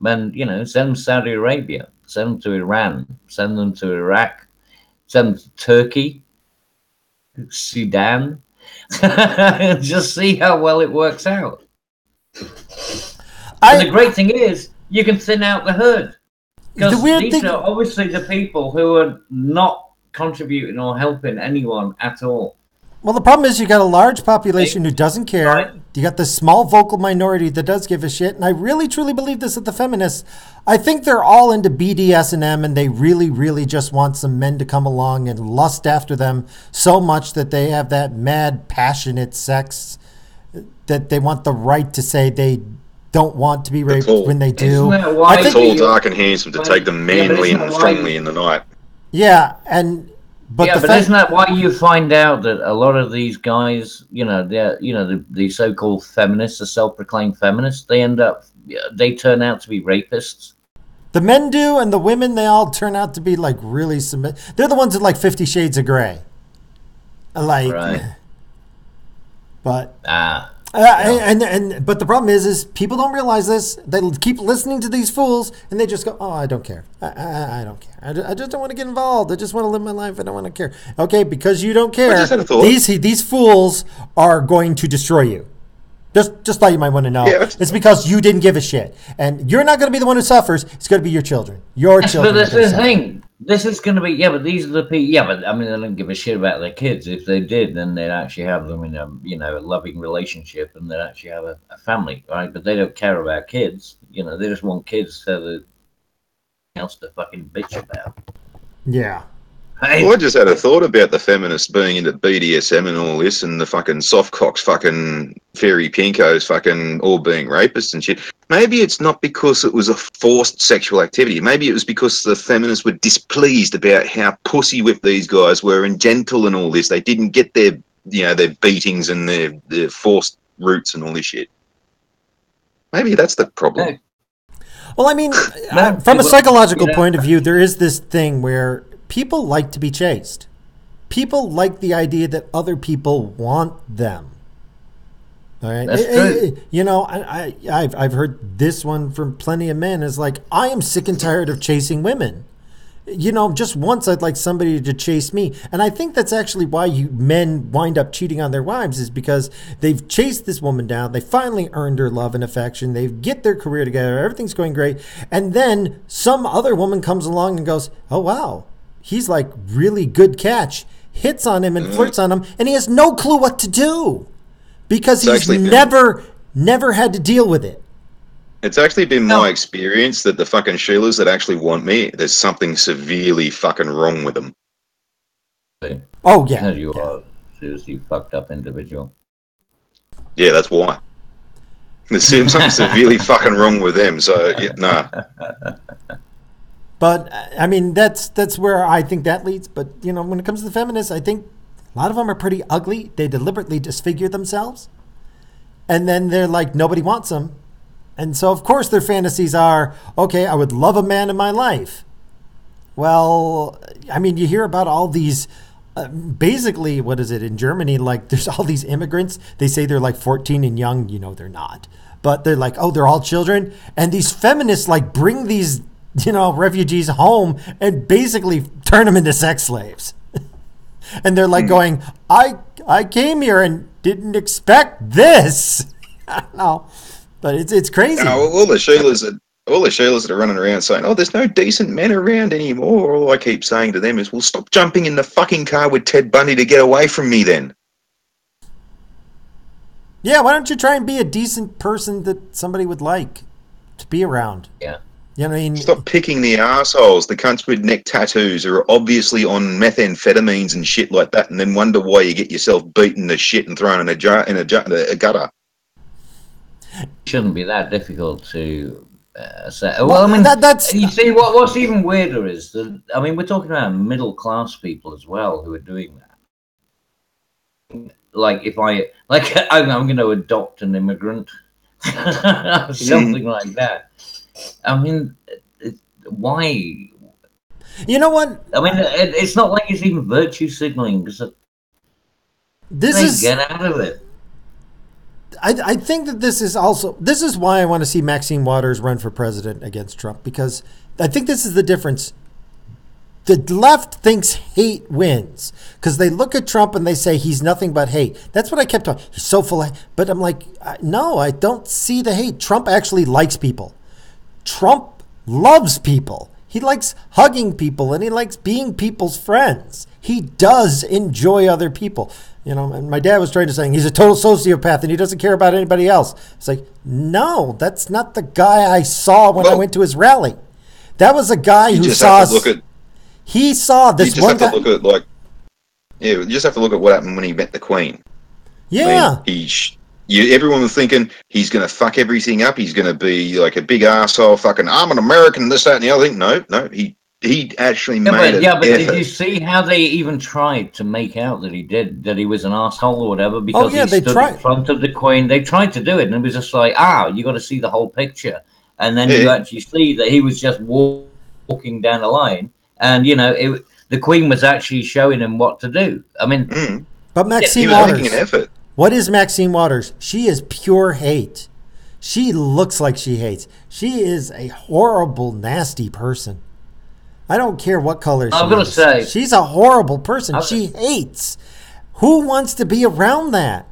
then send them to Saudi Arabia, send them to Iran, send them to Iraq, send them to Turkey, Sudan. Just see how well it works out. And the great thing is, you can thin out the herd. Because these are obviously the people who are not contributing or helping anyone at all. Well, the problem is you got a large population who doesn't care. Right. You got this small vocal minority that does give a shit. And I really, truly believe this at the feminists. I think they're all into BDSM and they really, really just want some men to come along and lust after them so much that they have that mad, passionate sex that they want the right to say they don't want to be raped when they do. It's all dark and handsome to take them manly and friendly in the night. Yeah, but isn't that why you find out that a lot of these guys, the so-called feminists, the self-proclaimed feminists, they turn out to be rapists? The men do, and the women, they all turn out to be like really they're the ones that like 50 Shades of Grey. Right. But but the problem is people don't realize this. They keep listening to these fools, and they just go, "Oh, I don't care. I don't care. I just don't want to get involved. I just want to live my life. I don't want to care." Okay, because you don't care, these fools are going to destroy you. Just thought you might want to know. Yeah, it's because you didn't give a shit, and you're not going to be the one who suffers. It's going to be your children. Your children. But that's the thing. This is going to be, but these are the people, but I mean, they don't give a shit about their kids. If they did, then they'd actually have them in a loving relationship and they'd actually have a family, right? But they don't care about kids. They just want kids so that else to fucking bitch about. Yeah. Hey. Well, I just had a thought about the feminists being into BDSM and all this, and the fucking softcocks, fucking fairy pinkos, fucking all being rapists and shit. Maybe it's not because it was a forced sexual activity. Maybe it was because the feminists were displeased about how pussy whipped these guys were and gentle and all this. They didn't get their beatings and their forced roots and all this shit. Maybe that's the problem. Hey. Well, I mean, from a psychological point of view, there is this thing where people like to be chased. People like the idea that other people want them. All right. That's true. I've heard this one from plenty of men is like, I am sick and tired of chasing women. Just once I'd like somebody to chase me. And I think that's actually why men wind up cheating on their wives, is because they've chased this woman down. They finally earned her love and affection. They get their career together. Everything's going great. And then some other woman comes along and goes, oh, wow, he's like really good catch. hits on him and flirts on him, and he has no clue what to do because It's he's never had to deal with it. It's actually been my experience that the fucking Sheilas that actually want me, there's something severely fucking wrong with them. Oh, yeah. Because you are a seriously fucked up individual. Yeah, that's why. There's something severely fucking wrong with them, so, yeah, nah. But, I mean, that's where I think that leads. But, you know, when it comes to the feminists, I think a lot of them are pretty ugly. They deliberately disfigure themselves. And then they're like, nobody wants them. And so, of course, their fantasies are, okay, I would love a man in my life. Well, I mean, you hear about all these, basically, what is it, in Germany, like, there's all these immigrants. They say they're like 14 and young. You know, they're not. But they're like, oh, they're all children. And these feminists, like, bring these, you know, refugees home and basically turn them into sex slaves. And they're like going, I came here and didn't expect this. I don't know. But it's crazy. You know, all the Sheilas that are running around saying, oh, there's no decent men around anymore. All I keep saying to them is, well, stop jumping in the fucking car with Ted Bundy to get away from me then. Yeah, why don't you try and be a decent person that somebody would like to be around? Yeah. You know what I mean? Stop picking the assholes, the cunts with neck tattoos who are obviously on methamphetamines and shit like that, and then wonder why you get yourself beaten to shit and thrown in a gutter. It shouldn't be that difficult to say. Well, I mean, that's you see, what's even weirder is that, I mean, we're talking about middle class people as well who are doing that. Like, if I'm going to adopt an immigrant, something like that. I mean, why? You know what? I mean, it's not like it's even virtue signaling because get out of it. I think that this is why I want to see Maxine Waters run for president against Trump, because I think this is the difference. The left thinks hate wins because they look at Trump and they say he's nothing but hate. That's what I kept talking. He's so full of, but I'm like, no, I don't see the hate. Trump actually likes people. Trump loves people. He likes hugging people and he likes being people's friends. He does enjoy other people. You know, and my dad was trying to say he's a total sociopath and he doesn't care about anybody else. It's like, no, that's not the guy I saw when I went to his rally. That was a guy who saw. He saw this one guy. You just have to look at what happened when he met the Queen. Yeah. I mean, everyone was thinking he's going to fuck everything up. He's going to be like a big arsehole, fucking, I'm an American, this, that, and the other thing. No, he actually made it. Yeah, but did you see how they even tried to make out that he was an arsehole or whatever? Because he stood in front of the Queen. They tried to do it, and it was just like, you got to see the whole picture. And then you actually see that he was just walking down the line, and, you know, the Queen was actually showing him what to do. I mean... But Maxine Waters, making an effort. What is Maxine Waters? She is pure hate. She looks like she hates. She is a horrible, nasty person. I don't care what color she is. I'm going to say... She's a horrible person. She hates. Who wants to be around that?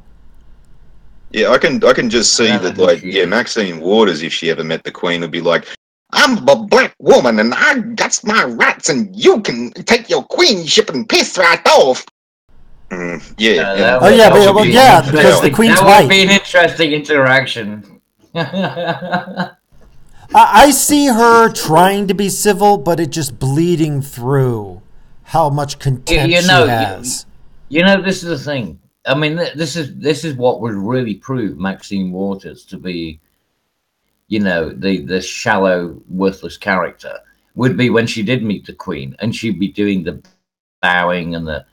Yeah, I can just see that, like, Maxine Waters, if she ever met the Queen, would be like, I'm a black woman and I got my rights and you can take your queenship and piss right off. Because the Queen's white. That would be an interesting interaction. I see her trying to be civil, but it just bleeding through how much contempt she has. You know, this is the thing. I mean, this is what would really prove Maxine Waters to be, you know, the shallow, worthless character, would be when she did meet the Queen and she'd be doing the bowing and the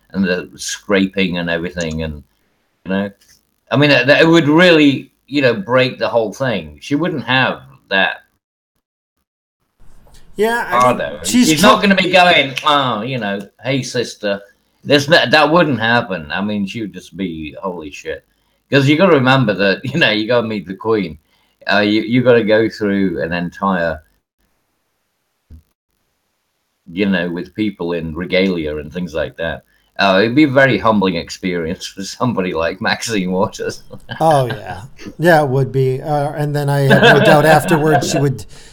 scraping and everything, and, you know, I mean, it would really, you know, break the whole thing. She wouldn't have that. Yeah, she's not going to be going, you know, hey sister. That wouldn't happen. I mean, she would just be holy shit. Because you got to remember that, you know, you got to meet the Queen. You got to go through an entire, you know, with people in regalia and things like that. It'd be a very humbling experience for somebody like Maxine Waters. Oh yeah, yeah, it would be. And then I have no doubt afterwards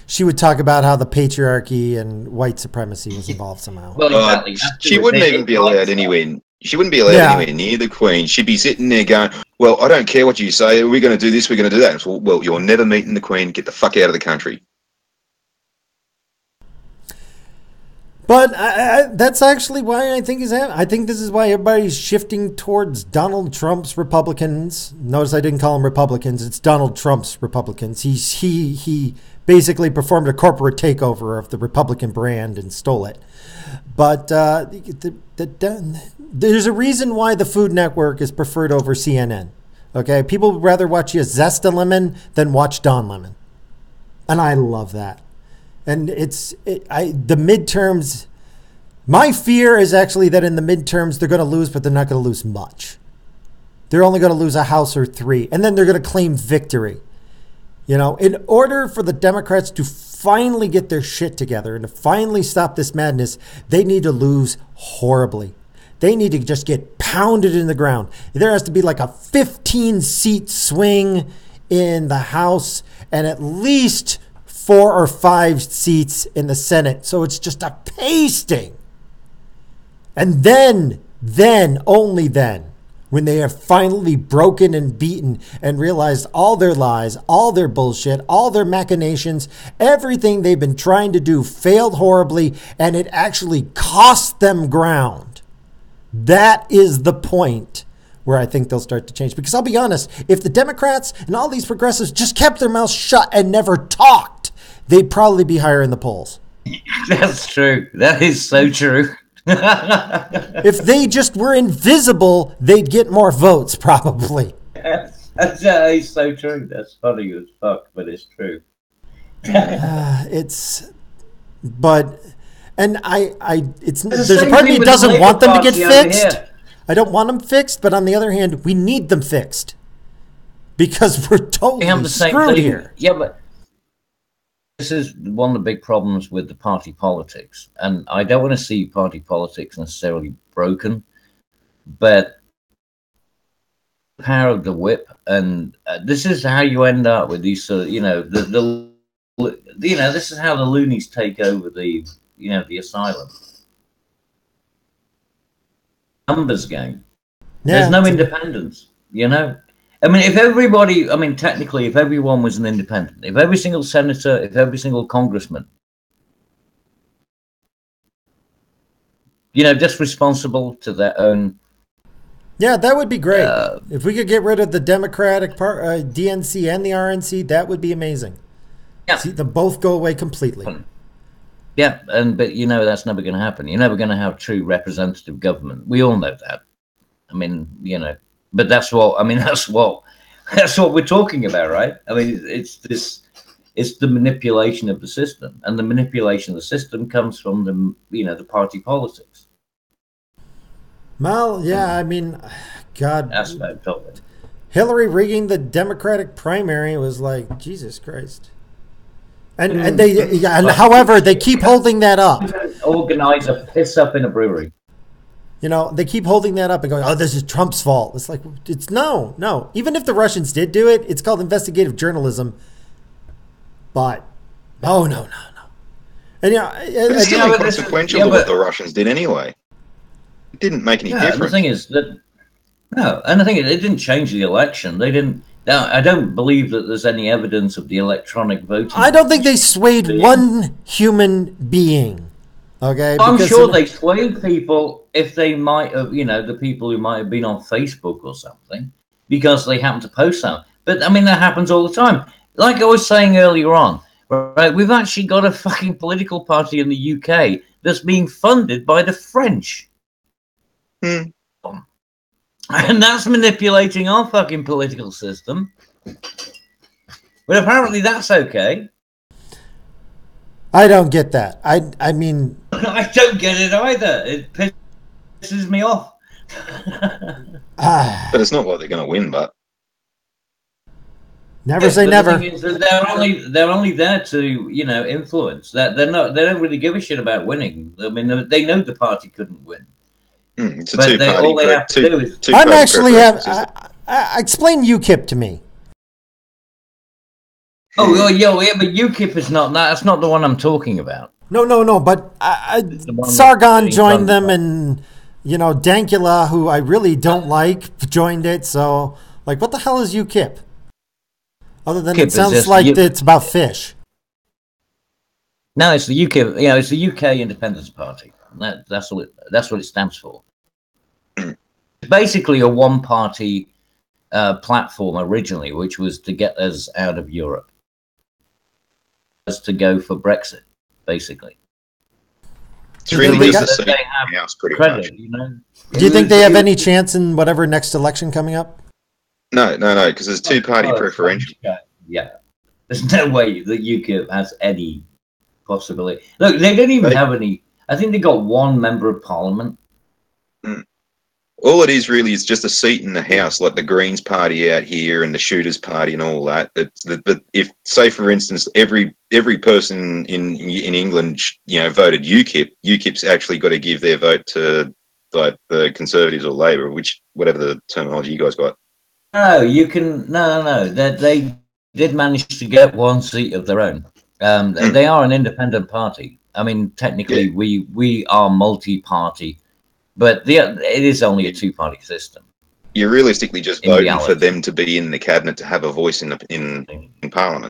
she would talk about how the patriarchy and white supremacy was involved somehow. Well, exactly. She wouldn't even be allowed anywhere. She wouldn't be allowed anywhere near the Queen. She'd be sitting there going, well, I don't care what you say. We're going to do this. We're going to do that. So, well, you're never meeting the Queen. Get the fuck out of the country. But that's actually why I think I think this is why everybody's shifting towards Donald Trump's Republicans. Notice I didn't call them Republicans. It's Donald Trump's Republicans. He basically performed a corporate takeover of the Republican brand and stole it. But there's a reason why the Food Network is preferred over CNN. Okay, people would rather watch you Zesta Lemon than watch Don Lemon, and I love that. And the midterms, my fear is actually that in the midterms they're going to lose, but they're not going to lose much. They're only going to lose a house or 3, and then they're going to claim victory. You know, in order for the Democrats to finally get their shit together and to finally stop this madness, they need to lose horribly. They need to just get pounded in the ground. There has to be like a 15-seat swing in the House and at least 4 or 5 seats in the Senate. So it's just a pasting. And then, only then, when they have finally broken and beaten and realized all their lies, all their bullshit, all their machinations, everything they've been trying to do failed horribly, and it actually cost them ground. That is the point where I think they'll start to change. Because I'll be honest, if the Democrats and all these progressives just kept their mouths shut and never talked, they'd probably be higher in the polls. That's true. That is so true. If they just were invisible, they'd get more votes, probably. That's so true. That's funny as fuck, but it's true. There's a part of me doesn't want them to get fixed. I don't want them fixed, but on the other hand, we need them fixed because we're totally screwed here. Yeah, but this is one of the big problems with the party politics, and I don't want to see party politics necessarily broken, but the power of the whip, and this is how you end up with these sort of, this is how the loonies take over the asylum. Numbers game. Yeah, there's no independence, I mean, technically, if everyone was an independent, if every single senator, if every single congressman, just responsible to their own. Yeah, that would be great. If we could get rid of the Democratic DNC and the RNC, that would be amazing. Yeah. See them both go away completely. Yeah, but that's never going to happen. You're never going to have true representative government. We all know that. I mean, but that's what we're talking about, right? I mean, it's the manipulation of the system, and the manipulation of the system comes from the party politics. Well, yeah, I mean, God, aspect of it. Hillary rigging the Democratic primary was like, Jesus Christ. And however, they keep holding that up. Organize a piss up in a brewery. They keep holding that up and going, oh, this is Trump's fault. It's like, it's no. Even if the Russians did do it, it's called investigative journalism. But, no. And it's still inconsequential to what the Russians did anyway. It didn't make any difference. The thing is that, it didn't change the election. They didn't. Now, I don't believe that there's any evidence of the electronic voting. I don't think they swayed one human being. Okay, I'm sure they swayed people if they might have, the people who might have been on Facebook or something, because they happen to post something. But I mean, that happens all the time. Like I was saying earlier on, right? We've actually got a fucking political party in the UK that's being funded by the French. And that's manipulating our fucking political system. But apparently that's okay. I don't get that. I mean... I don't get it either. It pisses me off. But it's not like they're going to win, but... Never say never. The thing is that they're only there to, influence. They don't really give a shit about winning. I mean, they know the party couldn't win. It's a two-party. All they have to do is... I'm actually explain UKIP to me. Oh, yeah, but UKIP is not that. That's not the one I'm talking about. No. But Sargon joined them, and Dankula, who I really don't like, joined it. So, like, what the hell is UKIP? Other than it sounds like it's about fish. No, it's the UK. It's the UK Independence Party. That's what it stands for. It's basically a one-party platform originally, which was to get us out of Europe, was to go for Brexit, basically. It's really just the House, pretty much. Do you think they have any chance in whatever next election coming up? No, because there's two-party preferential. Yeah, there's no way that UKIP has any possibility. Look, they don't even have any. I think they got one member of parliament. All it is really is just a seat in the House, like the Greens Party out here and the Shooters Party and all that. But if, say, for instance, every person in England, voted UKIP, UKIP's actually got to give their vote to like the Conservatives or Labor, whatever the terminology you guys got. No, you can no. They did manage to get one seat of their own. They are an independent party. I mean, technically, we are multi-party. But it is only a two-party system. You're realistically just voting for them to be in the cabinet to have a voice in Parliament.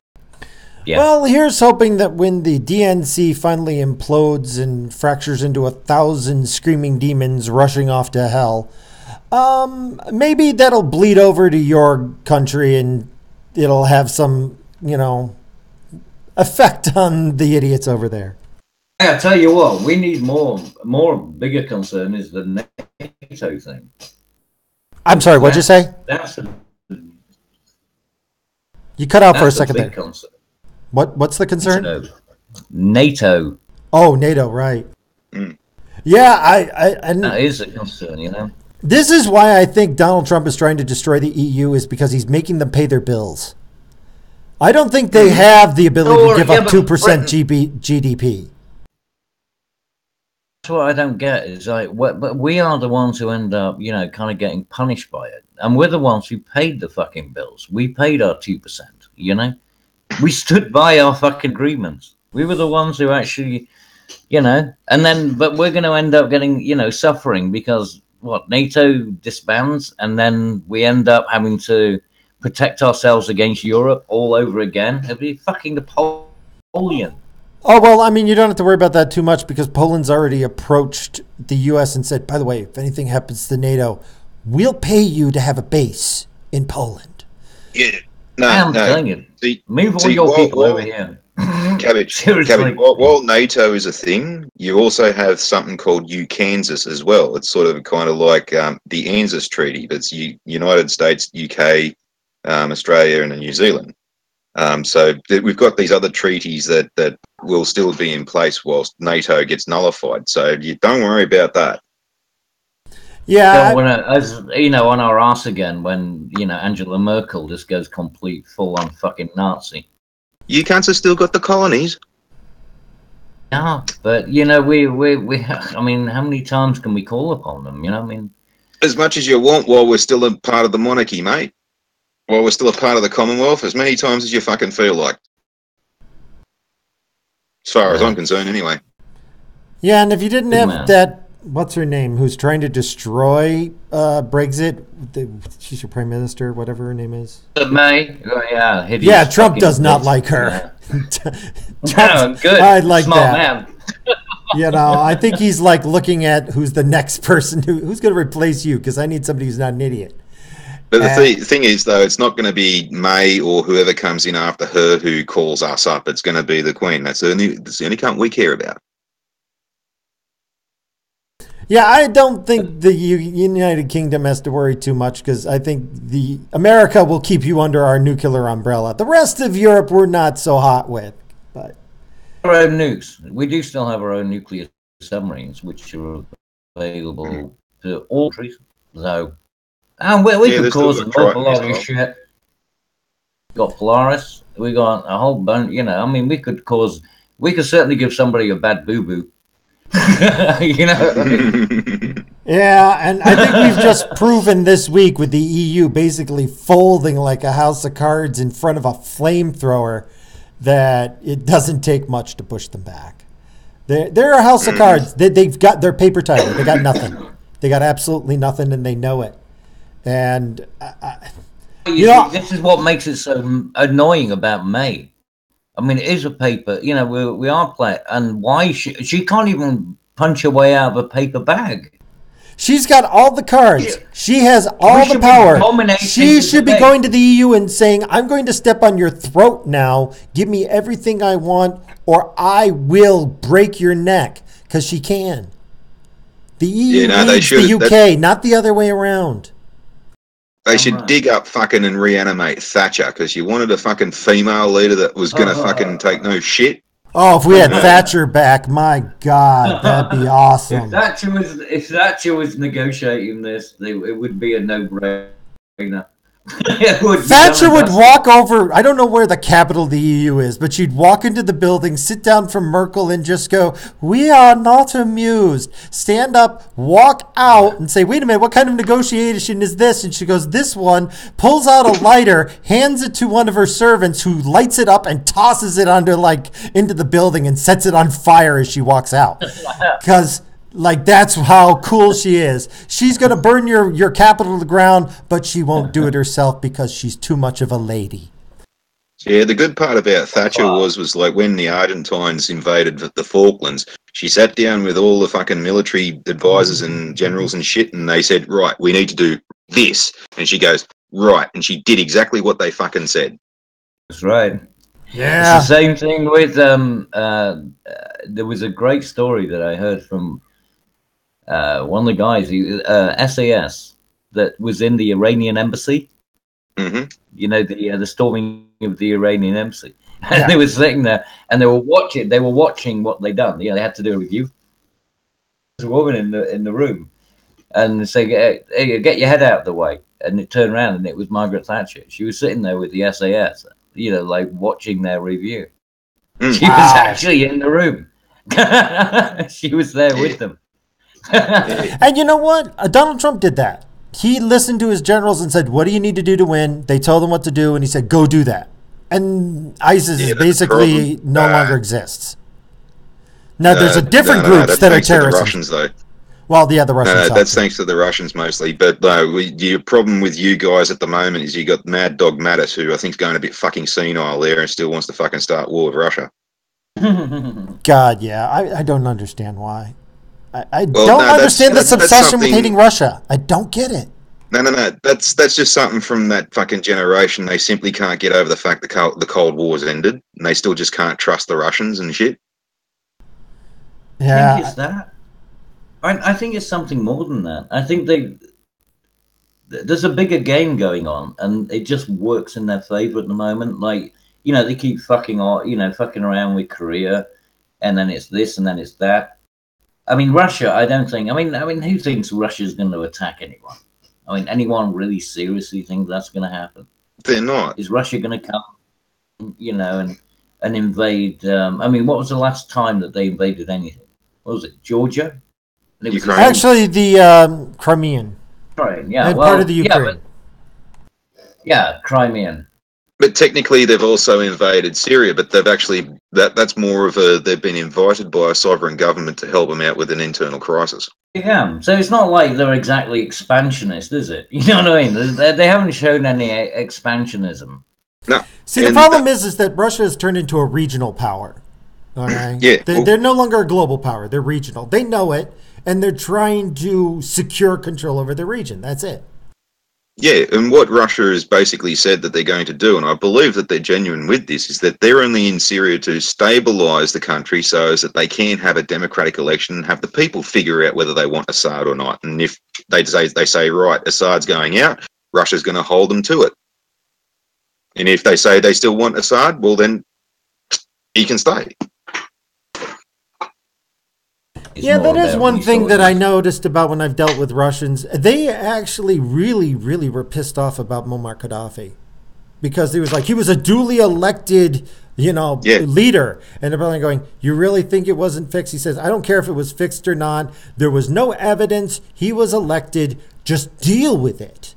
Yeah. Well, here's hoping that when the DNC finally implodes and fractures into 1,000 screaming demons rushing off to hell, maybe that'll bleed over to your country and it'll have some, effect on the idiots over there. I tell you what, we need more bigger concern is the NATO thing. I'm sorry, what'd you say? You cut out for a second there. Concern. What's the concern? NATO. Oh, NATO, right. Yeah, that is a concern, This is why I think Donald Trump is trying to destroy the EU, is because he's making them pay their bills. I don't think they have the ability to give up 2% GDP. That's what I don't get is but we are the ones who end up, kind of getting punished by it. And we're the ones who paid the fucking bills. We paid our 2%, We stood by our fucking agreements. We were the ones who actually, but we're going to end up getting, suffering because NATO disbands and then we end up having to protect ourselves against Europe all over again. It'd be fucking Napoleon. Oh, well, I mean, you don't have to worry about that too much because Poland's already approached the U.S. and said, by the way, if anything happens to NATO, we'll pay you to have a base in Poland. Yeah. I'm telling you. Move all your people over here. Cabbage. While NATO is a thing, you also have something called UKANZAS as well. It's sort of kind of like the ANZUS Treaty. That's United States, UK, Australia, and New Zealand. So we've got these other treaties that will still be in place whilst NATO gets nullified. So you don't worry about that. Yeah. On our ass again when, Angela Merkel just goes complete full-on fucking Nazi. You can't have still got the colonies. Yeah, but, we I mean, how many times can we call upon them, As much as you want while we're still a part of the monarchy, mate. While we're still a part of the Commonwealth, as many times as you fucking feel like. As far as I'm concerned, anyway. Yeah, and if you didn't have that, what's her name, who's trying to destroy Brexit, she's your prime minister, whatever her name is. May? Yeah, Trump does not like her. Yeah. Good. I like Smart that. Man. I think he's like looking at who's the next person who's going to replace you because I need somebody who's not an idiot. But the thing is, though, it's not going to be May or whoever comes in after her who calls us up. It's going to be the Queen. That's the only cunt we care about. Yeah, I don't think the United Kingdom has to worry too much because I think America will keep you under our nuclear umbrella. The rest of Europe we're not so hot with. But our own nukes. We do still have our own nuclear submarines, which are available to all countries. So. And we could cause an awful lot of shit. We got Polaris. We got a whole bunch. We could certainly give somebody a bad boo-boo. Yeah, and I think we've just proven this week with the EU basically folding like a house of cards in front of a flamethrower that it doesn't take much to push them back. They're a house of cards. They've got their paper tiger. They got nothing. They got absolutely nothing, and they know it. And this is what makes it so annoying about May. I mean, it is a paper. You know, we are playing, and why she can't even punch her way out of a paper bag. She's got all the cards. She has all the power. She should be going to the EU and saying, I'm going to step on your throat now. Give me everything I want, or I will break your neck. Because she can. The EU needs the UK, not the other way around. They should dig up fucking and reanimate Thatcher, because you wanted a fucking female leader that was going to fucking take no shit. Oh, if we had Thatcher back, my God, that'd be awesome. If Thatcher was negotiating this, it would be a no-brainer. Thatcher would walk over, I don't know where the capital of the EU is, but she'd walk into the building, sit down from Merkel and just go, we are not amused. Stand up, walk out and say, wait a minute, what kind of negotiation is this? And she goes, this one, pulls out a lighter, hands it to one of her servants who lights it up and tosses it into the building and sets it on fire as she walks out. Because that's how cool she is. She's going to burn your capital to the ground, but she won't do it herself because she's too much of a lady. Yeah, the good part about Thatcher was like when the Argentines invaded the Falklands, she sat down with all the fucking military advisors and generals and shit, and they said, right, we need to do this. And she goes, right. And she did exactly what they fucking said. That's right. Yeah. It's the same thing with, there was a great story that I heard from one of the guys, SAS, that was in the Iranian embassy. Mm-hmm. You know, the storming of the Iranian embassy, and they were sitting there and they were watching what they done. You know, they had to do a review. There's a woman in the room, and they say, hey, get your head out of the way. And it turned around, and it was Margaret Thatcher. She was sitting there with the SAS, you know, like watching their review. She was actually in the room. She was there with them. And you know what? Donald Trump did that. He listened to his generals and said, what do you need to do to win? They told him what to do, and he said, go do that. And ISIS is basically no longer exists. Now, there's a different groups that are terrorists. The Russians, though. Well, the Russians. No, that's thanks to the Russians mostly. But your problem with you guys at the moment is you got Mad Dog Mattis, who I think is going a bit fucking senile there and still wants to fucking start war with Russia. God, yeah. I don't understand why. I don't understand this obsession with hating Russia. I don't get it. No. That's just something from that fucking generation. They simply can't get over the fact the Cold War's ended, and they still just can't trust the Russians and shit. Yeah. I think it's that. I think it's something more than that. I think there's a bigger game going on, and it just works in their favor at the moment. Like, you know, they keep fucking around with Korea, and then it's this, and then it's that. I mean, Russia, I don't think... I mean, who thinks Russia's going to attack anyone? I mean, anyone really seriously think that's going to happen? They're not. Is Russia going to come, you know, and invade... I mean, what was the last time that they invaded anything? What was it, Georgia? Ukraine. Actually, the Crimean. Ukraine, yeah. Part of the Ukraine. Yeah, Crimean. But technically, they've also invaded Syria, but they've actually... That's more of they've been invited by a sovereign government to help them out with an internal crisis. Yeah, so it's not like they're exactly expansionist, is it? You know what I mean? They haven't shown any expansionism. No. See, the problem is that Russia has turned into a regional power. All right? Yeah. They're no longer a global power. They're regional. They know it, and they're trying to secure control over the region. That's it. Yeah, and what Russia has basically said that they're going to do, and I believe that they're genuine with this, is that they're only in Syria to stabilise the country so as that they can have a democratic election and have the people figure out whether they want Assad or not. And if they say, right, Assad's going out, Russia's going to hold them to it. And if they say they still want Assad, well then he can stay. Yeah, that is one thing that I noticed about when I've dealt with Russians. They actually really, really were pissed off about Muammar Gaddafi because he was a duly elected, leader. And they're probably going, you really think it wasn't fixed? He says, I don't care if it was fixed or not. There was no evidence. He was elected. Just deal with it.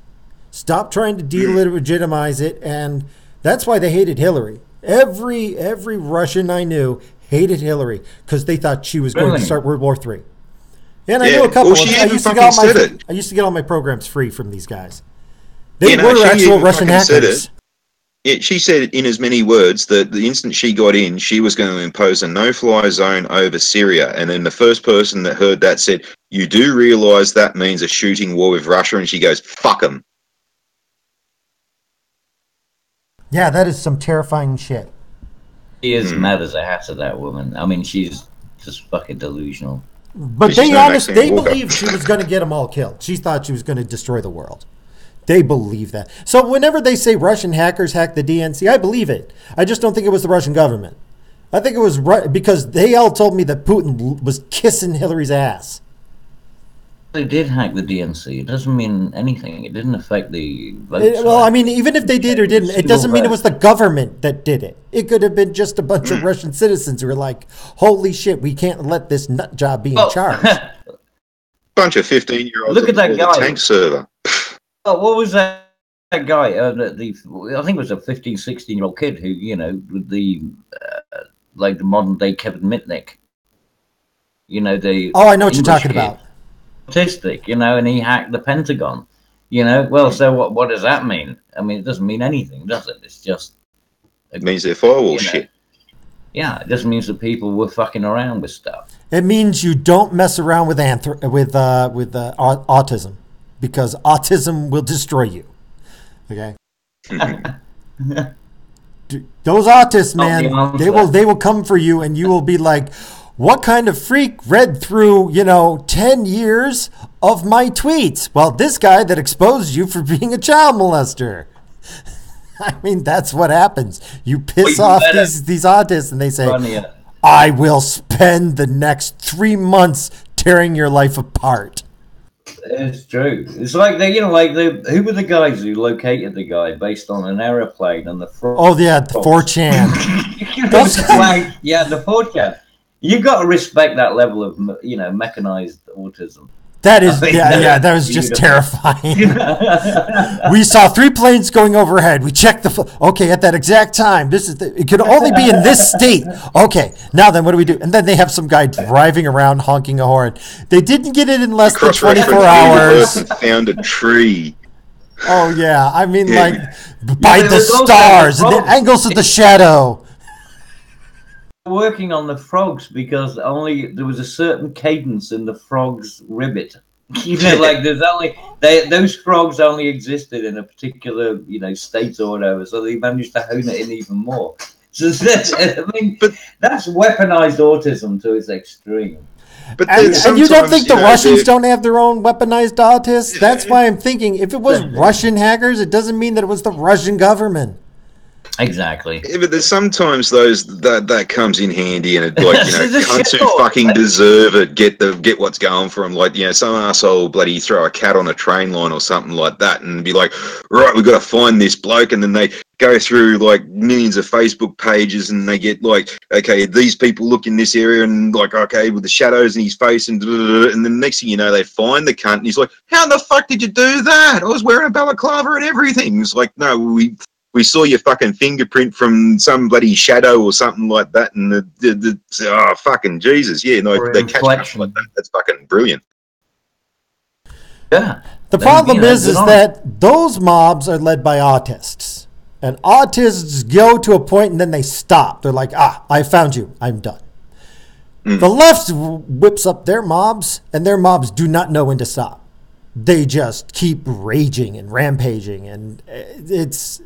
Stop trying to delegitimize it. And that's why they hated Hillary. Every Russian I knew hated Hillary because they thought she was going to start World War III. And I knew a couple. Well, she even fucking said it. I used to get all my programs free from these guys. They You know, were she actual even Russian fucking said hackers. it. Yeah, she said in as many words that the instant she got in, she was going to impose a no-fly zone over Syria. And then the first person that heard that said, "You do realise that means a shooting war with Russia?" And she goes, "Fuck them." Yeah, that is some terrifying shit. She is mad as a hatter, that woman. I mean, she's just fucking delusional. But they believed she was going to get them all killed. She thought she was going to destroy the world. They believe that. So whenever they say Russian hackers hacked the DNC, I believe it. I just don't think it was the Russian government. I think it was because they all told me that Putin was kissing Hillary's ass. They did hack the DNC. It doesn't mean anything. It didn't affect the votes. Well, I mean, even if they did or didn't, it doesn't mean it was the government that did it. It could have been just a bunch of Russian citizens who were like, holy shit, we can't let this nut job be in charge. Bunch of 15-year-olds. Look at that guy. Tank server. Oh, what was that guy? I think it was a 15, 16-year-old kid who, you know, with the like the modern day Kevin Mitnick. You know, the I know what you're talking about. Autistic, you know, and he hacked the Pentagon. You know, well, so what does that mean? I mean, it doesn't mean anything, does it? It's just it means they're firewall shit. Yeah, it just means that people were fucking around with stuff. It means you don't mess around with autism, because autism will destroy you. Okay. Those autists, man, they will come for you, and you will be like, what kind of freak read through, 10 years of my tweets? Well, this guy that exposed you for being a child molester. I mean, that's what happens. You piss off these autists, and they say, I will spend the next 3 months tearing your life apart. It's true. It's like who were the guys who located the guy based on an aeroplane and the frog? Oh yeah, the 4chan. The 4chan. You've got to respect that level of mechanized autism. That is, that was just terrifying. We saw 3 planes going overhead. We checked at that exact time. It could only be in this state. Okay, now then, what do we do? And then they have some guy driving around honking a horn. They didn't get it in less than 24 hours. Found a tree. Oh yeah, I mean by the stars and the angles of the shadow. Working on the frogs because there was a certain cadence in the frog's ribbit. Those frogs only existed in a particular state or whatever, so they managed to hone it in even more. So that's weaponized autism to its extreme. And you don't think the Russians don't have their own weaponized autists? That's why I'm thinking if it was Russian hackers, it doesn't mean that it was the Russian government. Exactly. Yeah, but there's sometimes that comes in handy, and cunts who fucking deserve it get what's going for them. Like some asshole bloody throw a cat on a train line or something like that, and be like, right, we've got to find this bloke, and then they go through like millions of Facebook pages, and they get like, okay, these people look in this area, and like, okay, with the shadows in his face, and then next thing you know, they find the cunt, and he's like, how the fuck did you do that? I was wearing a balaclava and everything. It's like, no, we saw your fucking fingerprint from some bloody shadow or something like that, and fucking Jesus, yeah, they catch up like that. That's fucking brilliant. Yeah. The problem is that those mobs are led by autists, and autists go to a point and then they stop. They're like, I found you, I'm done. The left whips up their mobs, and their mobs do not know when to stop. They just keep raging and rampaging, and it's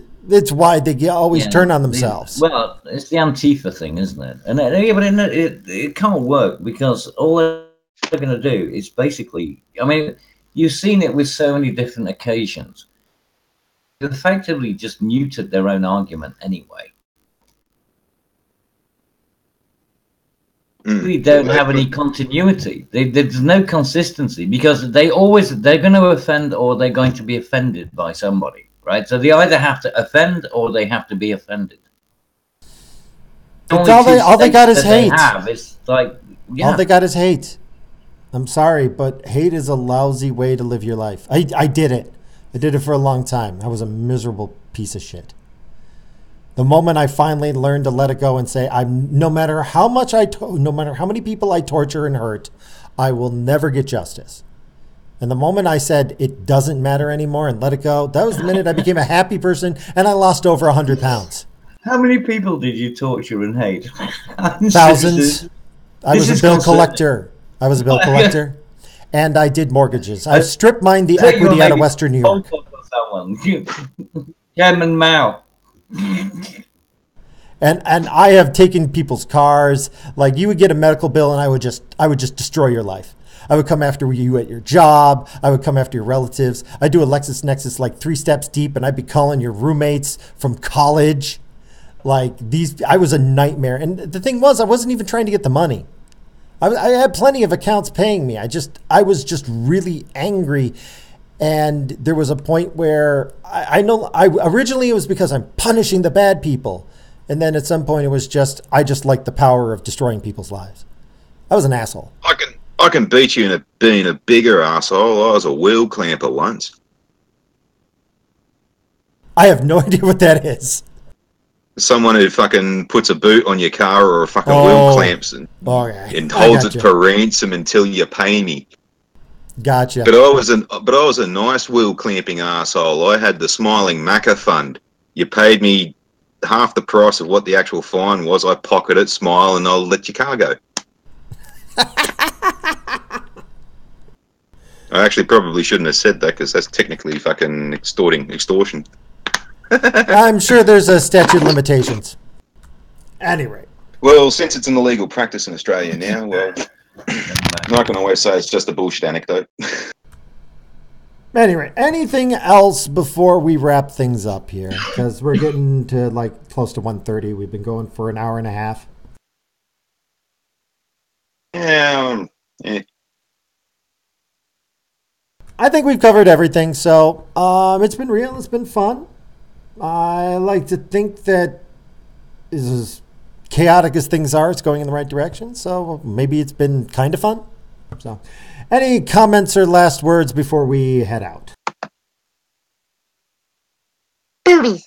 why they always turn on themselves. Well, it's the Antifa thing, isn't it? And it can't work because all they're going to do is basically, I mean, you've seen it with so many different occasions. They effectively just muted their own argument anyway. They don't have any continuity. There's no consistency because they're going to offend or they're going to be offended by somebody. Right, so they either have to offend or they have to be offended. All they got is hate. All they got is hate. I'm sorry, but hate is a lousy way to live your life. I did it. I did it for a long time. I was a miserable piece of shit. The moment I finally learned to let it go and say, no matter how many people I torture and hurt, I will never get justice. And the moment I said it doesn't matter anymore and let it go, that was the minute I became a happy person, and I lost over 100 pounds. How many people did you torture and hate? Thousands. I was a bill collector. And I did mortgages. I strip mined the equity out of Western New York. Chairman Mao. And I have taken people's cars. Like, you would get a medical bill, and I would just destroy your life. I would come after you at your job. I would come after your relatives. I'd do a LexisNexis like 3 steps deep, and I'd be calling your roommates from college. Like, I was a nightmare. And the thing was, I wasn't even trying to get the money. I had plenty of accounts paying me. I was just really angry. And there was a point where originally it was because I'm punishing the bad people. And then at some point it was I just liked the power of destroying people's lives. I was an asshole. I can beat you in being a bigger asshole. I was a wheel clamper once. I have no idea what that is. Someone who fucking puts a boot on your car or a fucking wheel clamps and holds it for ransom until you pay me. Gotcha. But I was a nice wheel clamping asshole. I had the Smiling Macca Fund. You paid me half the price of what the actual fine was. I pocket it, smile, and I'll let your car go. I actually probably shouldn't have said that because that's technically fucking extortion. I'm sure there's a statute of limitations. Anyway. Well, since it's an illegal practice in Australia now, well, I can always say it's just a bullshit anecdote. Anyway, anything else before we wrap things up here? Because we're getting to like close to 1:30. We've been going for an hour and a half. Yeah. I think we've covered everything. So it's been real. It's been fun. I like to think that as chaotic as things are, it's going in the right direction. So maybe it's been kind of fun. So any comments or last words before we head out? Boobies.